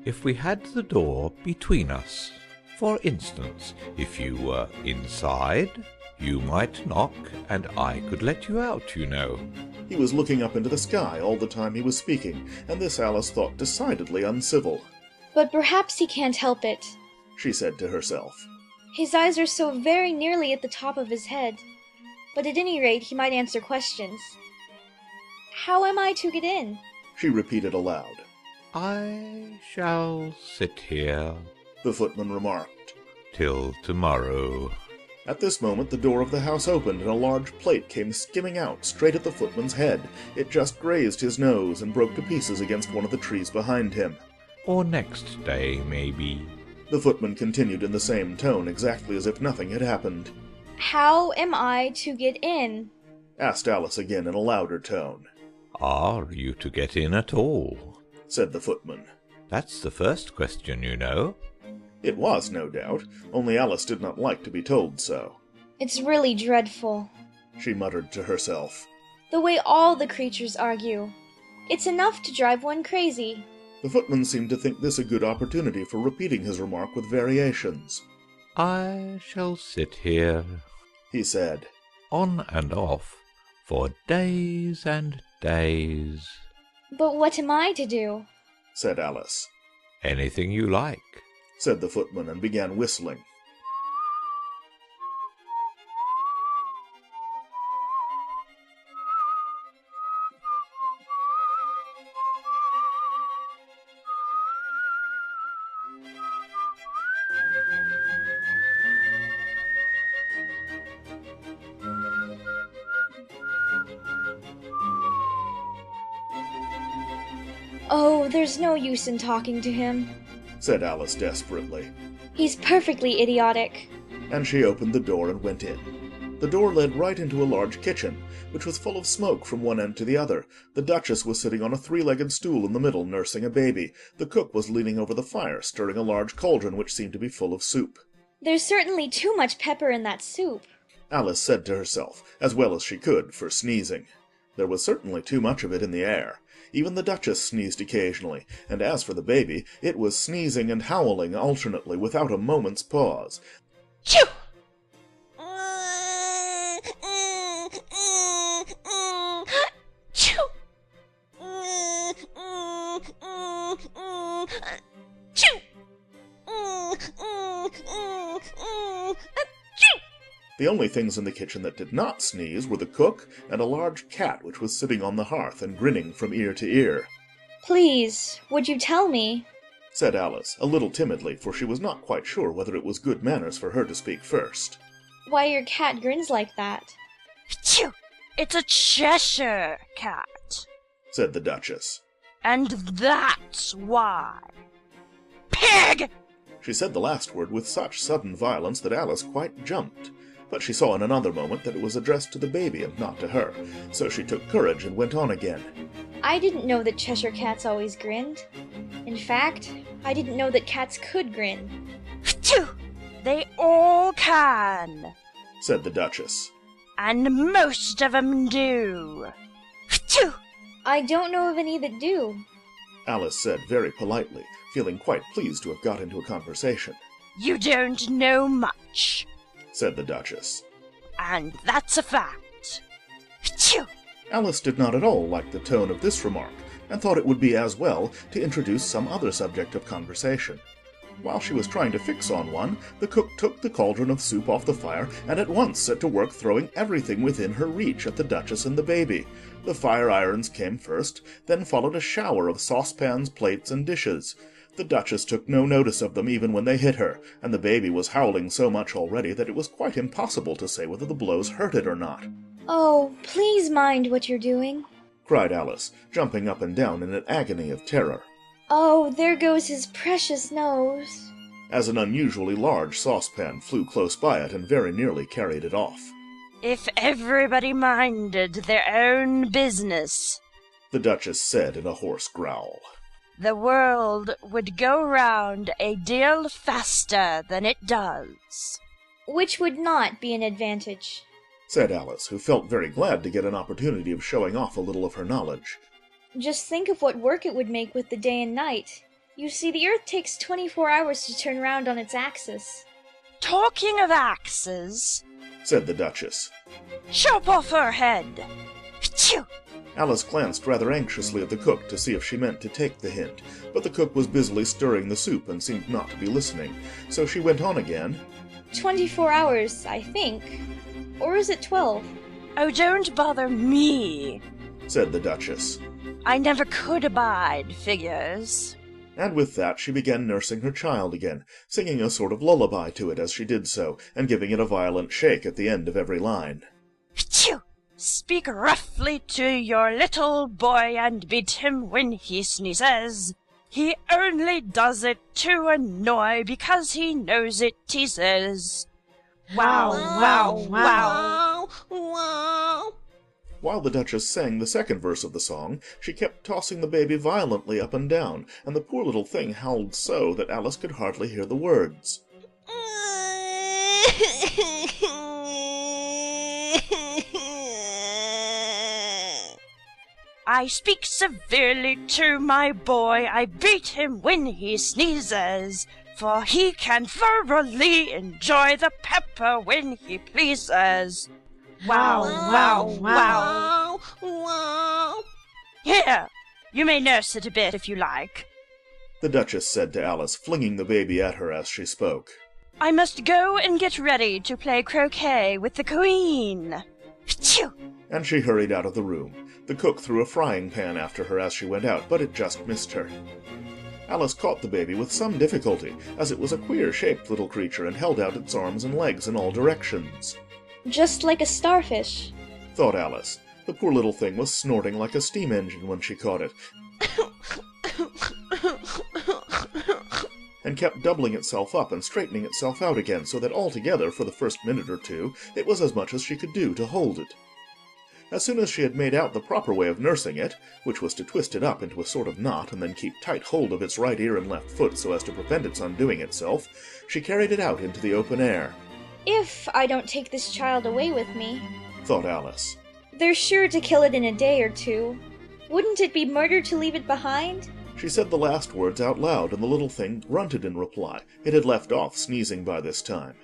if we had the door between us. For instance, if you were inside, you might knock, and I could let you out, you know. He was looking up into the sky all the time he was speaking, and this Alice thought decidedly uncivil. But perhaps he can't help it, she said to herself. His eyes are so very nearly at the top of his head. But at any rate he might answer questions. How am I to get in? She repeated aloud. I shall sit here, the footman remarked, till tomorrow. At this moment the door of the house opened, and a large plate came skimming out straight at the footman's head. It just grazed his nose and broke to pieces against one of the trees behind him. Or next day, maybe, the footman continued in the same tone, exactly as if nothing had happened. How am I to get in? asked Alice again in a louder tone. Are you to get in at all? said the footman. That's the first question, you know. It was, no doubt, only Alice did not like to be told so. It's really dreadful, she muttered to herself. The way all the creatures argue. It's enough to drive one crazy. The footman seemed to think this a good opportunity for repeating his remark with variations. I shall sit here, he said, on and off, for days and days. But what am I to do? said Alice. Anything you like, said the footman, and began whistling. Oh, there's no use in talking to him, said Alice desperately. He's perfectly idiotic. And she opened the door and went in. The door led right into a large kitchen, which was full of smoke from one end to the other. The Duchess was sitting on a 3-legged stool in the middle, nursing a baby. The cook was leaning over the fire, stirring a large cauldron which seemed to be full of soup. There's certainly too much pepper in that soup, Alice said to herself, as well as she could, for sneezing. There was certainly too much of it in the air. Even the Duchess sneezed occasionally, and as for the baby, it was sneezing and howling alternately without a moment's pause. Chew! Chew! Chew! The only things in the kitchen that did not sneeze were the cook and a large cat which was sitting on the hearth and grinning from ear to ear. Please, would you tell me, said Alice, a little timidly, for she was not quite sure whether it was good manners for her to speak first, why your cat grins like that? It's a Cheshire cat, said the Duchess. and that's why. Pig! She said the last word with such sudden violence that Alice quite jumped. But she saw in another moment that it was addressed to the baby and not to her, so she took courage and went on again. I didn't know that Cheshire cats always grinned. In fact, I didn't know that cats could grin. Phew! They all can, said the Duchess. and most of 'em do. Phew! I don't know of any that do. Alice said very politely, feeling quite pleased to have got into a conversation. You don't know much, said the Duchess. and that's a fact. Phew! Alice did not at all like the tone of this remark, and thought it would be as well to introduce some other subject of conversation. While she was trying to fix on one, the cook took the cauldron of soup off the fire and at once set to work throwing everything within her reach at the Duchess and the baby. The fire irons came first, then followed a shower of saucepans, plates, and dishes. The Duchess took no notice of them even when they hit her, and the baby was howling so much already that it was quite impossible to say whether the blows hurt it or not. Oh, please mind what you're doing. Cried Alice, jumping up and down in an agony of terror. Oh, there goes his precious nose. As an unusually large saucepan flew close by it and very nearly carried it off. If everybody minded their own business, The Duchess said in a hoarse growl. the world would go round a deal faster than it does. Which would not be an advantage. Said Alice, who felt very glad to get an opportunity of showing off a little of her knowledge. Just think of what work it would make with the day and night. You see, the Earth takes 24 hours to turn round on its axis. Talking of axes, Said the Duchess. chop off her head. Phew! Alice glanced rather anxiously at the cook to see if she meant to take the hint, but the cook was busily stirring the soup and seemed not to be listening, so she went on again. 24 hours, I think. Or is it 12? Oh, don't bother me. Said the Duchess. I never could abide figures. And with that she began nursing her child again, singing a sort of lullaby to it as she did so, and giving it a violent shake at the end of every line. Phew! Speak roughly to your little boy and beat him when he sneezes. He only does it to annoy because he knows it teases. Wow, wow, wow. Wow. While the Duchess sang the second verse of the song, she kept tossing the baby violently up and down, and the poor little thing howled so that Alice could hardly hear the words. I speak severely to my boy, I beat him when he sneezes, for he can thoroughly enjoy the pepper when he pleases. Wow, wow, wow. Wow. Here, you may nurse it a bit if you like. The Duchess said to Alice, flinging the baby at her as she spoke. I must go and get ready to play croquet with the Queen. Phew! And she hurried out of the room. The cook threw a frying pan after her as she went out, but it just missed her. Alice caught the baby with some difficulty, as it was a queer-shaped little creature and held out its arms and legs in all directions. Just like a starfish. Thought Alice. The poor little thing was snorting like a steam engine when she caught it, and kept doubling itself up and straightening itself out again, so that altogether, for the first minute or two, it was as much as she could do to hold it. As soon as she had made out the proper way of nursing it, which was to twist it up into a sort of knot and then keep tight hold of its right ear and left foot so as to prevent its undoing itself, she carried it out into the open air. If I don't take this child away with me, Thought Alice. they're sure to kill it in a day or two. Wouldn't it be murder to leave it behind? She said the last words out loud, and the little thing grunted in reply. It had left off sneezing by this time.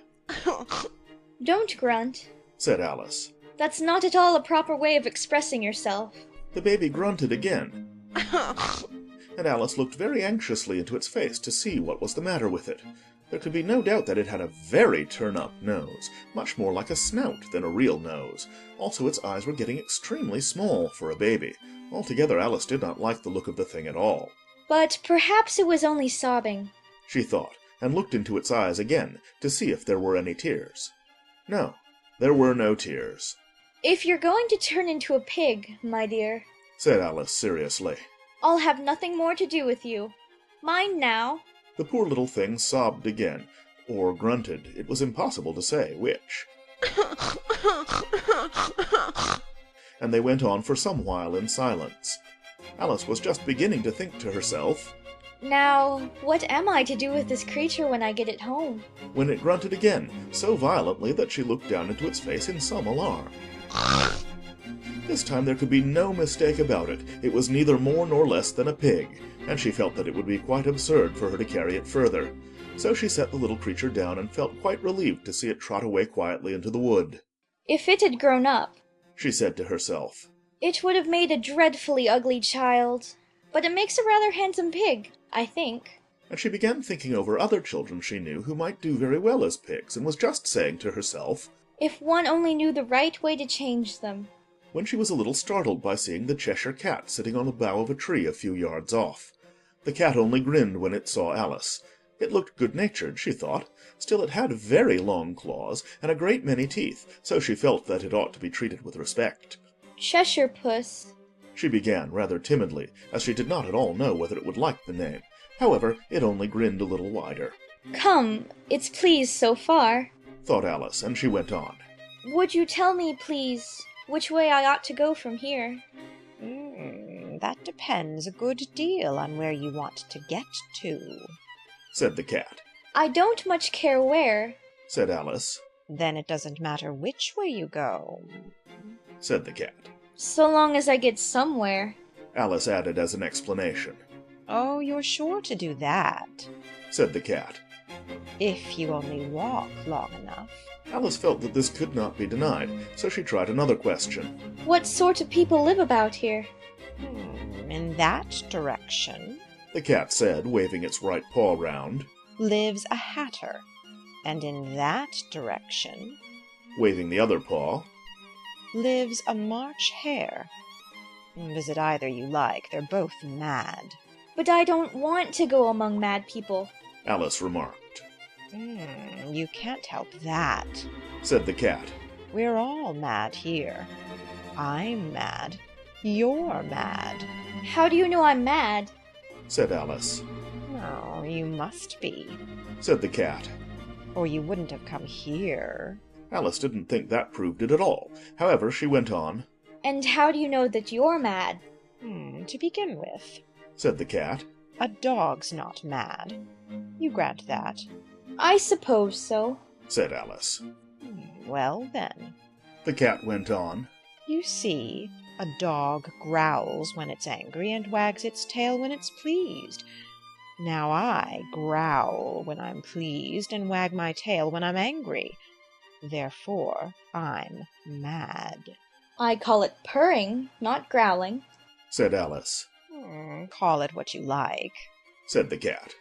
Don't grunt. Said Alice. That's not at all a proper way of expressing yourself. The baby grunted again, and Alice looked very anxiously into its face to see what was the matter with it. There could be no doubt that it had a very turn-up nose, much more like a snout than a real nose. Also, its eyes were getting extremely small for a baby. Altogether, Alice did not like the look of the thing at all. But perhaps it was only sobbing. She thought, and looked into its eyes again to see if there were any tears. No, there were no tears. If you're going to turn into a pig, my dear, said Alice seriously. I'll have nothing more to do with you. Mind now. The poor little thing sobbed again, or grunted. It was impossible to say which. And they went on for some while in silence. Alice was just beginning to think to herself, Now, what am I to do with this creature when I get it home? when it grunted again, so violently that she looked down into its face in some alarm. This time there could be no mistake about it. It was neither more nor less than a pig, and she felt that it would be quite absurd for her to carry it further. So she set the little creature down and felt quite relieved to see it trot away quietly into the wood. If it had grown up, She said to herself, it would have made a dreadfully ugly child. But it makes a rather handsome pig, I think. and she began thinking over other children she knew who might do very well as pigs, and was just saying to herself, If one only knew the right way to change them. when she was a little startled by seeing the Cheshire Cat sitting on the bough of a tree a few yards off. The cat only grinned when it saw Alice. It looked good-natured, she thought. Still, it had very long claws and a great many teeth, so she felt that it ought to be treated with respect. Cheshire Puss. She began rather timidly, as she did not at all know whether it would like the name. However, it only grinned a little wider. Come, it's pleased so far. Thought Alice, and she went on. Would you tell me, please, which way I ought to go from here? That depends a good deal on where you want to get to, Said the cat. I don't much care where. Said Alice. Then it doesn't matter which way you go, Said the cat. So long as I get somewhere. Alice added as an explanation. Oh, you're sure to do that, Said the cat. if you only walk long enough. Alice felt that this could not be denied, so she tried another question. What sort of people live about here? In that direction The cat said, waving its right paw round. lives a hatter, and in that direction Waving the other paw. lives a March hare. Visit either you like, they're both mad. But I don't want to go among mad people. Alice remarked. You can't help that, Said the cat. We're all mad here. I'm mad. You're mad. How do you know I'm mad? Said Alice. Oh, you must be, Said the cat. or you wouldn't have come here. Alice didn't think that proved it at all. However, she went on. And how do you know that you're mad? To begin with, Said the cat. a dog's not mad. You grant that. I suppose so. Said Alice. Well then, The cat went on. you see, a dog growls when it's angry and wags its tail when it's pleased. Now I growl when I'm pleased and wag my tail when I'm angry. Therefore, I'm mad. I call it purring, not growling. Said Alice. Call it what you like. Said the cat.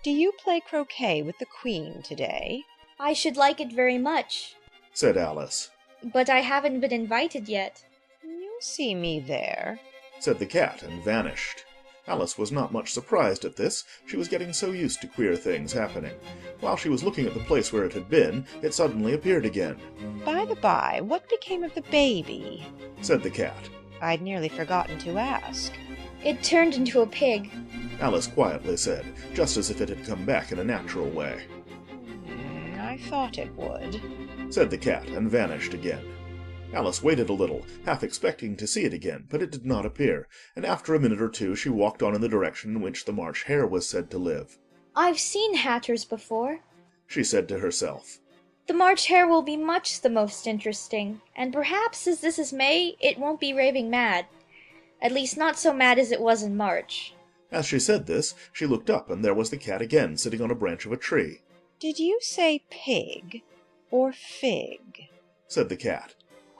Do you play croquet with the Queen today? I should like it very much. Said Alice. But I haven't been invited yet. You'll see me there. Said the cat, and vanished. Alice was not much surprised at this. She was getting so used to queer things happening. While she was looking at the place where it had been, it suddenly appeared again. By the by, what became of the baby? Said the cat. I'd nearly forgotten to ask. It turned into a pig. Alice quietly said, just as if it had come back in a natural way. I thought it would. Said the cat, and vanished again. Alice waited a little, half expecting to see it again, but it did not appear, and after a minute or two she walked on in the direction in which the March Hare was said to live. I've seen hatters before. She said to herself. The March Hare will be much the most interesting, and perhaps as this is May, it won't be raving mad. At least not so mad as it was in March. As she said this, she looked up, and there was the cat again, sitting on a branch of a tree. Did you say pig or fig? Said the cat.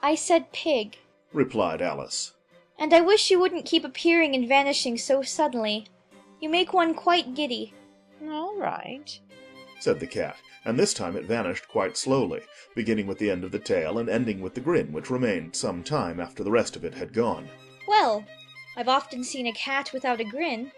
I said pig. Replied Alice. And I wish you wouldn't keep appearing and vanishing so suddenly. You make one quite giddy. All right, Said the cat, and this time it vanished quite slowly, beginning with the end of the tail and ending with the grin, which remained some time after the rest of it had gone. Well, I've often seen a cat without a grin.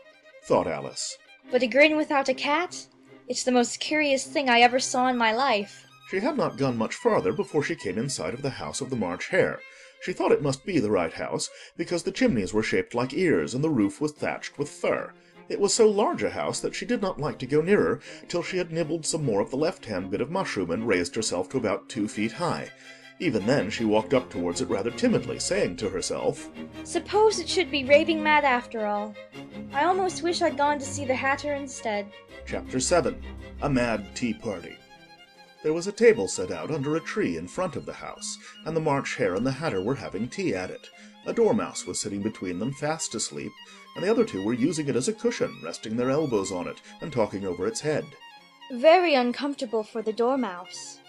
Thought Alice. But a grin without a cat? It's the most curious thing I ever saw in my life. She had not gone much farther before she came in sight of the house of the March Hare. She thought it must be the right house, because the chimneys were shaped like ears, and the roof was thatched with fur. It was so large a house that she did not like to go nearer till she had nibbled some more of the left-hand bit of mushroom and raised herself to about 2 feet high. Even then she walked up towards it rather timidly, saying to herself, Suppose it should be raving mad after all. I almost wish I'd gone to see the Hatter instead. Chapter 7. A Mad Tea Party. There was a table set out under a tree in front of the house, and the March Hare and the Hatter were having tea at it. A dormouse was sitting between them fast asleep, and the other two were using it as a cushion, resting their elbows on it and talking over its head. Very uncomfortable for the dormouse.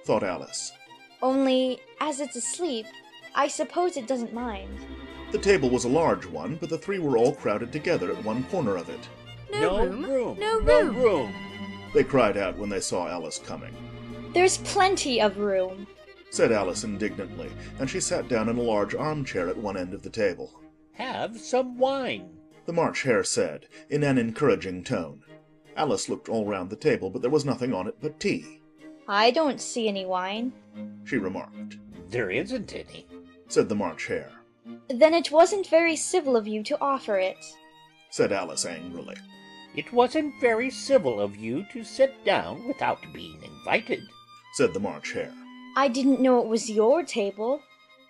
Thought Alice. Only, as it's asleep, I suppose it doesn't mind. The table was a large one, but the three were all crowded together at one corner of it. No room. No room. They cried out when they saw Alice coming. There's plenty of room, said Alice indignantly, and she sat down in a large armchair at one end of the table. Have some wine, the March Hare said, in an encouraging tone. Alice looked all round the table, but there was nothing on it but tea. I don't see any wine, she remarked. There isn't any, said the March Hare. Then it wasn't very civil of you to offer it, said Alice angrily. It wasn't very civil of you to sit down without being invited, said the March Hare. I didn't know it was your table,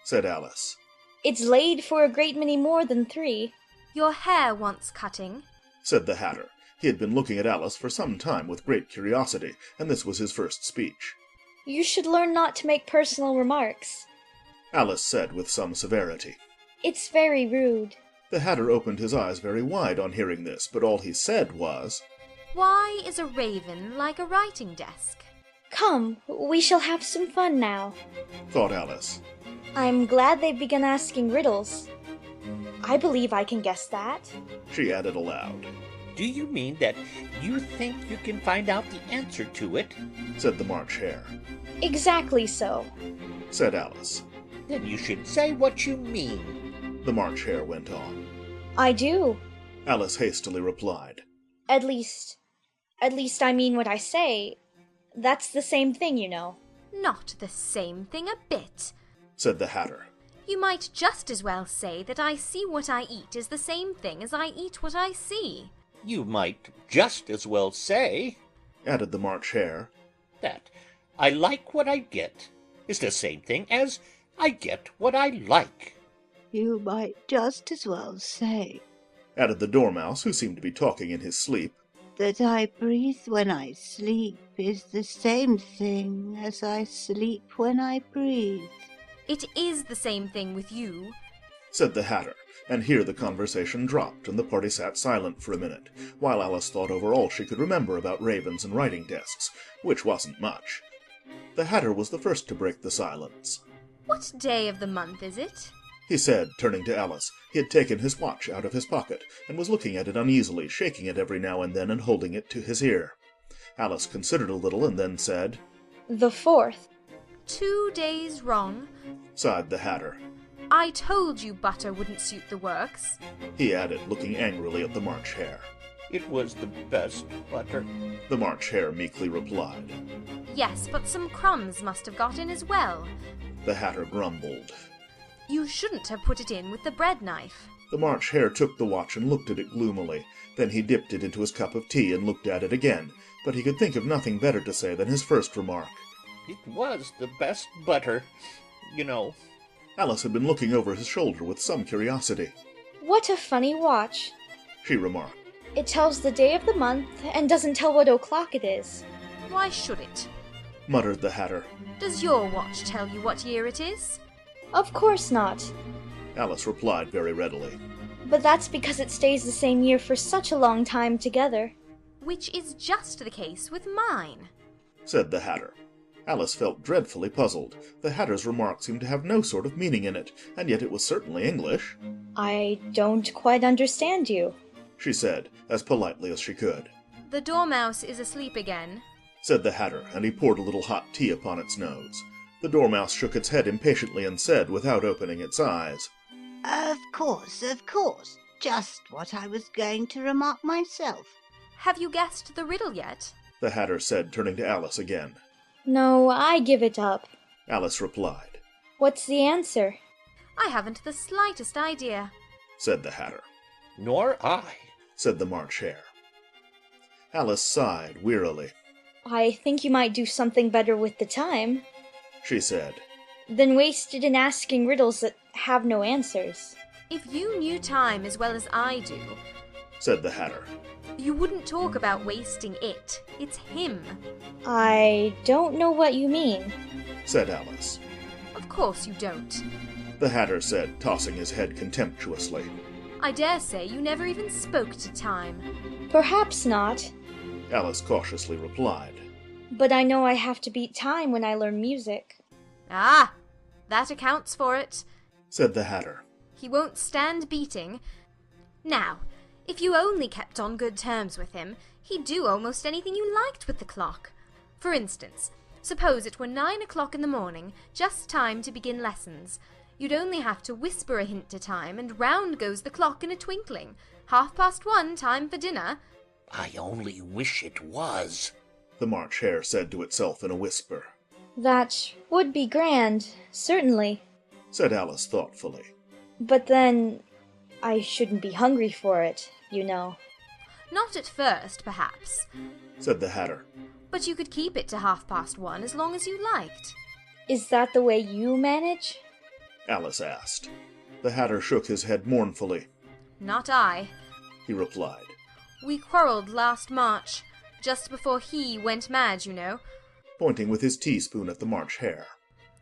said Alice. It's laid for a great many more than 3. Your hair wants cutting, said the Hatter. He had been looking at Alice for some time with great curiosity, and this was his first speech. You should learn not to make personal remarks, Alice said with some severity. It's very rude. The Hatter opened his eyes very wide on hearing this, but all he said was, Why is a raven like a writing desk? Come, we shall have some fun now, thought Alice. I'm glad they've begun asking riddles. I believe I can guess that, she added aloud. Do you mean that you think you can find out the answer to it? said the March Hare. Exactly so, said Alice. Then you should say what you mean, the March Hare went on. I do, Alice hastily replied. At least I mean what I say. That's the same thing, you know. Not the same thing a bit, said the Hatter. You might just as well say that I see what I eat is the same thing as I eat what I see. You might just as well say, added the March Hare, that I like what I get is the same thing as I get what I like. You might just as well say, added the Dormouse, who seemed to be talking in his sleep, that I breathe when I sleep is the same thing as I sleep when I breathe. It is the same thing with you, said the Hatter, and here the conversation dropped, and the party sat silent for a minute, while Alice thought over all she could remember about ravens and writing desks, which wasn't much. The Hatter was the first to break the silence. What day of the month is it? He said, turning to Alice. He had taken his watch out of his pocket, and was looking at it uneasily, shaking it every now and then and holding it to his ear. Alice considered a little and then said, The 4th. 2 days wrong, sighed the Hatter. I told you butter wouldn't suit the works, he added, looking angrily at the March Hare. It was the best butter, the March Hare meekly replied. Yes, but some crumbs must have got in as well, the Hatter grumbled. You shouldn't have put it in with the bread knife. The March Hare took the watch and looked at it gloomily. Then he dipped it into his cup of tea and looked at it again, but he could think of nothing better to say than his first remark. It was the best butter, you know. Alice had been looking over his shoulder with some curiosity. What a funny watch, she remarked. It tells the day of the month and doesn't tell what o'clock it is. Why should it? Muttered the Hatter. Does your watch tell you what year it is? Of course not, Alice replied very readily. But that's because it stays the same year for such a long time together. Which is just the case with mine, said the Hatter. Alice felt dreadfully puzzled. The Hatter's remark seemed to have no sort of meaning in it, and yet it was certainly English. I don't quite understand you, she said, as politely as she could. The Dormouse is asleep again, said the Hatter, and he poured a little hot tea upon its nose. The Dormouse shook its head impatiently and said, without opening its eyes, Of course, just what I was going to remark myself. Have you guessed the riddle yet? the Hatter said, turning to Alice again. No, I give it up. Alice replied. What's the answer? I haven't the slightest idea, said the Hatter. Nor I, said the March Hare. Alice sighed wearily. I think you might do something better with the time, she said, than waste it in asking riddles that have no answers. If you knew time as well as I do, said the Hatter, you wouldn't talk about wasting it. It's him. I don't know what you mean, said Alice. Of course you don't, the Hatter said, tossing his head contemptuously. I dare say you never even spoke to time. Perhaps not, Alice cautiously replied. But I know I have to beat time when I learn music. Ah, that accounts for it, said the Hatter. He won't stand beating. Now, if you only kept on good terms with him, he'd do almost anything you liked with the clock. For instance, suppose it were 9 o'clock in the morning, just time to begin lessons. You'd only have to whisper a hint to time, and round goes the clock in a twinkling. 1:30, time for dinner. I only wish it was, the March Hare said to itself in a whisper. That would be grand, certainly, said Alice thoughtfully. But then I shouldn't be hungry for it, you know. Not at first, perhaps, said the Hatter. But you could keep it to 1:30 as long as you liked. Is that the way you manage? Alice asked. The Hatter shook his head mournfully. Not I, he replied. We quarrelled last March, just before he went mad, you know. Pointing with his teaspoon at the March Hare.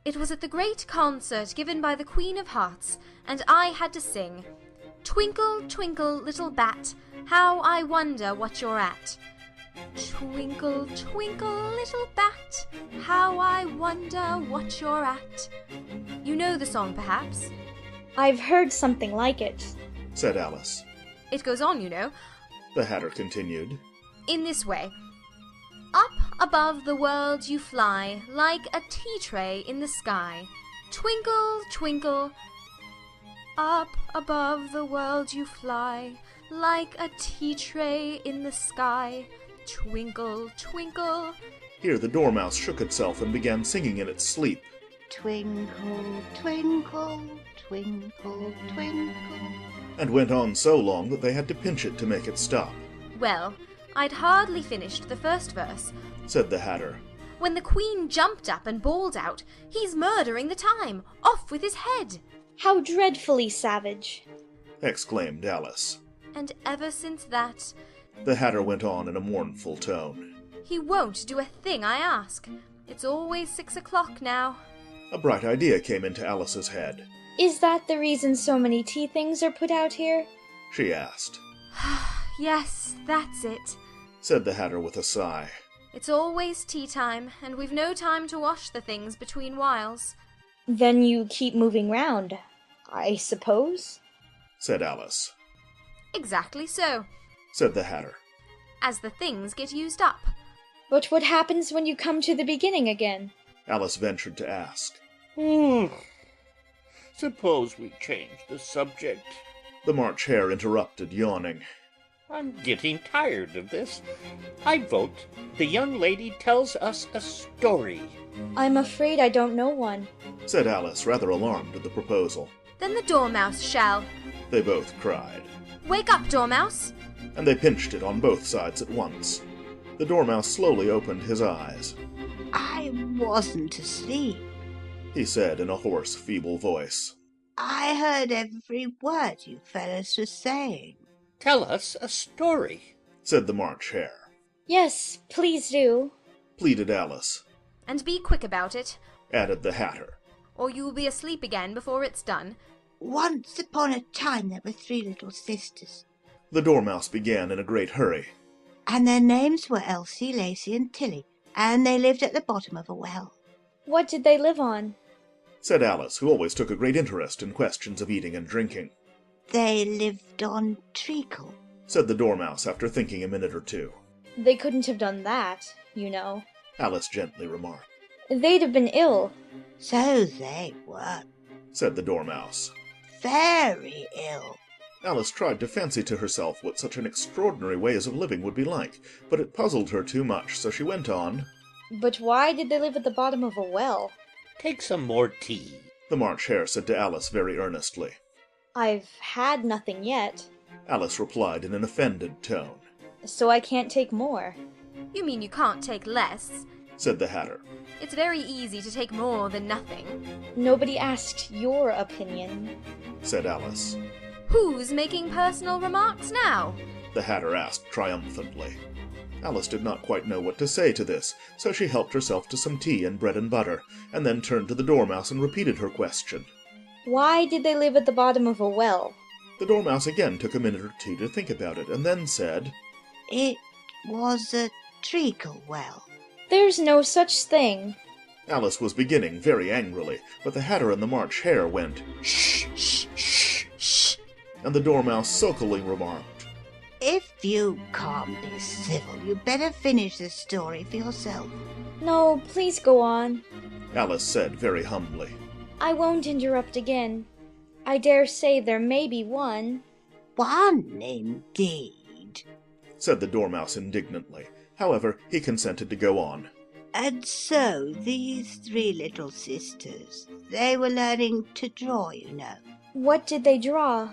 It was at the great concert given by the Queen of Hearts, and I had to sing, Twinkle, twinkle, little bat, how I wonder what you're at. Twinkle, twinkle, little bat, how I wonder what you're at. You know the song, perhaps? I've heard something like it, said Alice. It goes on, you know. The Hatter continued. In this way. Up above the world you fly, like a tea tray in the sky. Twinkle, twinkle. Up above the world you fly, like a tea tray in the sky. Twinkle, twinkle. Here the Dormouse shook itself and began singing in its sleep. Twinkle, twinkle, twinkle, twinkle. And went on so long that they had to pinch it to make it stop. Well, I'd hardly finished the first verse, said the Hatter, when the Queen jumped up and bawled out, He's murdering the time! Off with his head! How dreadfully savage! exclaimed Alice. And ever since that, the Hatter went on in a mournful tone, he won't do a thing I ask. It's always 6 o'clock now. A bright idea came into Alice's head. Is that the reason so many tea things are put out here? she asked. Yes, that's it, said the Hatter with a sigh. It's always tea time, and we've no time to wash the things between whiles. Then you keep moving round, I suppose? said Alice. Exactly so, said the Hatter. As the things get used up. But what happens when you come to the beginning again? Alice ventured to ask. Suppose we change the subject. The March Hare interrupted, yawning. I'm getting tired of this. I vote the young lady tells us a story. I'm afraid I don't know one, said Alice, rather alarmed at the proposal. Then the Dormouse shall, they both cried. Wake up, Dormouse! And they pinched it on both sides at once. The Dormouse slowly opened his eyes. I wasn't asleep, he said in a hoarse, feeble voice. I heard every word you fellows were saying. Tell us a story, said the March Hare. Yes, please do, pleaded Alice. And be quick about it, added the Hatter, or you will be asleep again before it's done. Once upon a time there were 3 little sisters. The Dormouse began in a great hurry. And their names were Elsie, Lacie, and Tilly, and they lived at the bottom of a well. What did they live on? said Alice, who always took a great interest in questions of eating and drinking. They lived on treacle, said the Dormouse after thinking a minute or two. They couldn't have done that, you know, Alice gently remarked. They'd have been ill. So they were, said the Dormouse. Very ill. Alice tried to fancy to herself what such an extraordinary ways of living would be like, but it puzzled her too much, so she went on. But why did they live at the bottom of a well? Take some more tea, the March Hare said to Alice very earnestly. I've had nothing yet. Alice replied in an offended tone. So I can't take more. You mean you can't take less? Said the Hatter. It's very easy to take more than nothing. Nobody asked your opinion, said Alice. Who's making personal remarks now? The Hatter asked triumphantly. Alice did not quite know what to say to this, so she helped herself to some tea and bread and butter, and then turned to the Dormouse and repeated her question. Why did they live at the bottom of a well? The Dormouse again took a minute or two to think about it, and then said, It was a treacle well. There's no such thing. Alice was beginning very angrily, but the Hatter and the March Hare went, Shh, shh, shh, shh, and the Dormouse sulkily remarked, If you can't be civil, you'd better finish the story for yourself. No, please go on, Alice said very humbly. I won't interrupt again. I dare say there may be one. One, indeed, said the Dormouse indignantly. However, he consented to go on. And so these three little sisters, they were learning to draw, you know. What did they draw?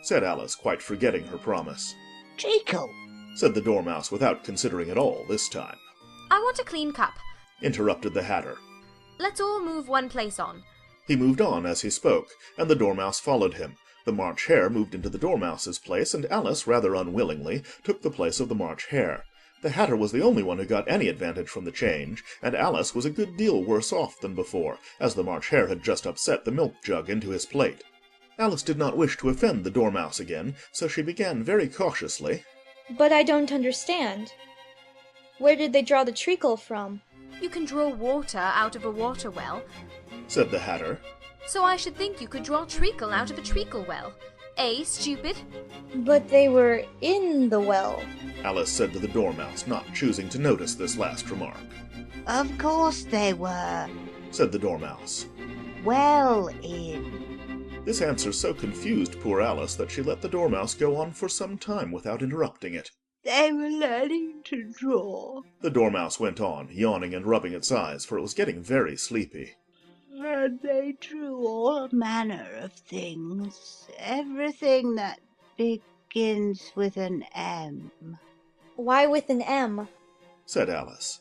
Said Alice, quite forgetting her promise. Treacle, said the Dormouse without considering at all this time. I want a clean cup, interrupted the Hatter. Let's all move one place on. He moved on as he spoke, and the Dormouse followed him. The March Hare moved into the Dormouse's place, and Alice, rather unwillingly, took the place of the March Hare. The Hatter was the only one who got any advantage from the change, and Alice was a good deal worse off than before, as the March Hare had just upset the milk jug into his plate. Alice did not wish to offend the Dormouse again, so she began very cautiously. But I don't understand. Where did they draw the treacle from? You can draw water out of a water well, said the Hatter. So I should think you could draw treacle out of a treacle well. Eh, stupid? But they were in the well, Alice said to the Dormouse, not choosing to notice this last remark. Of course they were, said the Dormouse. Well in. This answer so confused poor Alice that she let the Dormouse go on for some time without interrupting it. They were learning to draw, the Dormouse went on, yawning and rubbing its eyes, for it was getting very sleepy. And they drew all manner of things, everything that begins with an M. Why with an M? Said Alice.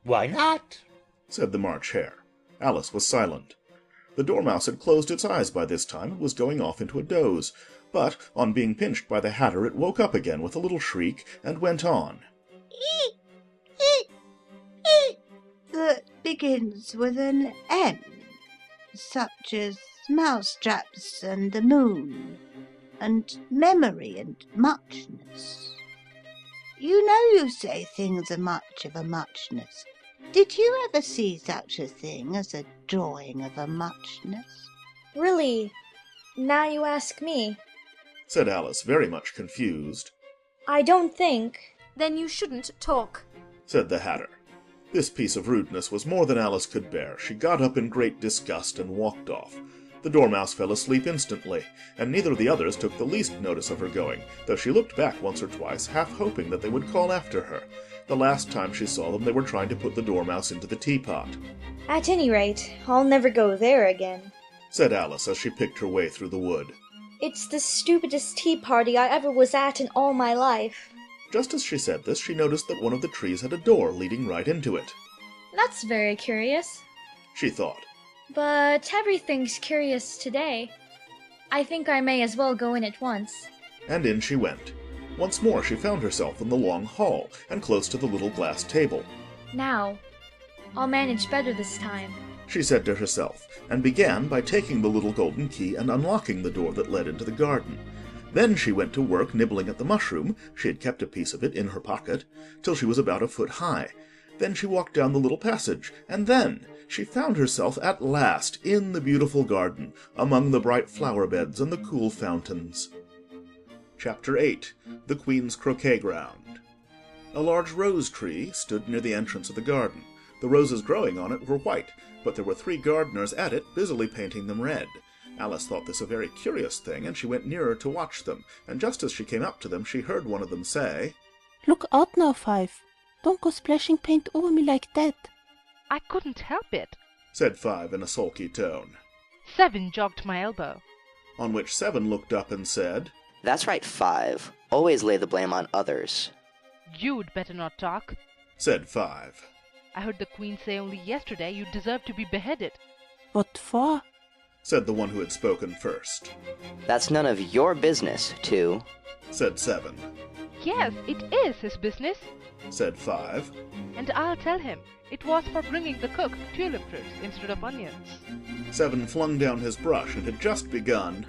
Why not? Said the March Hare. Alice was silent. The Dormouse had closed its eyes by this time and was going off into a doze, but on being pinched by the Hatter it woke up again with a little shriek and went on. Eek, eek, eek, that begins with an M, such as mousetraps and the moon, and memory and muchness. You know you say things are much of a muchness. Did you ever see such a thing as a drawing of a muchness? Really? Now you ask me, said Alice, very much confused. I don't think. Then you shouldn't talk, said the Hatter. This piece of rudeness was more than Alice could bear. She got up in great disgust and walked off. The Dormouse fell asleep instantly, and neither of the others took the least notice of her going, though she looked back once or twice, half hoping that they would call after her. The last time she saw them, they were trying to put the Dormouse into the teapot. At any rate, I'll never go there again, said Alice as she picked her way through the wood. It's the stupidest tea party I ever was at in all my life. Just as she said this, she noticed that one of the trees had a door leading right into it. That's very curious, she thought. But everything's curious today. I think I may as well go in at once. And in she went. Once more she found herself in the long hall, and close to the little glass table. Now, I'll manage better this time, she said to herself, and began by taking the little golden key and unlocking the door that led into the garden. Then she went to work nibbling at the mushroom, she had kept a piece of it in her pocket, till she was about a foot high. Then she walked down the little passage, and then she found herself at last in the beautiful garden, among the bright flower beds and the cool fountains. Chapter 8. The Queen's Croquet Ground. A large rose tree stood near the entrance of the garden. The roses growing on it were white, but there were 3 gardeners at it busily painting them red. Alice thought this a very curious thing, and she went nearer to watch them, and just as she came up to them she heard one of them say, "Look out now, Five. Don't go splashing paint over me like that." I couldn't help it, said 5 in a sulky tone. 7 jogged my elbow. On which 7 looked up and said, That's right, 5. Always lay the blame on others. You'd better not talk, said 5. I heard the Queen say only yesterday you deserve to be beheaded. What for? said the one who had spoken first. That's none of your business, 2. said 7. Yes, it is his business, said 5. and I'll tell him. It was for bringing the cook tulip roots instead of onions. 7 flung down his brush and had just begun,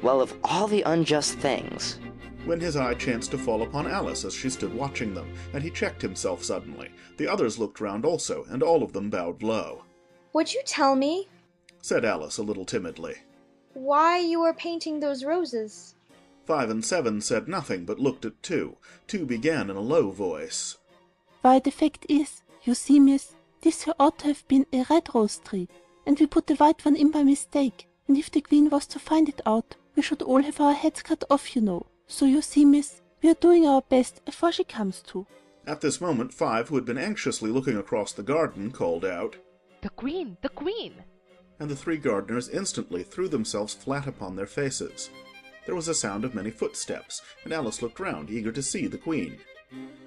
Well, of all the unjust things. when his eye chanced to fall upon Alice as she stood watching them, and he checked himself suddenly. The others looked round also, and all of them bowed low. Would you tell me Said Alice a little timidly. why you are painting those roses? 5 and 7 said nothing, but looked at 2. 2 began in a low voice. Why, the fact is, you see, miss, this here ought to have been a red rose tree, and we put the white one in by mistake, and if the Queen was to find it out, we should all have our heads cut off, you know. So you see, miss, we are doing our best afore she comes to. At this moment 5, who had been anxiously looking across the garden, called out, The Queen! The Queen! and the 3 gardeners instantly threw themselves flat upon their faces. There was a sound of many footsteps, and Alice looked round, eager to see the Queen.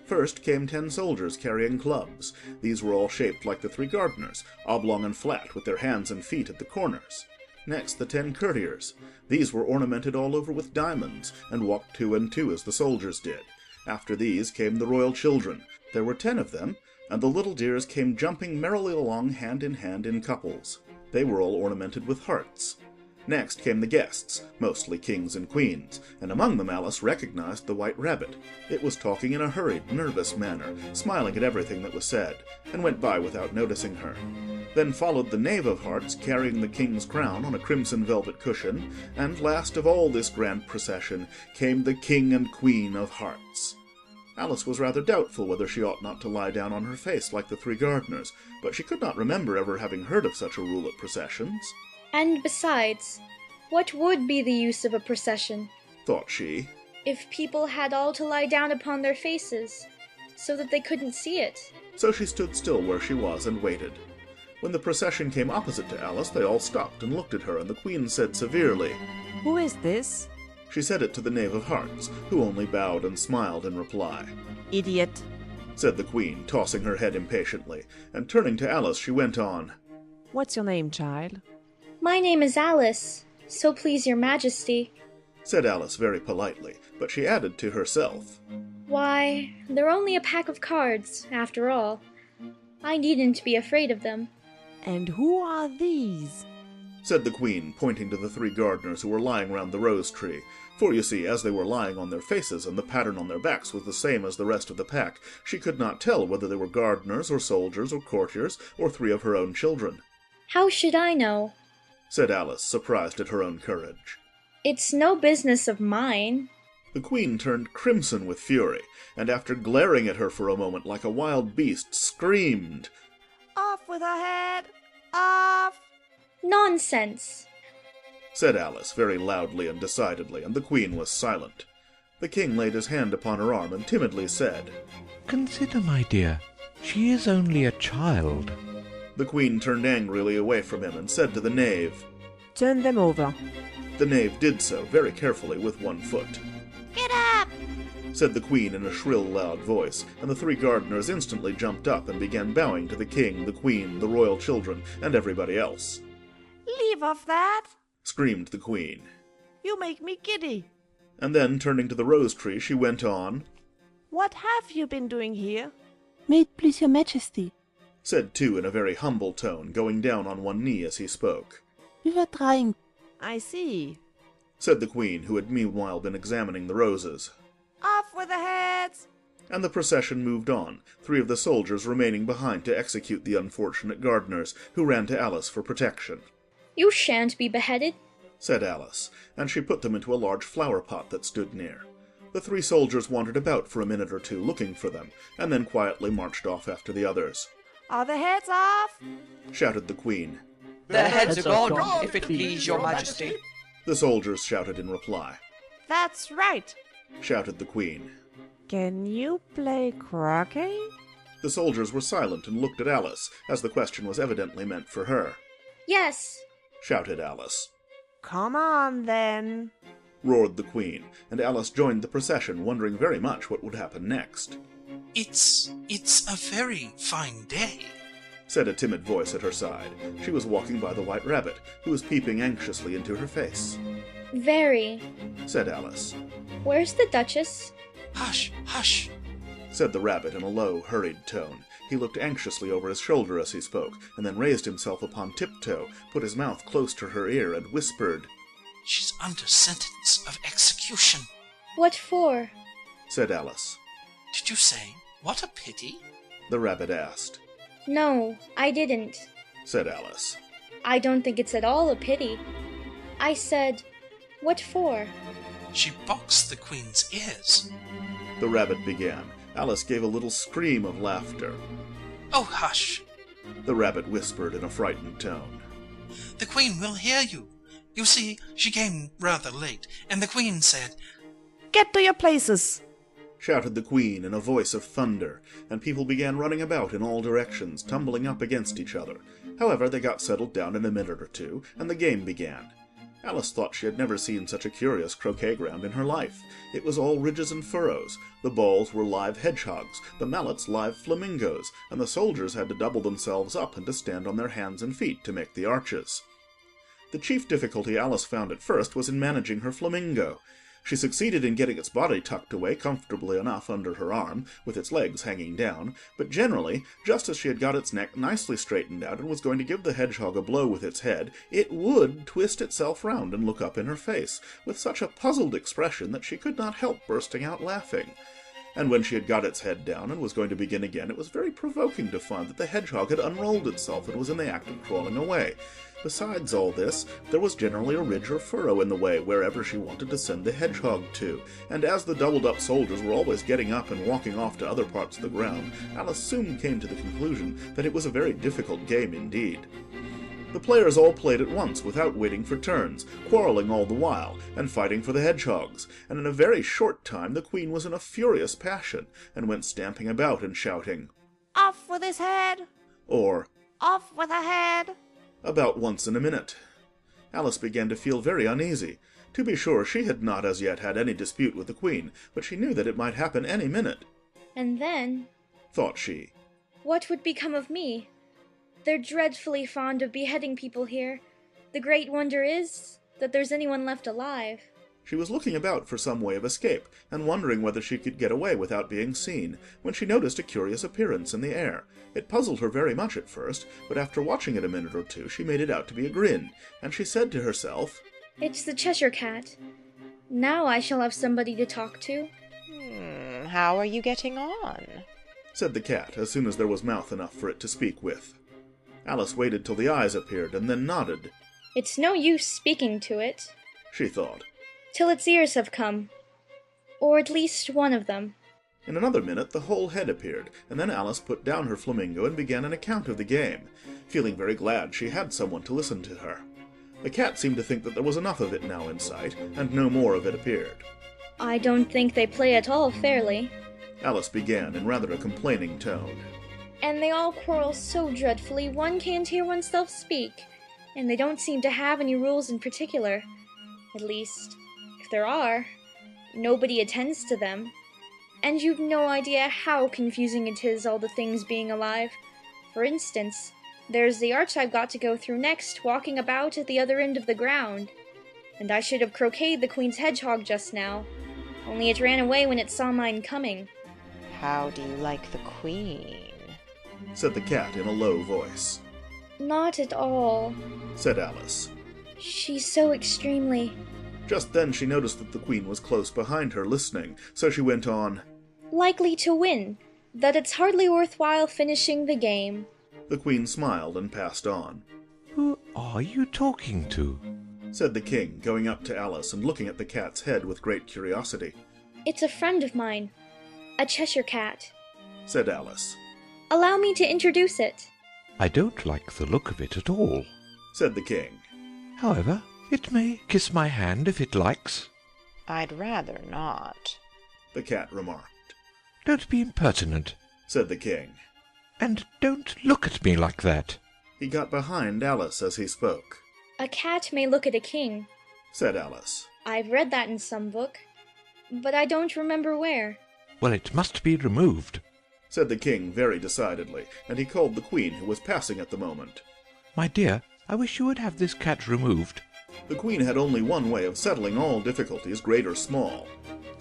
First came 10 soldiers carrying clubs. These were all shaped like the 3 gardeners, oblong and flat, with their hands and feet at the corners. Next the 10 courtiers. These were ornamented all over with diamonds, and walked 2 and 2 as the soldiers did. After these came the royal children. There were 10 of them, and the little dears came jumping merrily along hand in couples. They were all ornamented with hearts. Next came the guests, mostly kings and queens, and among them Alice recognized the White Rabbit. It was talking in a hurried, nervous manner, smiling at everything that was said, and went by without noticing her. Then followed the Knave of Hearts, carrying the king's crown on a crimson velvet cushion, and last of all this grand procession came the King and Queen of Hearts. Alice was rather doubtful whether she ought not to lie down on her face like the 3 gardeners, but she could not remember ever having heard of such a rule at processions. And besides, what would be the use of a procession, Thought she, if people had all to lie down upon their faces, so that they couldn't see it? so she stood still where she was and waited. When the procession came opposite to Alice, they all stopped and looked at her, and the Queen said severely, Who is this? She said it to the Knave of Hearts, who only bowed and smiled in reply. Idiot, said the Queen, tossing her head impatiently, and turning to Alice she went on, What's your name, child? My name is Alice, so please your majesty. said Alice very politely, but she added to herself, Why, they're only a pack of cards, after all. I needn't be afraid of them. And who are these? said the Queen, pointing to the 3 gardeners who were lying round the rose tree. For, you see, as they were lying on their faces, and the pattern on their backs was the same as the rest of the pack, she could not tell whether they were gardeners, or soldiers, or courtiers, or 3 of her own children. How should I know? said Alice, surprised at her own courage. It's no business of mine. The Queen turned crimson with fury, and after glaring at her for a moment like a wild beast, screamed, Off with her head! Off! Nonsense! said Alice, very loudly and decidedly, and the Queen was silent. The King laid his hand upon her arm and timidly said, Consider, my dear, she is only a child. The Queen turned angrily away from him and said to the Knave, Turn them over. The Knave did so, very carefully, with 1 foot. Get up! said the Queen in a shrill, loud voice, and the 3 gardeners instantly jumped up and began bowing to the King, the Queen, the royal children, and everybody else. Leave off that! Screamed the Queen. You make me giddy. And then, turning to the rose tree, she went on, What have you been doing here? May it please your majesty, said 2 in a very humble tone, going down on 1 knee as he spoke. we were trying. I see. Said the Queen, who had meanwhile been examining the roses. Off with the heads! And the procession moved on, 3 of the soldiers remaining behind to execute the unfortunate gardeners, who ran to Alice for protection. You shan't be beheaded, said Alice, and she put them into a large flower-pot that stood near. The 3 soldiers wandered about for a minute or 2 looking for them, and then quietly marched off after the others. Are the heads off? Shouted the Queen. Their heads are gone, if it please your majesty. The soldiers shouted in reply. That's right. Shouted the Queen. Can you play croquet? The soldiers were silent and looked at Alice, as the question was evidently meant for her. Yes, Shouted Alice. Come on, then. Roared the Queen, and Alice joined the procession, wondering very much what would happen next. It's a very fine day, said a timid voice at her side. She was walking by the White Rabbit, who was peeping anxiously into her face. very. Said Alice. Where's the Duchess? Hush, hush, said the rabbit in a low, hurried tone. He looked anxiously over his shoulder as he spoke, and then raised himself upon tiptoe, put his mouth close to her ear, and whispered. She's under sentence of execution. What for? Said Alice. Did you say, what a pity? The rabbit asked. No, I didn't. Said Alice. I don't think it's at all a pity. I said, what for? She boxed the Queen's ears. The rabbit began. Alice gave a little scream of laughter. Oh, hush. The rabbit whispered in a frightened tone. The Queen will hear you. You see, she came rather late, and the Queen said, Get to your places. Shouted the Queen in a voice of thunder, and people began running about in all directions, tumbling up against each other. However, they got settled down in a minute or two, and the game began. Alice thought she had never seen such a curious croquet ground in her life. It was all ridges and furrows. The balls were live hedgehogs, the mallets live flamingos, and the soldiers had to double themselves up and to stand on their hands and feet to make the arches. The chief difficulty Alice found at first was in managing her flamingo. She succeeded in getting its body tucked away comfortably enough under her arm, with its legs hanging down, but generally, just as she had got its neck nicely straightened out and was going to give the hedgehog a blow with its head, it would twist itself round and look up in her face, with such a puzzled expression that she could not help bursting out laughing. And when she had got its head down and was going to begin again, it was very provoking to find that the hedgehog had unrolled itself and was in the act of crawling away. Besides all this, there was generally a ridge or furrow in the way wherever she wanted to send the hedgehog to, and as the doubled-up soldiers were always getting up and walking off to other parts of the ground, Alice soon came to the conclusion that it was a very difficult game indeed. The players all played at once without waiting for turns, quarrelling all the while, and fighting for the hedgehogs, and in a very short time the Queen was in a furious passion, and went stamping about and shouting, Off with his head! or Off with her head! About once in a minute. Alice began to feel very uneasy. To be sure, she had not as yet had any dispute with the Queen, but she knew that it might happen any minute. And then, thought she, what would become of me? They're dreadfully fond of beheading people here. The great wonder is that there's anyone left alive. She was looking about for some way of escape, and wondering whether she could get away without being seen, when she noticed a curious appearance in the air. It puzzled her very much at first, but after watching it a minute or two, she made it out to be a grin, and she said to herself, It's the Cheshire Cat. Now I shall have somebody to talk to. How are you getting on? Said the cat, as soon as there was mouth enough for it to speak with. Alice waited till the eyes appeared, and then nodded. It's no use speaking to it, she thought, till its ears have come. Or at least one of them. In another minute the whole head appeared, and then Alice put down her flamingo and began an account of the game, feeling very glad she had someone to listen to her. The cat seemed to think that there was enough of it now in sight, and no more of it appeared. I don't think they play at all fairly. Alice began in rather a complaining tone. And they all quarrel so dreadfully one can't hear oneself speak, and they don't seem to have any rules in particular. At least, if there are, nobody attends to them. And you've no idea how confusing it is, all the things being alive. For instance, there's the arch I've got to go through next, walking about at the other end of the ground. And I should have croqueted the Queen's hedgehog just now, only it ran away when it saw mine coming. How do you like the Queen? Said the cat in a low voice. Not at all, said Alice. She's so extremely... Just then she noticed that the Queen was close behind her, listening, so she went on, likely to win, that it's hardly worthwhile finishing the game. The Queen smiled and passed on. Who are you talking to? Said the King, going up to Alice and looking at the cat's head with great curiosity. It's a friend of mine, a Cheshire Cat, said Alice. Allow me to introduce it. I don't like the look of it at all, said the King. However, it may kiss my hand if it likes. I'd rather not, the cat remarked. Don't be impertinent, said the King. And don't look at me like that. He got behind Alice as he spoke. A cat may look at a king, said Alice. I've read that in some book, but I don't remember where. Well, it must be removed, said the king very decidedly, and he called the queen, who was passing at the moment. My dear, I wish you would have this cat removed. The queen had only one way of settling all difficulties, great or small.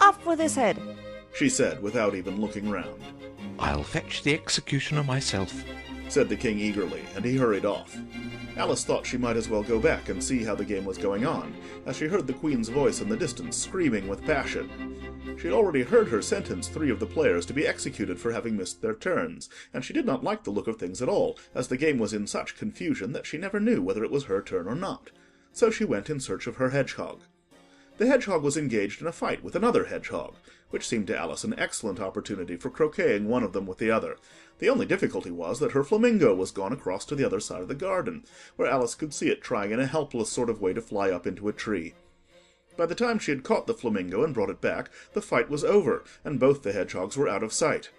Off with his head, she said, without even looking round. I'll fetch the executioner myself, said the king eagerly, and he hurried off. Alice thought she might as well go back and see how the game was going on, as she heard the queen's voice in the distance screaming with passion. She had already heard her sentence 3 of the players to be executed for having missed their turns, and she did not like the look of things at all, as the game was in such confusion that she never knew whether it was her turn or not. So she went in search of her hedgehog. The hedgehog was engaged in a fight with another hedgehog, which seemed to Alice an excellent opportunity for croqueting one of them with the other. The only difficulty was that her flamingo was gone across to the other side of the garden, where Alice could see it trying in a helpless sort of way to fly up into a tree. By the time she had caught the flamingo and brought it back, the fight was over, and both the hedgehogs were out of sight.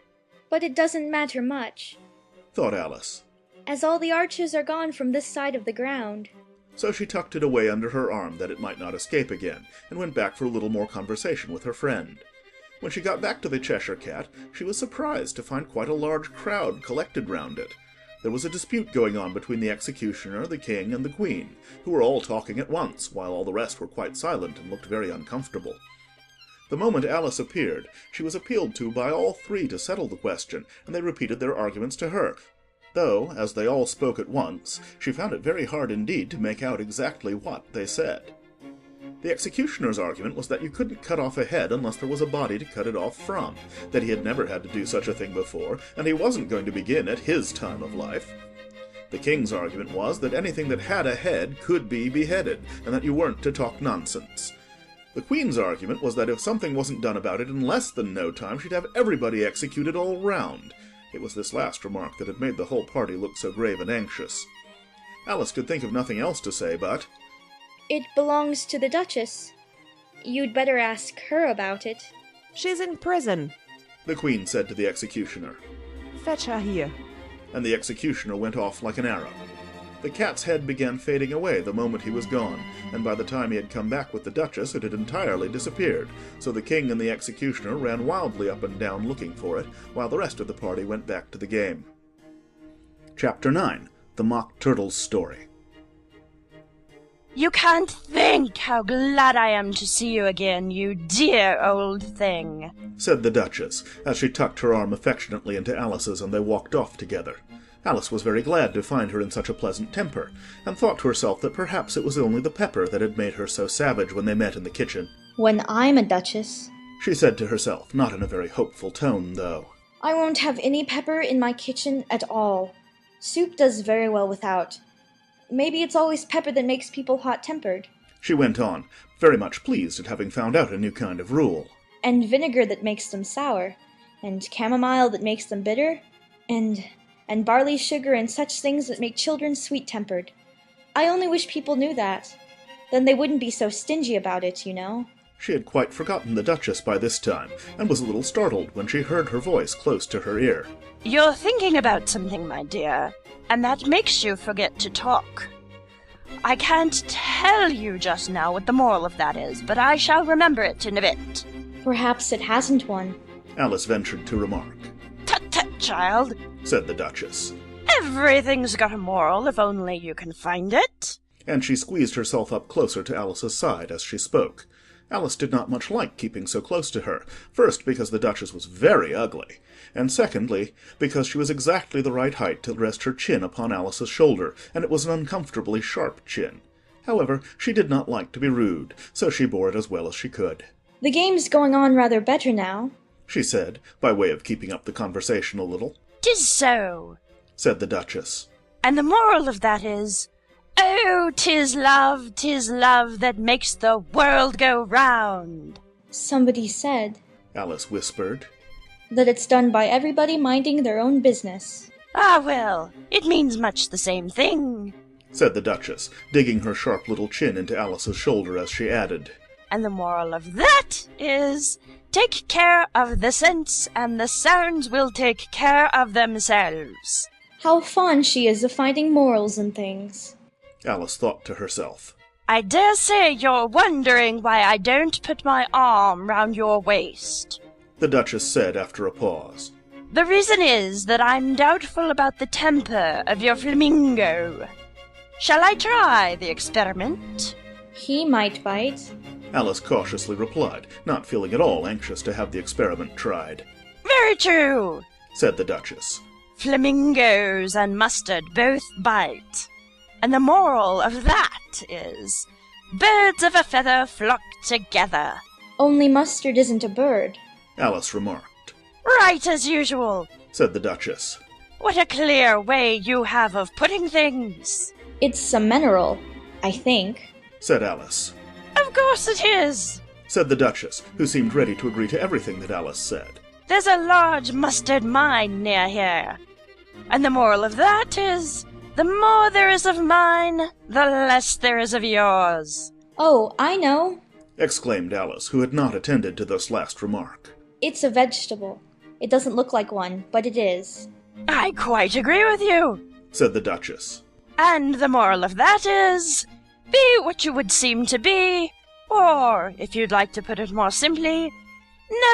But it doesn't matter much, thought Alice, as all the archers are gone from this side of the ground. So she tucked it away under her arm that it might not escape again, and went back for a little more conversation with her friend. When she got back to the Cheshire Cat, she was surprised to find quite a large crowd collected round it. There was a dispute going on between the executioner, the king, and the queen, who were all talking at once, while all the rest were quite silent and looked very uncomfortable. The moment Alice appeared, she was appealed to by all 3 to settle the question, and they repeated their arguments to her, though, as they all spoke at once, she found it very hard indeed to make out exactly what they said. The executioner's argument was that you couldn't cut off a head unless there was a body to cut it off from, that he had never had to do such a thing before, and he wasn't going to begin at his time of life. The king's argument was that anything that had a head could be beheaded, and that you weren't to talk nonsense. The queen's argument was that if something wasn't done about it in less than no time, she'd have everybody executed all round. It was this last remark that had made the whole party look so grave and anxious. Alice could think of nothing else to say but, It belongs to the Duchess. You'd better ask her about it. She's in prison, the queen said to the executioner. Fetch her here. And the executioner went off like an arrow. The cat's head began fading away the moment he was gone, and by the time he had come back with the Duchess it had entirely disappeared, so the king and the executioner ran wildly up and down looking for it, while the rest of the party went back to the game. Chapter 9. The Mock Turtle's Story. You can't think how glad I am to see you again, you dear old thing, said the Duchess, as she tucked her arm affectionately into Alice's and they walked off together. Alice was very glad to find her in such a pleasant temper, and thought to herself that perhaps it was only the pepper that had made her so savage when they met in the kitchen. When I'm a duchess, she said to herself, not in a very hopeful tone, though, I won't have any pepper in my kitchen at all. Soup does very well without. Maybe it's always pepper that makes people hot-tempered. She went on, very much pleased at having found out a new kind of rule. And vinegar that makes them sour, and chamomile that makes them bitter, and barley sugar and such things that make children sweet-tempered. I only wish people knew that. Then they wouldn't be so stingy about it, you know. She had quite forgotten the Duchess by this time, and was a little startled when she heard her voice close to her ear. You're thinking about something, my dear, and that makes you forget to talk. I can't tell you just now what the moral of that is, but I shall remember it in a bit. Perhaps it hasn't one, Alice ventured to remark. Tut-tut, child, said the Duchess. Everything's got a moral if only you can find it. And she squeezed herself up closer to Alice's side as she spoke. Alice did not much like keeping so close to her, first because the Duchess was very ugly, and secondly because she was exactly the right height to rest her chin upon Alice's shoulder, and it was an uncomfortably sharp chin. However, she did not like to be rude, so she bore it as well as she could. The game's going on rather better now, she said, by way of keeping up the conversation a little. 'Tis so, said the Duchess. And the moral of that is, oh, 'tis love that makes the world go round. Somebody said, Alice whispered, that it's done by everybody minding their own business. Ah, well, it means much the same thing, said the Duchess, digging her sharp little chin into Alice's shoulder as she added, And the moral of that is, take care of the scents, and the sounds will take care of themselves. How fond she is of finding morals in things. Alice thought to herself. I dare say you're wondering why I don't put my arm round your waist. The Duchess said after a pause. The reason is that I'm doubtful about the temper of your flamingo. Shall I try the experiment? He might bite. Alice cautiously replied, not feeling at all anxious to have the experiment tried. Very true, said the Duchess. Flamingos and mustard both bite. And the moral of that is, birds of a feather flock together. Only mustard isn't a bird, Alice remarked. Right as usual, said the Duchess. What a clear way you have of putting things. It's a mineral, I think, said Alice. Of course it is, said the Duchess, who seemed ready to agree to everything that Alice said. There's a large mustard mine near here. And the moral of that is, the more there is of mine, the less there is of yours. Oh, I know, exclaimed Alice, who had not attended to this last remark. It's a vegetable. It doesn't look like one, but it is. I quite agree with you, said the Duchess. And the moral of that is, be what you would seem to be, or, if you'd like to put it more simply,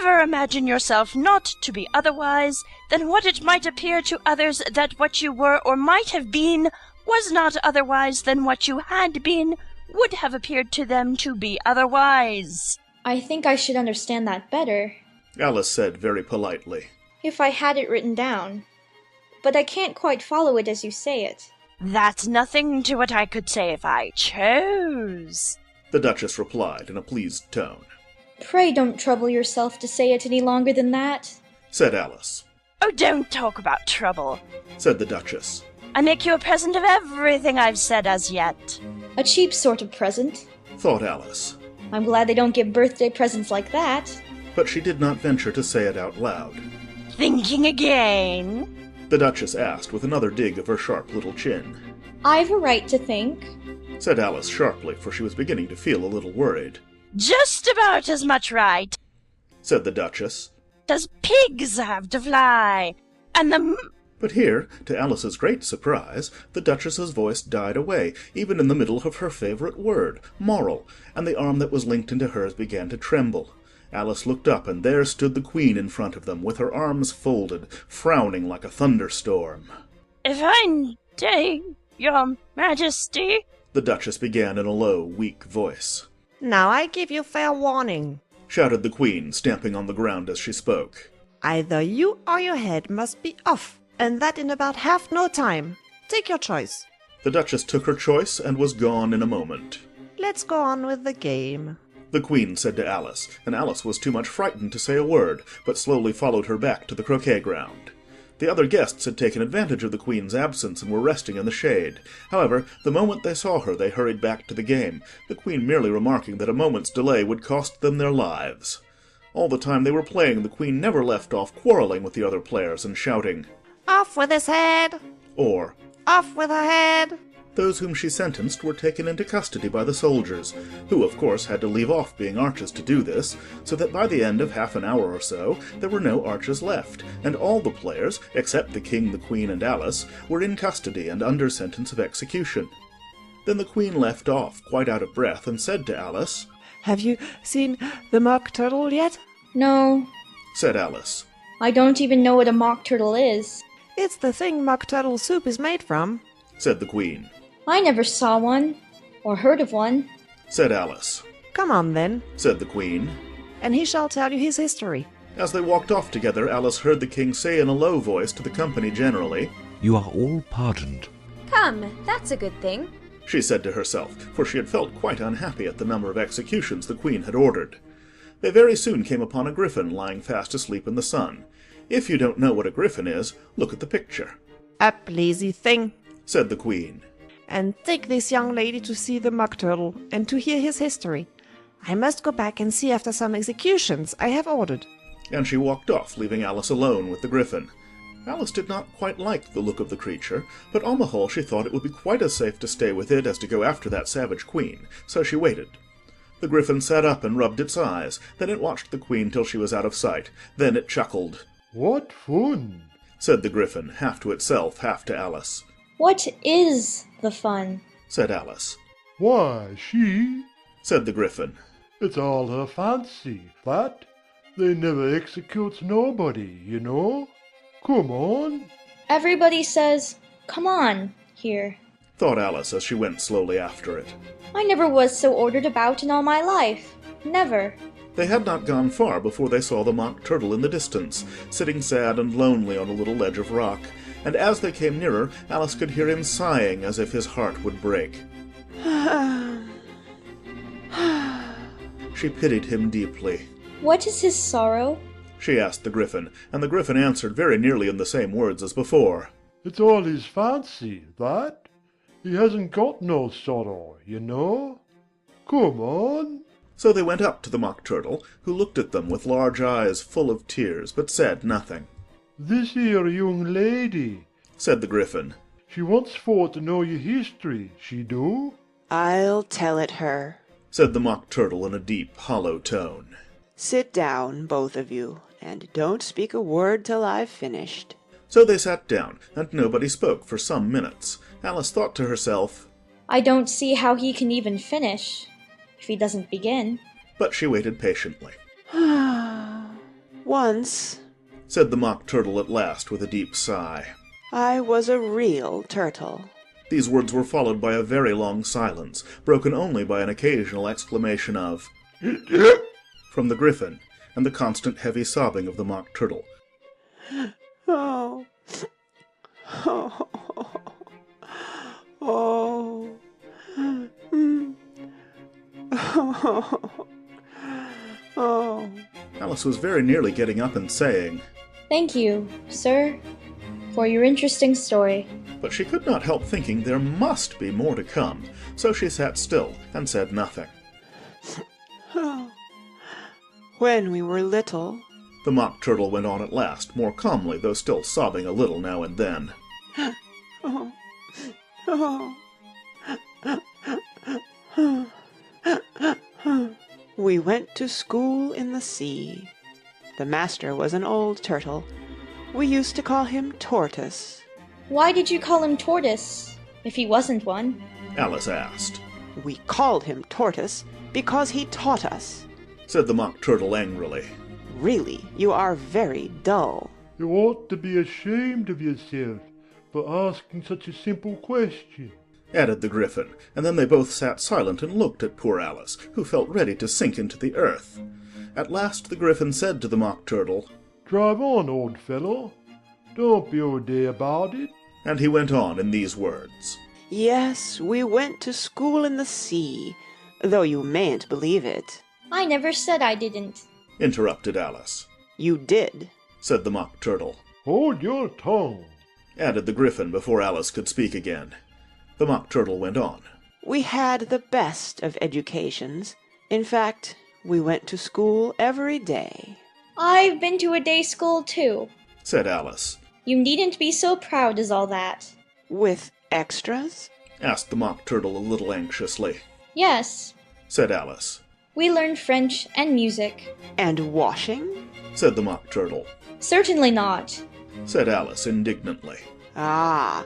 never imagine yourself not to be otherwise than what it might appear to others that what you were or might have been was not otherwise than what you had been would have appeared to them to be otherwise. I think I should understand that better, Alice said very politely, if I had it written down. But I can't quite follow it as you say it. That's nothing to what I could say if I chose, the Duchess replied in a pleased tone. Pray don't trouble yourself to say it any longer than that, said Alice. Oh, don't talk about trouble, said the Duchess. I make you a present of everything I've said as yet. A cheap sort of present, thought Alice. I'm glad they don't give birthday presents like that. But she did not venture to say it out loud. Thinking again? The Duchess asked with another dig of her sharp little chin. I've a right to think, said Alice sharply, for she was beginning to feel a little worried. Just about as much right, said the Duchess, as pigs have to fly, and the... But here, to Alice's great surprise, the Duchess's voice died away, even in the middle of her favourite word, moral, and the arm that was linked into hers began to tremble. Alice looked up, and there stood the Queen in front of them, with her arms folded, frowning like a thunderstorm. If I may, your Majesty, the Duchess began in a low, weak voice. Now I give you fair warning, shouted the Queen, stamping on the ground as she spoke. Either you or your head must be off, and that in about half no time. Take your choice. The Duchess took her choice and was gone in a moment. Let's go on with the game, the Queen said to Alice, and Alice was too much frightened to say a word, but slowly followed her back to the croquet ground. The other guests had taken advantage of the Queen's absence and were resting in the shade. However, the moment they saw her, they hurried back to the game, the Queen merely remarking that a moment's delay would cost them their lives. All the time they were playing, the Queen never left off quarrelling with the other players and shouting, Off with his head! Or, Off with her head! Those whom she sentenced were taken into custody by the soldiers, who of course had to leave off being arches to do this, so that by the end of half an hour or so there were no arches left, and all the players, except the King, the Queen, and Alice, were in custody and under sentence of execution. Then the Queen left off, quite out of breath, and said to Alice, Have you seen the mock turtle yet? No, said Alice. I don't even know what a mock turtle is. It's the thing mock turtle soup is made from, said the Queen. I never saw one, or heard of one, said Alice. Come on, then, said the Queen, and he shall tell you his history. As they walked off together, Alice heard the King say in a low voice to the company generally, You are all pardoned. Come, that's a good thing, she said to herself, for she had felt quite unhappy at the number of executions the Queen had ordered. They very soon came upon a griffin lying fast asleep in the sun. If you don't know what a griffin is, look at the picture. Up, lazy thing, said the Queen. And take this young lady to see the mock turtle, and to hear his history. I must go back and see after some executions I have ordered. And she walked off, leaving Alice alone with the griffin. Alice did not quite like the look of the creature, but on the whole she thought it would be quite as safe to stay with it as to go after that savage Queen, so she waited. The Gryphon sat up and rubbed its eyes. Then it watched the Queen till she was out of sight. Then it chuckled. What fun! Said the Gryphon, half to itself, half to Alice. What is the fun? Said Alice. Why, she, said the Gryphon. It's all her fancy, that. They never executes nobody, you know. Come on. Everybody says, "Come on," here, thought Alice as she went slowly after it. I never was so ordered about in all my life. Never. They had not gone far before they saw the Mock Turtle in the distance, sitting sad and lonely on a little ledge of rock, and as they came nearer, Alice could hear him sighing as if his heart would break. She pitied him deeply. What is his sorrow? She asked the Gryphon, and the Gryphon answered very nearly in the same words as before. It's all his fancy, that. He hasn't got no sorrow, you know. Come on. So they went up to the Mock Turtle, who looked at them with large eyes full of tears, but said nothing. This here young lady, said the Gryphon. She wants for to know your history, she do. I'll tell it her, said the Mock Turtle in a deep, hollow tone. Sit down, both of you, and don't speak a word till I've finished. So they sat down, and nobody spoke for some minutes. Alice thought to herself, I don't see how he can even finish, if he doesn't begin. But she waited patiently. Once, said the Mock Turtle at last with a deep sigh, I was a real turtle. These words were followed by a very long silence, broken only by an occasional exclamation of from the Gryphon, and the constant heavy sobbing of the Mock Turtle. Oh. Oh. Oh. Oh. Alice was very nearly getting up and saying, Thank you, sir, for your interesting story. But she could not help thinking there must be more to come, so she sat still and said nothing. When we were little, the Mock Turtle went on at last, more calmly, though still sobbing a little now and then. Oh. Oh. We went to school in the sea. The master was an old turtle. We used to call him Tortoise. Why did you call him Tortoise, if he wasn't one? Alice asked. We called him Tortoise because he taught us, said the Mock Turtle angrily. Really, you are very dull. You ought to be ashamed of yourself for asking such a simple question, added the Gryphon, and then they both sat silent and looked at poor Alice, who felt ready to sink into the earth. At last the Gryphon said to the Mock Turtle, Drive on, old fellow. Don't be all day about it. And he went on in these words. Yes, we went to school in the sea, though you mayn't believe it. I never said I didn't, interrupted Alice. You did, said the Mock Turtle. Hold your tongue, added the Gryphon before Alice could speak again. The Mock Turtle went on. We had the best of educations. In fact, we went to school every day. I've been to a day school too, said Alice. You needn't be so proud as all that. With extras? asked the Mock Turtle a little anxiously. Yes, said Alice. We learned French and music. And washing? said the Mock Turtle. Certainly not, said Alice indignantly. Ah,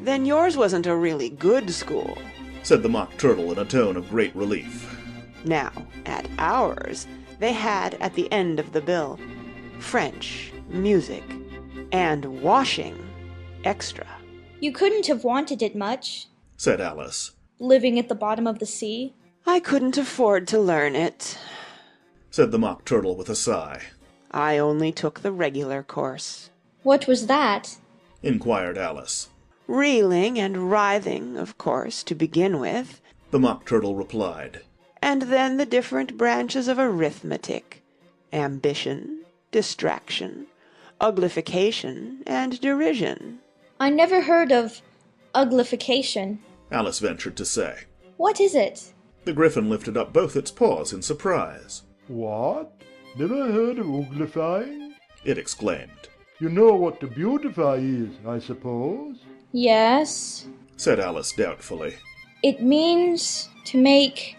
then yours wasn't a really good school, said the Mock Turtle in a tone of great relief. Now, at ours, they had at the end of the bill French, music, and washing extra. You couldn't have wanted it much, said Alice. Living at the bottom of the sea. I couldn't afford to learn it, said the Mock Turtle with a sigh. I only took the regular course. What was that? inquired Alice. Reeling and writhing, of course, to begin with, the Mock Turtle replied. And then the different branches of arithmetic, ambition, distraction, uglification, and derision. I never heard of uglification, Alice ventured to say. What is it? The Gryphon lifted up both its paws in surprise. What? Never heard of uglifying? it exclaimed. You know what to beautify is, I suppose? Yes, said Alice doubtfully. It means to make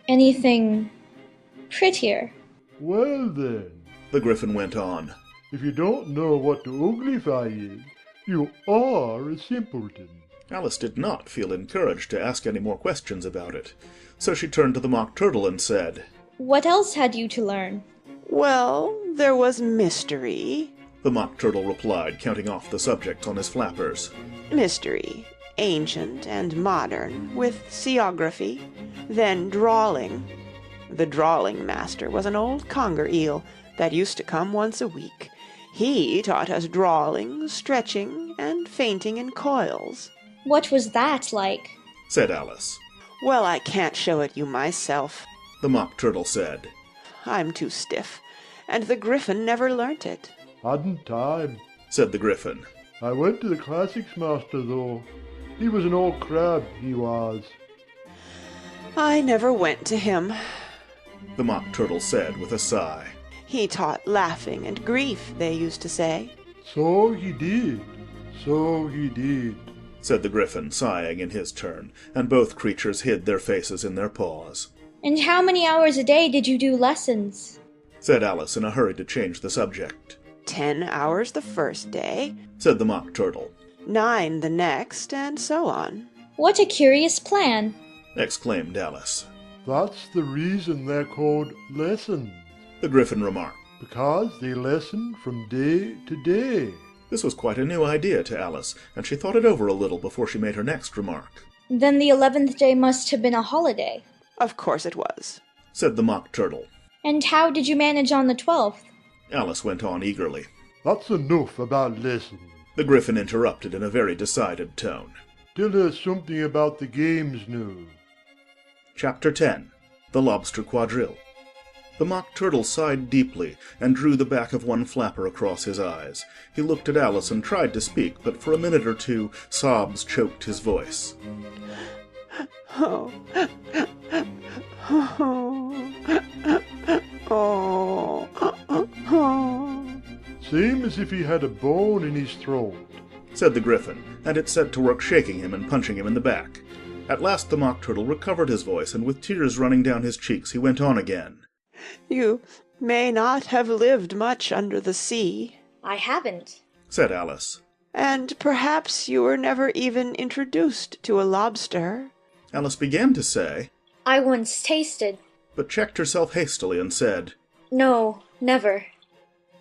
Anything prettier? Well then, the Gryphon went on, if you don't know what to uglify is, you are a simpleton. Alice did not feel encouraged to ask any more questions about it, so she turned to the Mock Turtle and said, What else had you to learn? Well, there was mystery. The Mock Turtle replied, counting off the subjects on his flappers. Mystery, ancient and modern, with seaography, then drawling. The drawling master was an old conger eel that used to come once a week. He taught us drawling, stretching, and fainting in coils. What was that like? Said Alice. Well, I can't show it you myself, the Mock Turtle said. I'm too stiff, and the Gryphon never learnt it. Hadn't time, said the Gryphon. I went to the classics master, though. He was an old crab, he was. I never went to him, the Mock Turtle said with a sigh. He taught laughing and grief, they used to say. So he did, said the Gryphon, sighing in his turn, and both creatures hid their faces in their paws. And how many hours a day did you do lessons? Said Alice in a hurry to change the subject. 10 hours the first day, said the Mock Turtle. 9 the next, and so on. What a curious plan, exclaimed Alice. That's the reason they're called lessons, the Gryphon remarked. Because they lesson from day to day. This was quite a new idea to Alice, and she thought it over a little before she made her next remark. Then the 11th day must have been a holiday. Of course it was, said the Mock Turtle. And how did you manage on the 12th? Alice went on eagerly. That's enough about lessons, the Gryphon interrupted in a very decided tone. Tell her something about the games now. Chapter 10. The Lobster Quadrille. The Mock Turtle sighed deeply and drew the back of one flapper across his eyes. He looked at Alice and tried to speak, but for a minute or two sobs choked his voice. Oh. Same as if he had a bone in his throat, said the Gryphon, and it set to work shaking him and punching him in the back. At last the Mock Turtle recovered his voice, and with tears running down his cheeks, he went on again. You may not have lived much under the sea. I haven't, said Alice. And perhaps you were never even introduced to a lobster. Alice began to say, I once tasted, but checked herself hastily and said, No, never.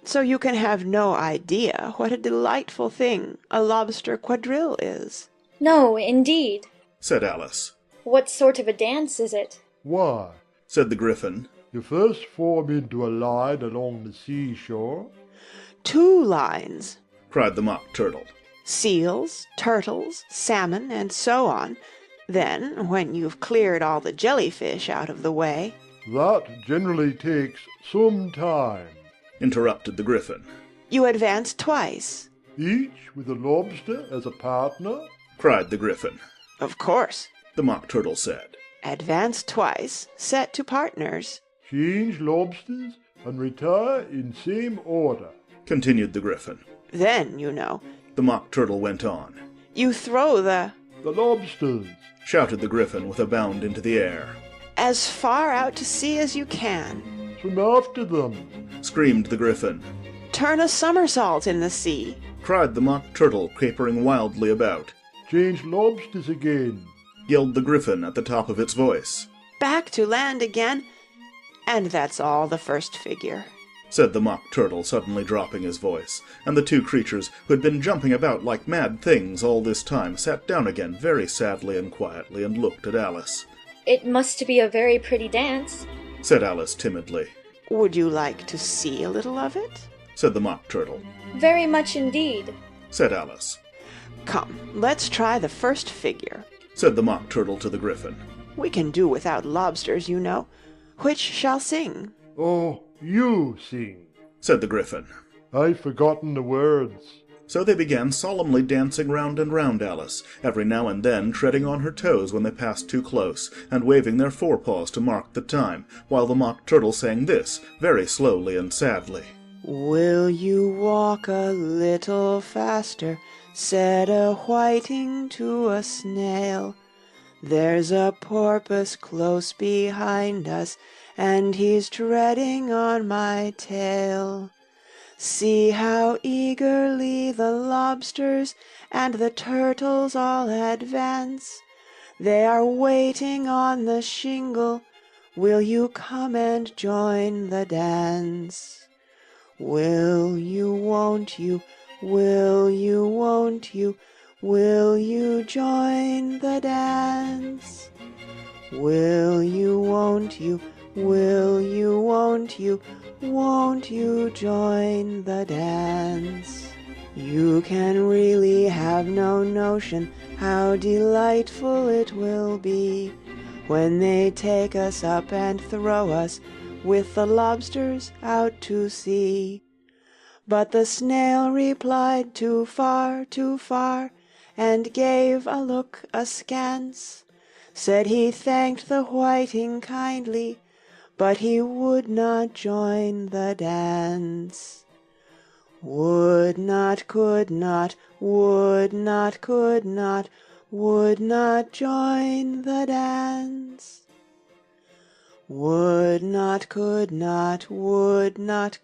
So you can have no idea what a delightful thing a lobster quadrille is. No, indeed, said Alice. What sort of a dance is it? Why, said the Gryphon, you first form into a line along the seashore. 2 lines, cried the Mock Turtle. Seals, turtles, salmon, and so on. Then, when you've cleared all the jellyfish out of the way... That generally takes some time, interrupted the Gryphon. You advance twice. Each with a lobster as a partner? Cried the Gryphon. Of course, the Mock Turtle said. Advance twice, set to partners. Change lobsters and retire in same order, continued the Gryphon. Then, you know, the Mock Turtle went on. You throw the lobsters, shouted the Gryphon with a bound into the air. As far out to sea as you can. Swim after them, screamed the Gryphon. Turn a somersault in the sea, cried the Mock Turtle, capering wildly about. Change lobsters again, yelled the Gryphon at the top of its voice. Back to land again, and that's all the first figure, said the Mock Turtle, suddenly dropping his voice, and the 2 creatures, who had been jumping about like mad things all this time, sat down again very sadly and quietly and looked at Alice. It must be a very pretty dance, said Alice timidly. Would you like to see a little of it? said the Mock Turtle. Very much indeed, said Alice. Come, let's try the first figure, said the Mock Turtle to the Gryphon. We can do without lobsters, you know. Which shall sing? Oh, you sing, said the Gryphon. I've forgotten the words. So they began solemnly dancing round and round Alice, every now and then treading on her toes when they passed too close, and waving their forepaws to mark the time, while the Mock Turtle sang this, very slowly and sadly. Will you walk a little faster, said a whiting to a snail. There's a porpoise close behind us, and he's treading on my tail. See how eagerly the lobsters and the turtles all advance. They are waiting on the shingle. Will you come and join the dance? Will you, won't you, will you, won't you, will you join the dance? Will you, won't you, will you, won't you join the dance? You can really have no notion how delightful it will be when they take us up and throw us with the lobsters out to sea. But the snail replied, too far, and gave a look askance. Said he thanked the whiting kindly, but he would not join the dance. Would not, could not, would not, could not, would not join the dance. Would not, could not, would not,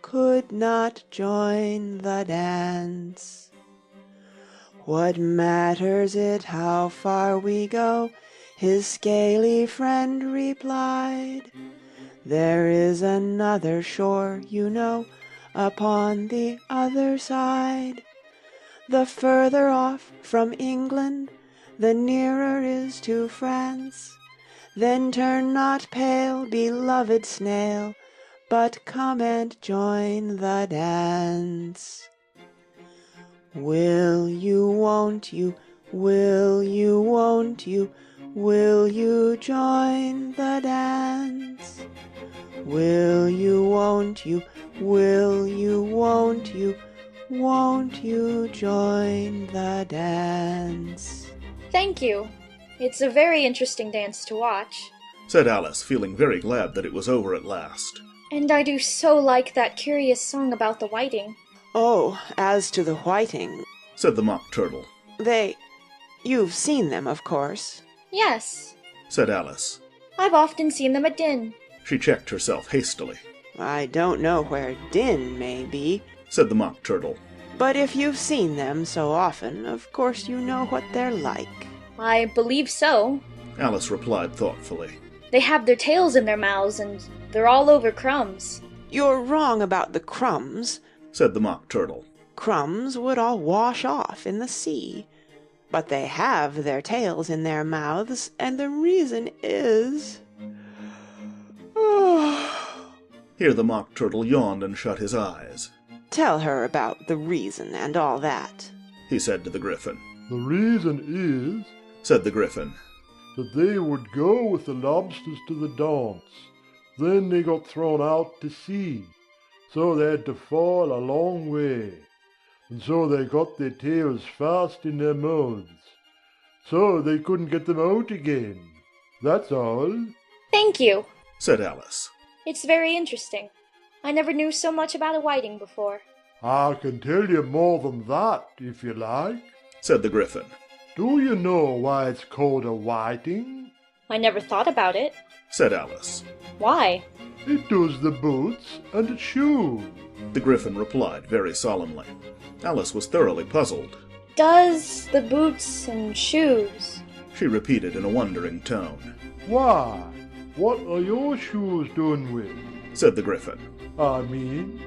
could not join the dance. What matters it how far we go? His scaly friend replied. There is another shore, you know, upon the other side. The further off from England, the nearer is to France. Then turn not pale, beloved snail, but come and join the dance. Will you, won't you, will you, won't you, will you join the dance? Will you, won't you, will you, won't you join the dance? Thank you. It's a very interesting dance to watch. Said Alice, feeling very glad that it was over at last. And I do so like that curious song about the whiting. Oh, as to the whiting, said the Mock Turtle. You've seen them, of course. Yes, said Alice. I've often seen them at Din. She checked herself hastily. I don't know where Din may be, said the Mock Turtle. But if you've seen them so often, of course you know what they're like. I believe so, Alice replied thoughtfully. They have their tails in their mouths, and they're all over crumbs. You're wrong about the crumbs, said the Mock Turtle. Crumbs would all wash off in the sea. But they have their tails in their mouths, and the reason is... Here the Mock Turtle yawned and shut his eyes. Tell her about the reason and all that, he said to the Gryphon. The reason is, said the Gryphon, that they would go with the lobsters to the dance. Then they got thrown out to sea, so they had to fall a long way, and so they got their tails fast in their mouths, so they couldn't get them out again. That's all. Thank you, said Alice. It's very interesting. I never knew so much about a whiting before. I can tell you more than that, if you like, said the Gryphon. Do you know why it's called a whiting? I never thought about it, said Alice. Why? It does the boots and shoes, the Gryphon replied very solemnly. Alice was thoroughly puzzled. Does the boots and shoes, she repeated in a wondering tone. Why, what are your shoes done with? said the Gryphon. I mean,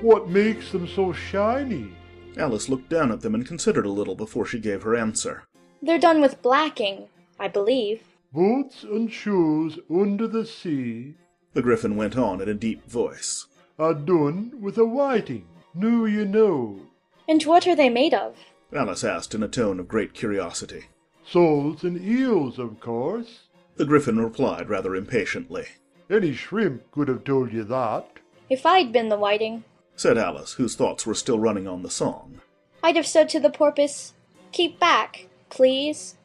what makes them so shiny? Alice looked down at them and considered a little before she gave her answer. They're done with blacking, I believe. Boots and shoes under the sea, the Gryphon went on in a deep voice, are done with a whiting. Now you know. And what are they made of? Alice asked in a tone of great curiosity. Soles and eels, of course, the Gryphon replied rather impatiently. Any shrimp could have told you that. If I'd been the whiting, said Alice, whose thoughts were still running on the song, I'd have said to the porpoise, keep back, please.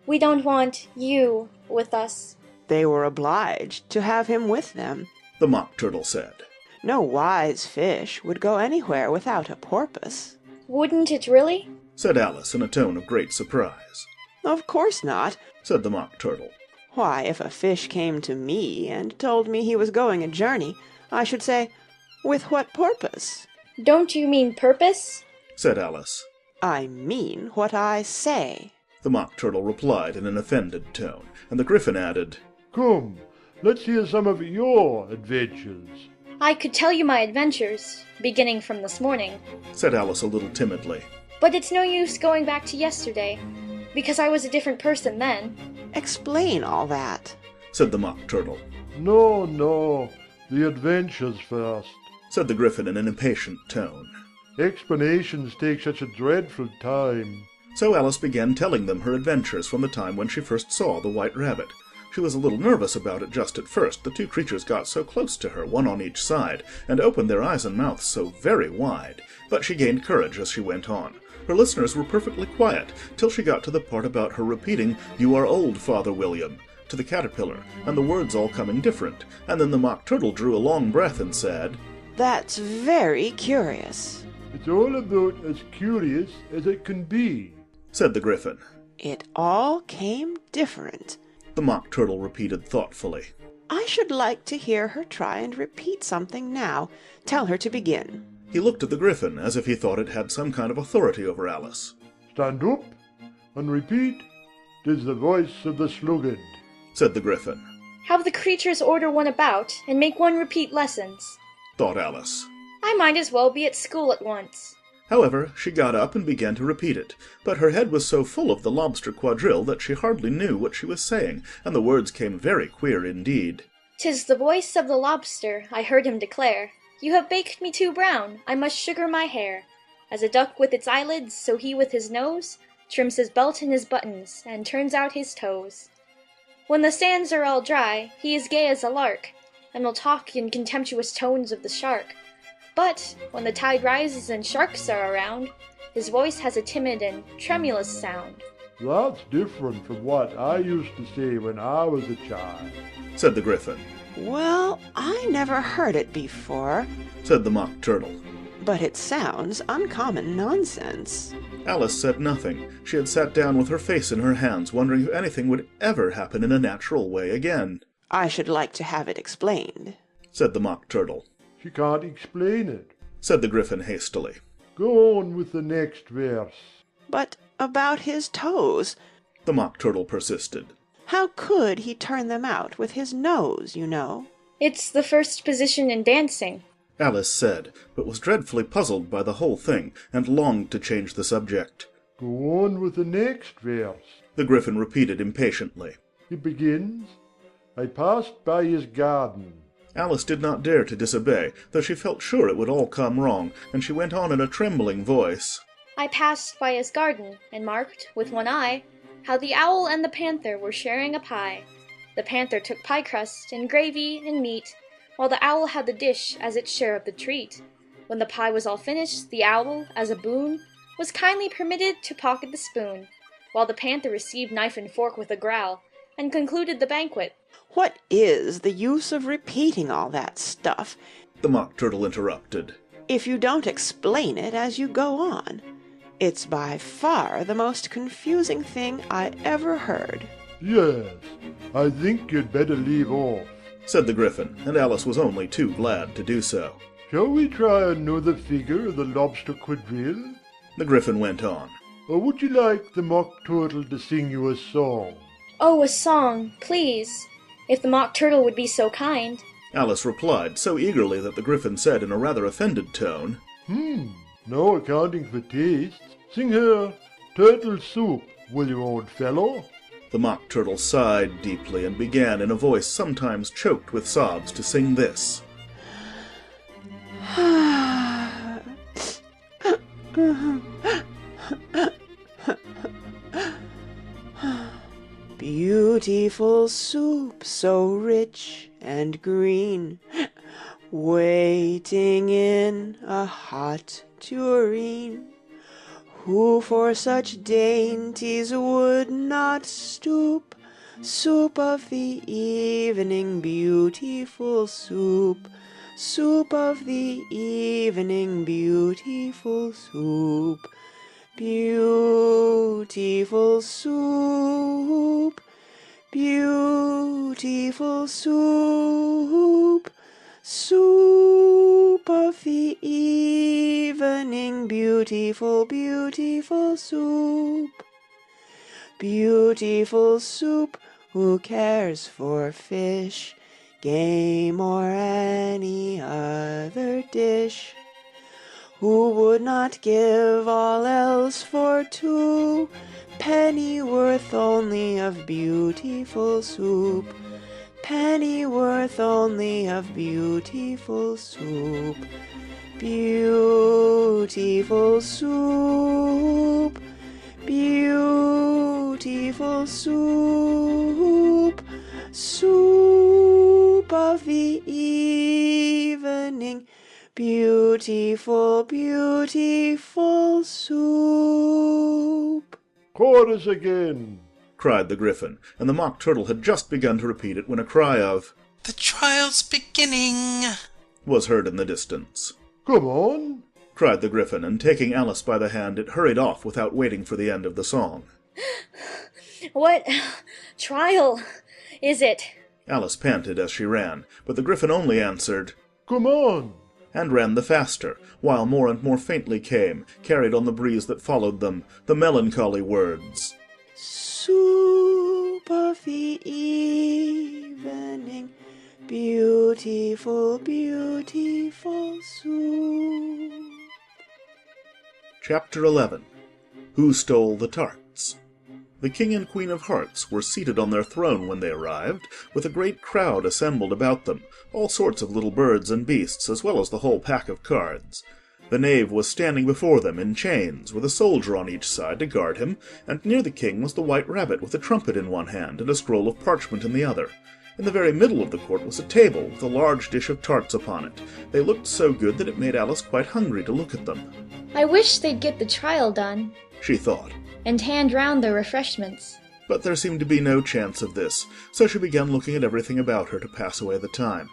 We don't want you with us. They were obliged to have him with them, the Mock Turtle said. No wise fish would go anywhere without a porpoise. Wouldn't it really? said Alice in a tone of great surprise. Of course not, said the Mock Turtle. Why, if a fish came to me and told me he was going a journey, I should say, with what purpose? Don't you mean purpose? said Alice. I mean what I say, the Mock Turtle replied in an offended tone, and the Gryphon added, Come, let's hear some of your adventures. I could tell you my adventures, beginning from this morning, said Alice a little timidly. But it's no use going back to yesterday, because I was a different person then. Explain all that, said the Mock Turtle. No, the adventures first, said the Gryphon in an impatient tone. Explanations take such a dreadful time. So Alice began telling them her adventures from the time when she first saw the White Rabbit. She was a little nervous about it just at first. The two creatures got so close to her, one on each side, and opened their eyes and mouths so very wide. But she gained courage as she went on. Her listeners were perfectly quiet, till she got to the part about her repeating, "You are old, Father William," to the caterpillar, and the words all coming different. And then the Mock Turtle drew a long breath and said, That's very curious. It's all about as curious as it can be, said the Gryphon. It all came different, the Mock Turtle repeated thoughtfully. I should like to hear her try and repeat something now. Tell her to begin. He looked at the Gryphon as if he thought it had some kind of authority over Alice. Stand up and repeat. 'Tis the voice of the sluggard, said the Gryphon. Have the creatures order one about, and make one repeat lessons, thought Alice. I might as well be at school at once. However, she got up and began to repeat it, but her head was so full of the lobster quadrille that she hardly knew what she was saying, and the words came very queer indeed. "'Tis the voice of the lobster," I heard him declare. "You have baked me too brown, I must sugar my hair." As a duck with its eyelids, so he with his nose trims his belt and his buttons, and turns out his toes. When the sands are all dry, he is gay as a lark, and will talk in contemptuous tones of the shark. But when the tide rises and sharks are around, his voice has a timid and tremulous sound. That's different from what I used to say when I was a child, said the Gryphon. Well, I never heard it before, said the Mock Turtle. But it sounds uncommon nonsense. Alice said nothing. She had sat down with her face in her hands, wondering if anything would ever happen in a natural way again. I should like to have it explained, said the Mock Turtle. She can't explain it, said the Gryphon hastily. Go on with the next verse. But about his toes, the Mock Turtle persisted. How could he turn them out with his nose, you know? It's the first position in dancing, Alice said, but was dreadfully puzzled by the whole thing, and longed to change the subject. Go on with the next verse, the Gryphon repeated impatiently. It begins, I passed by his garden. Alice did not dare to disobey, though she felt sure it would all come wrong, and she went on in a trembling voice. I passed by his garden, and marked, with one eye, how the owl and the panther were sharing a pie. The panther took pie crust, and gravy, and meat, while the owl had the dish as its share of the treat. When the pie was all finished, the owl, as a boon, was kindly permitted to pocket the spoon, while the panther received knife and fork with a growl, and concluded the banquet. What is the use of repeating all that stuff, the Mock Turtle interrupted, if you don't explain it as you go on? It's by far the most confusing thing I ever heard. Yes, I think you'd better leave off, said the Gryphon, and Alice was only too glad to do so. Shall we try another figure of the lobster quadrille? The Gryphon went on. Or would you like the Mock Turtle to sing you a song? Oh, a song, please, if the Mock Turtle would be so kind, Alice replied, so eagerly that the Gryphon said in a rather offended tone, No accounting for tastes. Sing her Turtle Soup, will you, old fellow? The Mock Turtle sighed deeply and began in a voice sometimes choked with sobs to sing this. Beautiful soup, so rich and green, waiting in a hot tureen. Who for such dainties would not stoop? Soup of the evening, beautiful soup. Soup of the evening, beautiful soup. Beautiful soup, beautiful soup, soup of the evening, beautiful, beautiful soup. Beautiful soup, who cares for fish, game, or any other dish? Who would not give all else for 2 pennyworth only of beautiful soup? Pennyworth only of beautiful soup. Beautiful soup, beautiful soup, soup of the evening, beautiful, beautiful soup. Chorus again, cried the Gryphon, and the Mock Turtle had just begun to repeat it when a cry of, "The trial's beginning!" was heard in the distance. Come on, cried the Gryphon, and taking Alice by the hand, it hurried off without waiting for the end of the song. What trial is it? Alice panted as she ran, but the Gryphon only answered, Come on, and ran the faster, while more and more faintly came, carried on the breeze that followed them, the melancholy words, Soup of the evening, beautiful, beautiful soup. Chapter 11. Who Stole the Tarts? The King and Queen of Hearts were seated on their throne when they arrived, with a great crowd assembled about them, all sorts of little birds and beasts, as well as the whole pack of cards. The knave was standing before them in chains, with a soldier on each side to guard him, and near the king was the White Rabbit with a trumpet in one hand and a scroll of parchment in the other. In the very middle of the court was a table with a large dish of tarts upon it. They looked so good that it made Alice quite hungry to look at them. I wish they'd get the trial done, she thought. and hand round the refreshments. But there seemed to be no chance of this, so she began looking at everything about her to pass away the time.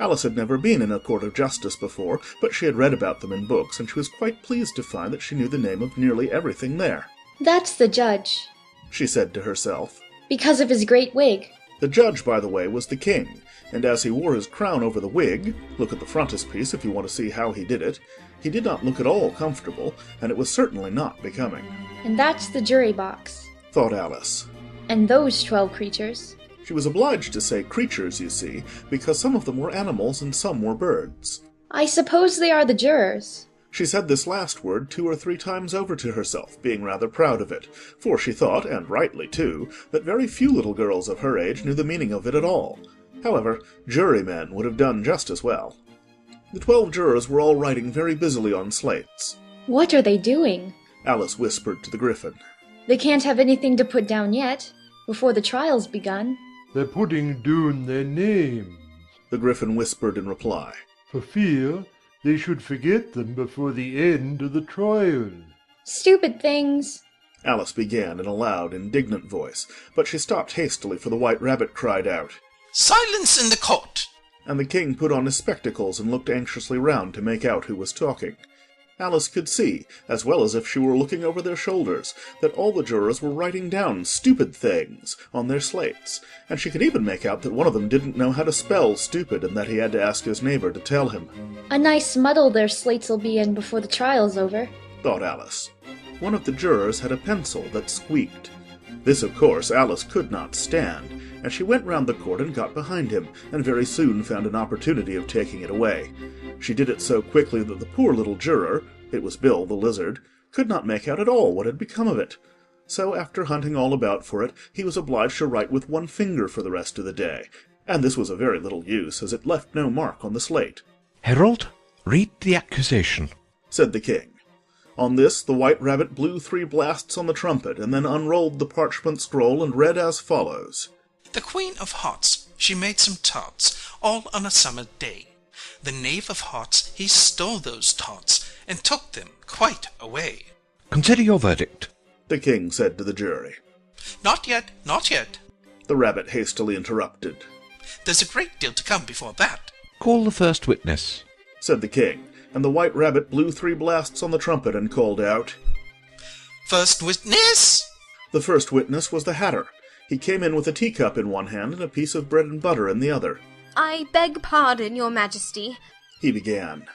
Alice had never been in a court of justice before, but she had read about them in books, and she was quite pleased to find that she knew the name of nearly everything there. That's the judge, She said to herself. because of his great wig. The judge, by the way, was the king, and as he wore his crown over the wig, look at the frontispiece if you want to see how he did it, he did not look at all comfortable, and it was certainly not becoming. And that's the jury box. Thought Alice. And those 12 creatures. She was obliged to say creatures, you see, because some of them were animals and some were birds. I suppose they are the jurors. She said this last word 2 or 3 times over to herself, being rather proud of it, for she thought, and rightly too, that very few little girls of her age knew the meaning of it at all. However, jurymen would have done just as well. The 12 jurors were all writing very busily on slates. What are they doing? Alice whispered to the Gryphon. They can't have anything to put down yet, before the trial's begun. they're putting down their names, The Gryphon whispered in reply. for fear they should forget them before the end of the trial. Stupid things. Alice began in a loud, indignant voice, but she stopped hastily, for the White Rabbit cried out, "Silence in the court!" and the king put on his spectacles and looked anxiously round to make out who was talking. Alice could see, as well as if she were looking over their shoulders, that all the jurors were writing down stupid things on their slates, and she could even make out that one of them didn't know how to spell stupid and that he had to ask his neighbor to tell him. A nice muddle their slates'll be in before the trial's over. Thought Alice. One of the jurors had a pencil that squeaked. This, of course, Alice could not stand, and she went round the court and got behind him, and very soon found an opportunity of taking it away. She did it so quickly that the poor little juror, it was Bill the lizard, could not make out at all what had become of it. So, after hunting all about for it, he was obliged to write with one finger for the rest of the day, and this was of very little use, as it left no mark on the slate. "Herald, read the accusation," said the king. On this, the White Rabbit blew 3 blasts on the trumpet, and then unrolled the parchment scroll and read as follows. The Queen of Hearts, she made some tarts, all on a summer day. The Knave of Hearts, he stole those tarts, and took them quite away. "Consider your verdict," the king said to the jury. Not yet, not yet. The rabbit hastily interrupted. There's a great deal to come before that. "Call the first witness," said the king, and the White Rabbit blew 3 blasts on the trumpet and called out, First witness! The first witness was the Hatter. He came in with a teacup in one hand and a piece of bread and butter in the other. I beg pardon, Your Majesty, He began.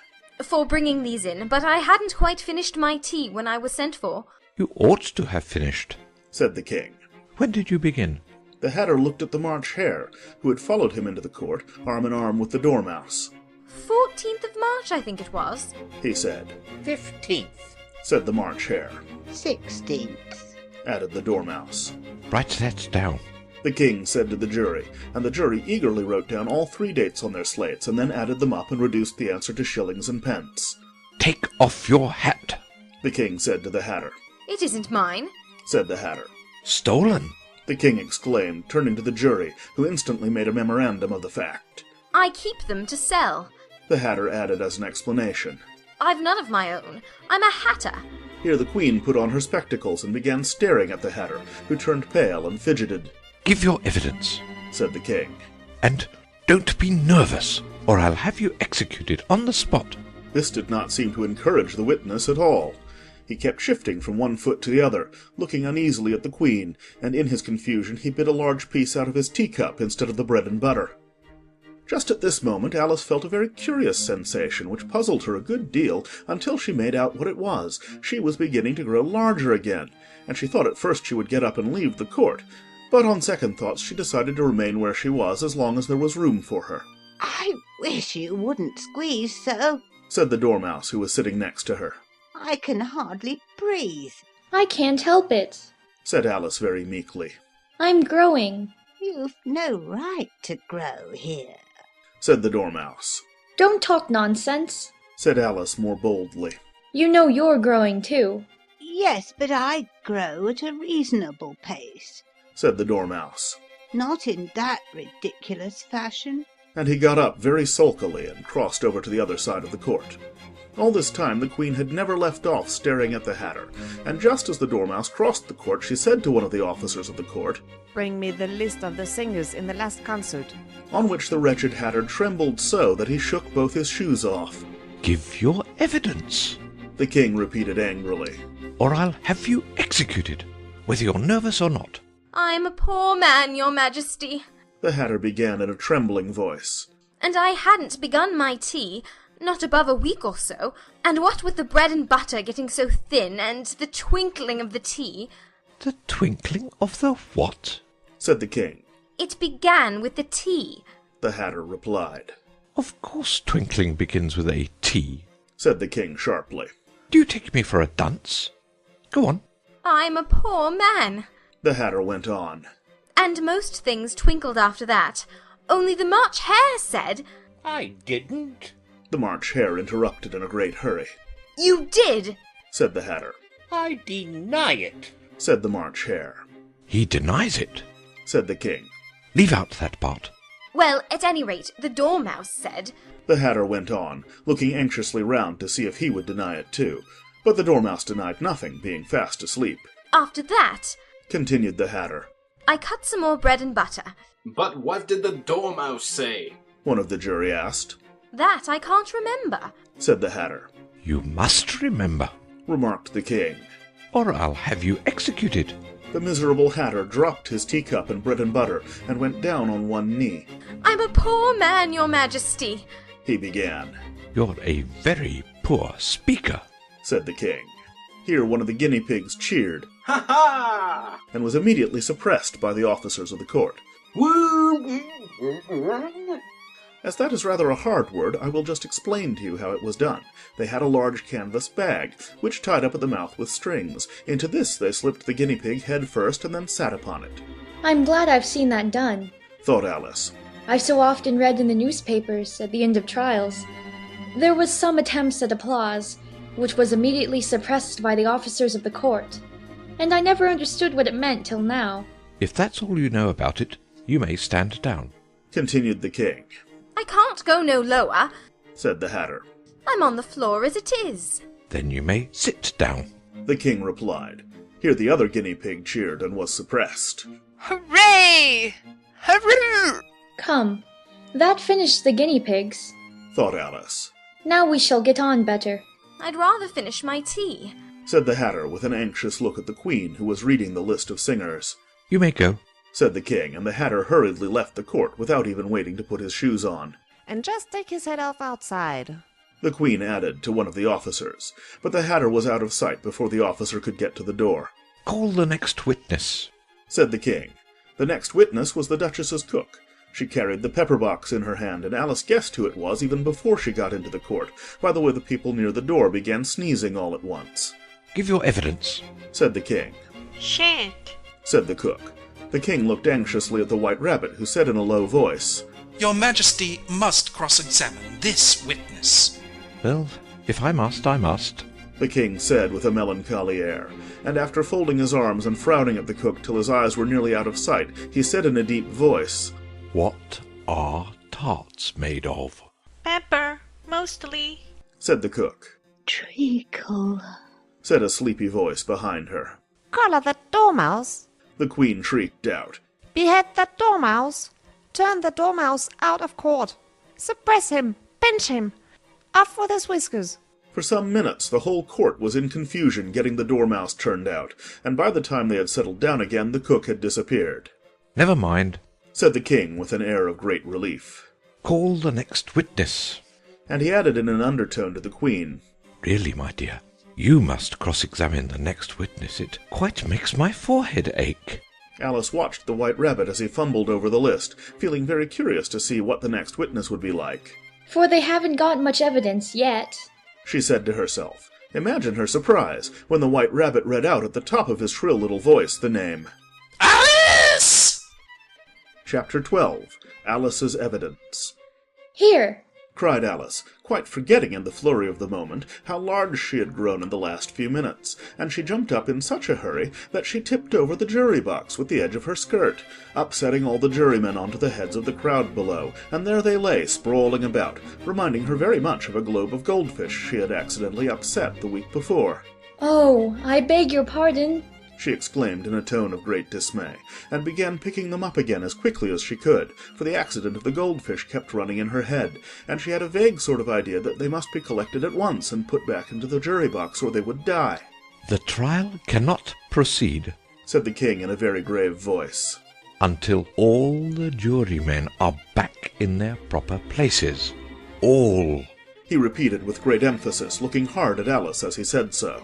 for bringing these in, but I hadn't quite finished my tea when I was sent for. You ought to have finished, said the king. When did you begin? The Hatter looked at the March Hare, who had followed him into the court, arm in arm with the Dormouse. 14th of March, I think it was. He said. 15th, said the March Hare. 16th, added the Dormouse. Write that down. The king said to the jury, and the jury eagerly wrote down all 3 dates on their slates, and then added them up and reduced the answer to shillings and pence. Take off your hat, the king said to the Hatter. It isn't mine, said the Hatter. Stolen, the king exclaimed, turning to the jury, who instantly made a memorandum of the fact. I keep them to sell. The Hatter added as an explanation. I've none of my own. I'm a hatter. Here the queen put on her spectacles and began staring at the Hatter, who turned pale and fidgeted. Give your evidence, said the king. And don't be nervous, or I'll have you executed on the spot. This did not seem to encourage the witness at all. He kept shifting from one foot to the other, looking uneasily at the queen, and in his confusion he bit a large piece out of his teacup instead of the bread and butter. Just at this moment Alice felt a very curious sensation, which puzzled her a good deal until she made out what it was. She was beginning to grow larger again, and she thought at first she would get up and leave the court. But on second thoughts she decided to remain where she was as long as there was room for her. I wish you wouldn't squeeze so, said the Dormouse, who was sitting next to her. I can hardly breathe. I can't help it. Said Alice very meekly. I'm growing. You've no right to grow here, said the Dormouse. Don't talk nonsense, said Alice more boldly. You know you're growing too. Yes, but I grow at a reasonable pace, said the Dormouse. Not in that ridiculous fashion. And he got up very sulkily and crossed over to the other side of the court. All this time the queen had never left off staring at the Hatter, and just as the Dormouse crossed the court she said to one of the officers of the court, Bring me the list of the singers in the last concert. On which the wretched Hatter trembled so that he shook both his shoes off. Give your evidence, the king repeated angrily, or I'll have you executed, whether you're nervous or not. I'm a poor man, Your Majesty, the Hatter began in a trembling voice. And I hadn't begun my tea, not above a week or so, and what with the bread and butter getting so thin, and the twinkling of the tea— The twinkling of the what? said the king. It began with the tea, the Hatter replied. Of course twinkling begins with a T, said the king sharply. Do you take me for a dunce? Go on. I'm a poor man, the Hatter went on. And most things twinkled after that, only the March Hare said— I didn't, the March Hare interrupted in a great hurry. You did, said the Hatter. I deny it, said the March Hare. He denies it, said the king. Leave out that part. Well, at any rate, the Dormouse said— the Hatter went on, looking anxiously round to see if he would deny it too. But the Dormouse denied nothing, being fast asleep. After that, continued the Hatter, I cut some more bread and butter. But what did the Dormouse say? one of the jury asked. That I can't remember, said the Hatter. You must remember, remarked the king, or I'll have you executed. The miserable Hatter dropped his teacup and bread and butter and went down on one knee. I'm a poor man, Your Majesty, he began. You're a very poor speaker, said the king. Here one of the guinea pigs cheered, Ha ha! and was immediately suppressed by the officers of the court. As that is rather a hard word, I will just explain to you how it was done. They had a large canvas bag, which tied up at the mouth with strings. Into this they slipped the guinea pig head first and then sat upon it. I'm glad I've seen that done, thought Alice. I've so often read in the newspapers at the end of trials. There was some attempts at applause, which was immediately suppressed by the officers of the court, and I never understood what it meant till now. If that's all you know about it, you may stand down, continued the king. I can't go no lower, said the Hatter. I'm on the floor as it is. Then you may sit down, the king replied. Here the other guinea pig cheered and was suppressed. Hooray! Hurrah! Come, that finished the guinea pigs, thought Alice. Now we shall get on better. I'd rather finish my tea, said the Hatter with an anxious look at the Queen, who was reading the list of singers. You may go, said the King, and the Hatter hurriedly left the court without even waiting to put his shoes on. And just take his head off outside. The Queen added to one of the officers, but the Hatter was out of sight before the officer could get to the door. Call the next witness, said the King. The next witness was the Duchess's cook. She carried the pepper box in her hand, and Alice guessed who it was even before she got into the court, by the way the people near the door began sneezing all at once. Give your evidence, said the King. Shan't, said the cook. The King looked anxiously at the White Rabbit, who said in a low voice, Your Majesty must cross-examine this witness. Well, if I must, I must, the King said with a melancholy air, and after folding his arms and frowning at the cook till his eyes were nearly out of sight, he said in a deep voice, What are tarts made of? pepper, mostly, said the cook. Treacle, said a sleepy voice behind her. Collar the dormouse. The Queen shrieked out. Behead the dormouse. Turn the dormouse out of court. Suppress him. Pinch him. Off with his whiskers. For some minutes the whole court was in confusion getting the dormouse turned out, and by the time they had settled down again the cook had disappeared. Never mind, said the King with an air of great relief. Call the next witness. And he added in an undertone to the Queen, Really, my dear, you must cross-examine the next witness. It quite makes my forehead ache. Alice watched the White Rabbit as he fumbled over the list, feeling very curious to see what the next witness would be like. For they haven't got much evidence yet, she said to herself. Imagine her surprise when the White Rabbit read out at the top of his shrill little voice the name Alice! Chapter 12. Alice's Evidence. Here, cried Alice, quite forgetting in the flurry of the moment how large she had grown in the last few minutes, and she jumped up in such a hurry that she tipped over the jury box with the edge of her skirt, upsetting all the jurymen onto the heads of the crowd below, and there they lay sprawling about, reminding her very much of a globe of goldfish she had accidentally upset the week before. Oh, I beg your pardon, she exclaimed in a tone of great dismay, and began picking them up again as quickly as she could, for the accident of the goldfish kept running in her head, and she had a vague sort of idea that they must be collected at once and put back into the jury box, or they would die. The trial cannot proceed, said the King in a very grave voice, until all the jurymen are back in their proper places. All, he repeated with great emphasis, looking hard at Alice as he said so.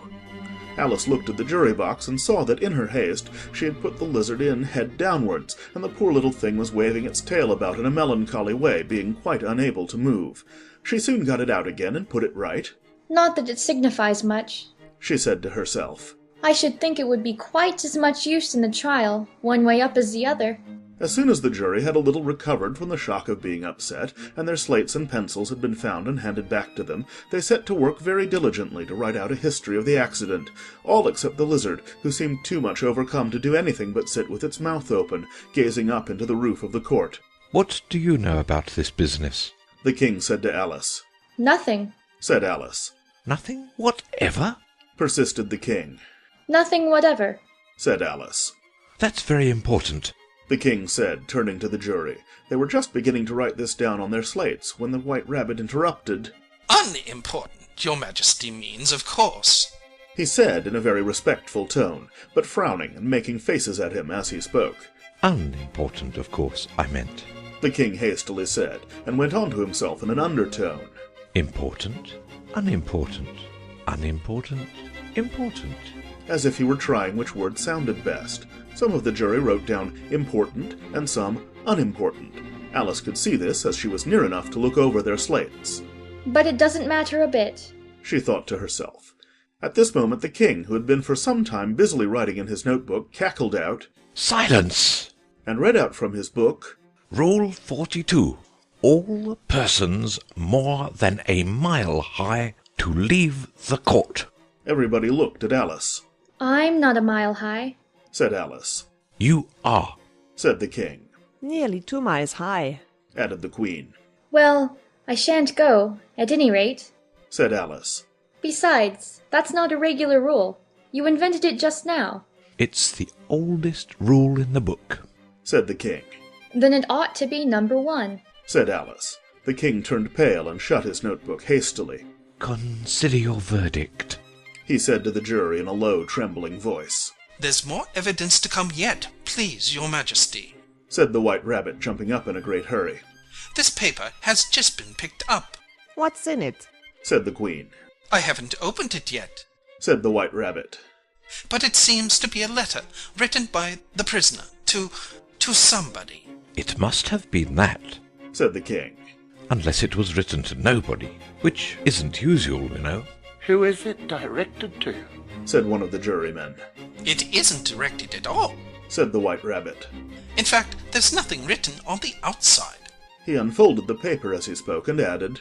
Alice looked at the jury box and saw that in her haste she had put the lizard in head downwards, and the poor little thing was waving its tail about in a melancholy way, being quite unable to move. She soon got it out again and put it right. Not that it signifies much, she said to herself. I should think it would be quite as much use in the trial, one way up as the other. As soon as the jury had a little recovered from the shock of being upset, and their slates and pencils had been found and handed back to them, they set to work very diligently to write out a history of the accident, all except the lizard, who seemed too much overcome to do anything but sit with its mouth open, gazing up into the roof of the court. What do you know about this business? The King said to Alice. Nothing, said Alice. Nothing whatever? persisted the King. Nothing whatever, said Alice. That's very important, the King said, turning to the jury. They were just beginning to write this down on their slates, when the White Rabbit interrupted. Unimportant, your Majesty means, of course, he said in a very respectful tone, but frowning and making faces at him as he spoke. Unimportant, of course, I meant, the King hastily said, and went on to himself in an undertone. Important, unimportant, unimportant, important. As if he were trying which word sounded best. Some of the jury wrote down important and some unimportant. Alice could see this as she was near enough to look over their slates. But it doesn't matter a bit, she thought to herself. At this moment the King, who had been for some time busily writing in his notebook, cackled out, Silence! And read out from his book, Rule 42. All persons more than a mile high to leave the court. Everybody looked at Alice. I'm not a mile high, said Alice. You are, said the King. Nearly 2 miles high, added the Queen. Well, I shan't go, at any rate, said Alice. Besides, that's not a regular rule. You invented it just now. It's the oldest rule in the book, said the King. Then it ought to be number 1, said Alice. The King turned pale and shut his notebook hastily. Consider your verdict, he said to the jury in a low, trembling voice. There's more evidence to come yet, please, your majesty, said the White Rabbit, jumping up in a great hurry. This paper has just been picked up, What's in it? said the Queen. I haven't opened it yet, said the White Rabbit. but it seems to be a letter written by the prisoner to somebody. It must have been that, said the King. unless it was written to nobody, which isn't usual, you know. Who is it directed to? said one of the jurymen. It isn't directed at all, said the White Rabbit. In fact, there's nothing written on the outside. He unfolded the paper as he spoke and added,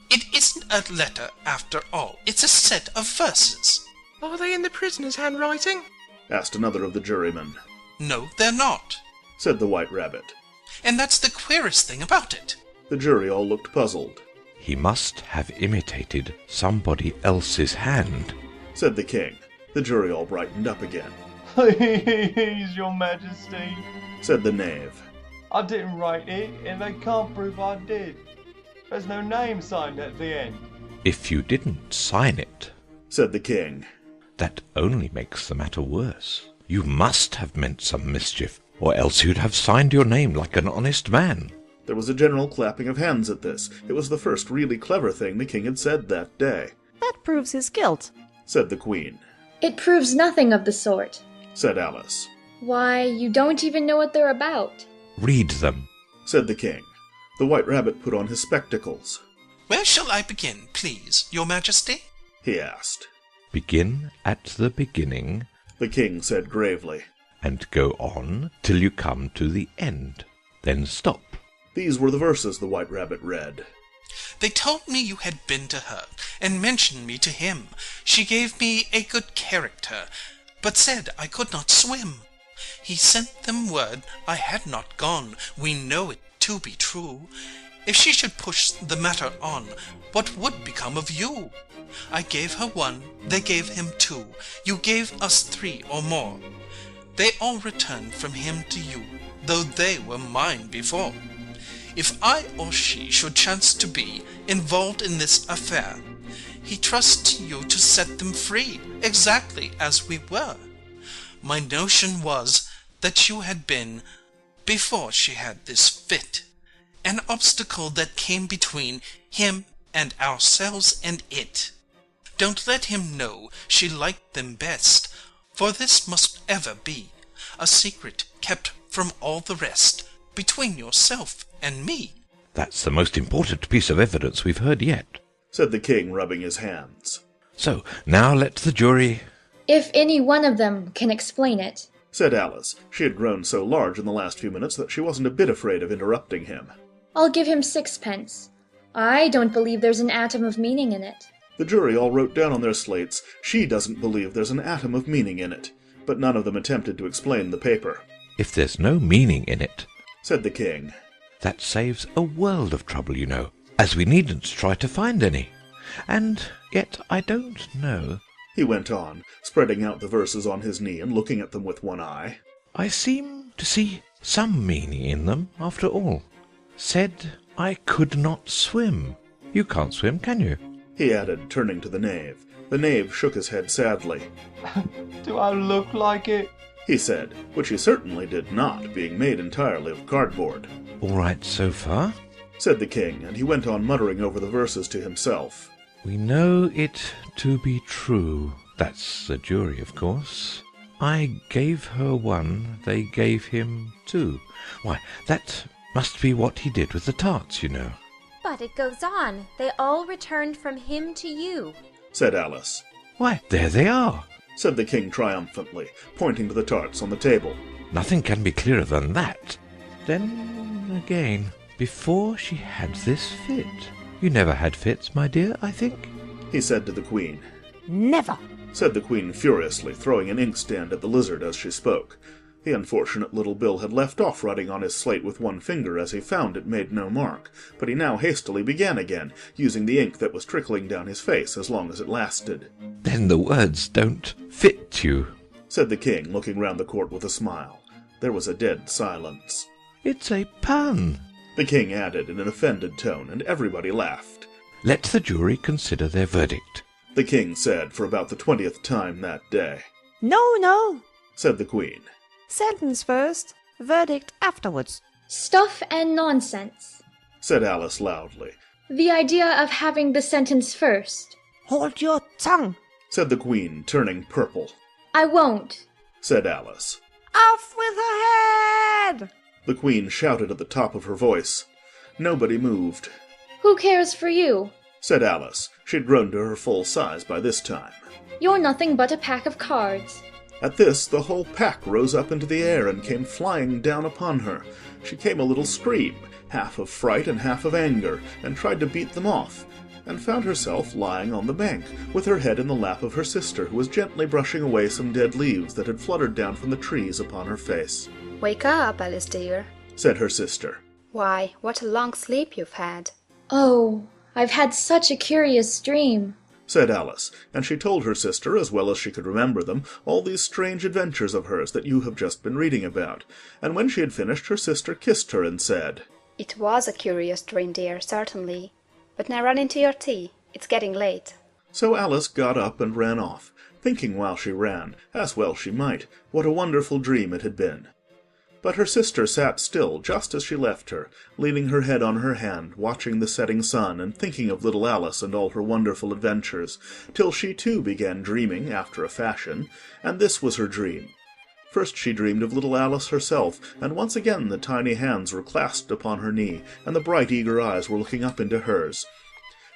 It isn't a letter after all. It's a set of verses. Are they in the prisoner's handwriting? asked another of the jurymen. No, they're not. said the White Rabbit. And that's the queerest thing about it. The jury all looked puzzled. He must have imitated somebody else's hand, said the King. The jury all brightened up again. Please, your majesty, said the knave. I didn't write it, and they can't prove I did. There's no name signed at the end. If you didn't sign it, said the King. That only makes the matter worse. You must have meant some mischief, or else you'd have signed your name like an honest man. There was a general clapping of hands at this. It was the first really clever thing the King had said that day. That proves his guilt, said the Queen. It proves nothing of the sort, said Alice. Why, you don't even know what they're about. Read them, said the King. The White Rabbit put on his spectacles. Where shall I begin, please, your majesty? he asked. Begin at the beginning, the King said gravely, and go on till you come to the end. Then stop. These were the verses the White Rabbit read. They told me you had been to her, and mentioned me to him. She gave me a good character, but said I could not swim. He sent them word I had not gone. We know it to be true. If she should push the matter on, what would become of you? I gave her one, they gave him two. You gave us three or more. They all returned from him to you, though they were mine before. If I or she should chance to be involved in this affair, he trusts to you to set them free, exactly as we were. My notion was that you had been, before she had this fit, an obstacle that came between him and ourselves and it. Don't let him know she liked them best, for this must ever be a secret kept from all the rest, between yourself and me. That's the most important piece of evidence we've heard yet, said the King, rubbing his hands. So, now let the jury... If any one of them can explain it, said Alice. She had grown so large in the last few minutes that she wasn't a bit afraid of interrupting him. I'll give him 6p. I don't believe there's an atom of meaning in it. The jury all wrote down on their slates, she doesn't believe there's an atom of meaning in it, but none of them attempted to explain the paper. If there's no meaning in it, said the King, that saves a world of trouble, you know, as we needn't try to find any. And yet I don't know, he went on, spreading out the verses on his knee and looking at them with one eye. I seem to see some meaning in them, after all. Said I could not swim. You can't swim, can you? He added, turning to the knave. The knave shook his head sadly. Do I look like it? He said, which he certainly did not, being made entirely of cardboard. All right so far, said the King, and he went on muttering over the verses to himself. We know it to be true. That's the jury, of course. I gave her one, they gave him two. Why, that must be what he did with the tarts, you know. But it goes on. They all returned from him to you, said Alice. Why, there they are, said the King triumphantly, pointing to the tarts on the table. Nothing can be clearer than that. Then, again, before she had this fit. You never had fits, my dear, I think? He said to the Queen. Never, said the Queen furiously, throwing an inkstand at the lizard as she spoke. The unfortunate little Bill had left off writing on his slate with one finger, as he found it made no mark, but he now hastily began again, using the ink that was trickling down his face as long as it lasted. Then the words don't fit you, said the King, looking round the court with a smile. There was a dead silence. It's a pun, the King added in an offended tone, and everybody laughed. Let the jury consider their verdict. the king said for about the 20th time that day. No, no, said the queen. Sentence first, verdict afterwards. Stuff and nonsense, said Alice loudly. The idea of having the sentence first. Hold your tongue, said the queen, turning purple. I won't, said Alice. Off with her head! The queen shouted at the top of her voice. Nobody moved. Who cares for you? said Alice. She'd grown to her full size by this time. You're nothing but a pack of cards. At this, the whole pack rose up into the air and came flying down upon her. She gave a little scream, half of fright and half of anger, and tried to beat them off, and found herself lying on the bank, with her head in the lap of her sister, who was gently brushing away some dead leaves that had fluttered down from the trees upon her face. Wake up, Alice dear, said her sister. Why, what a long sleep you've had. Oh, I've had such a curious dream, said Alice, and she told her sister, as well as she could remember them, all these strange adventures of hers that you have just been reading about. And when she had finished, her sister kissed her and said, It was a curious dream, dear, certainly. But now run into your tea. It's getting late. So Alice got up and ran off, thinking while she ran, as well she might, what a wonderful dream it had been. But her sister sat still just as she left her, leaning her head on her hand, watching the setting sun, and thinking of little Alice and all her wonderful adventures, till she too began dreaming after a fashion, and this was her dream. First she dreamed of little Alice herself, and once again the tiny hands were clasped upon her knee, and the bright eager eyes were looking up into hers.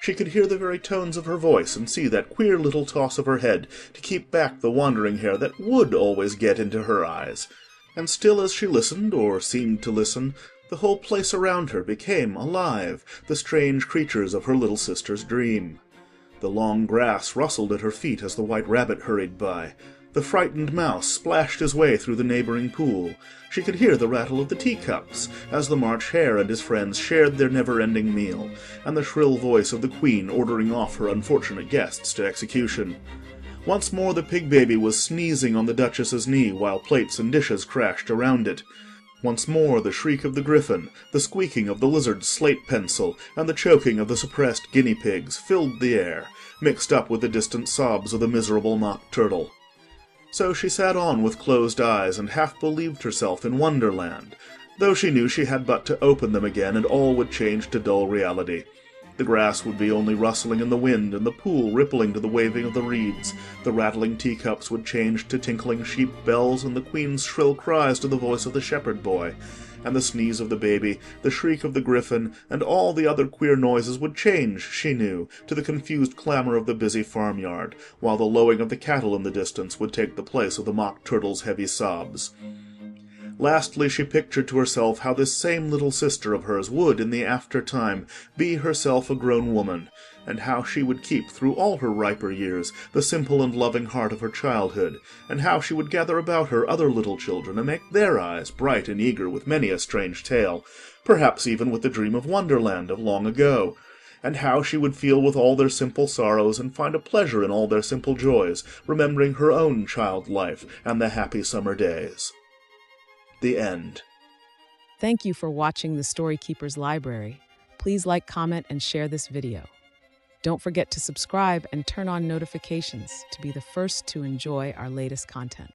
She could hear the very tones of her voice, and see that queer little toss of her head to keep back the wandering hair that would always get into her eyes. And still as she listened, or seemed to listen, the whole place around her became alive, the strange creatures of her little sister's dream. The long grass rustled at her feet as the white rabbit hurried by. The frightened mouse splashed his way through the neighboring pool. She could hear the rattle of the teacups, as the March Hare and his friends shared their never-ending meal, and the shrill voice of the queen ordering off her unfortunate guests to execution. Once more the pig baby was sneezing on the Duchess's knee while plates and dishes crashed around it. Once more the shriek of the griffin, the squeaking of the lizard's slate pencil, and the choking of the suppressed guinea pigs filled the air, mixed up with the distant sobs of the miserable mock turtle. So she sat on with closed eyes and half believed herself in Wonderland, though she knew she had but to open them again and all would change to dull reality. The grass would be only rustling in the wind, and the pool rippling to the waving of the reeds. The rattling teacups would change to tinkling sheep bells, and the queen's shrill cries to the voice of the shepherd boy. And the sneeze of the baby, the shriek of the griffin, and all the other queer noises would change, she knew, to the confused clamour of the busy farmyard, while the lowing of the cattle in the distance would take the place of the mock turtle's heavy sobs. Lastly, she pictured to herself how this same little sister of hers would, in the after-time, be herself a grown woman, and how she would keep, through all her riper years, the simple and loving heart of her childhood, and how she would gather about her other little children, and make their eyes bright and eager with many a strange tale, perhaps even with the dream of Wonderland of long ago, and how she would feel with all their simple sorrows, and find a pleasure in all their simple joys, remembering her own child life and the happy summer days. The end. Thank you for watching the Story Keepers Library. Please like, comment, and share this video. Don't forget to subscribe and turn on notifications to be the first to enjoy our latest content.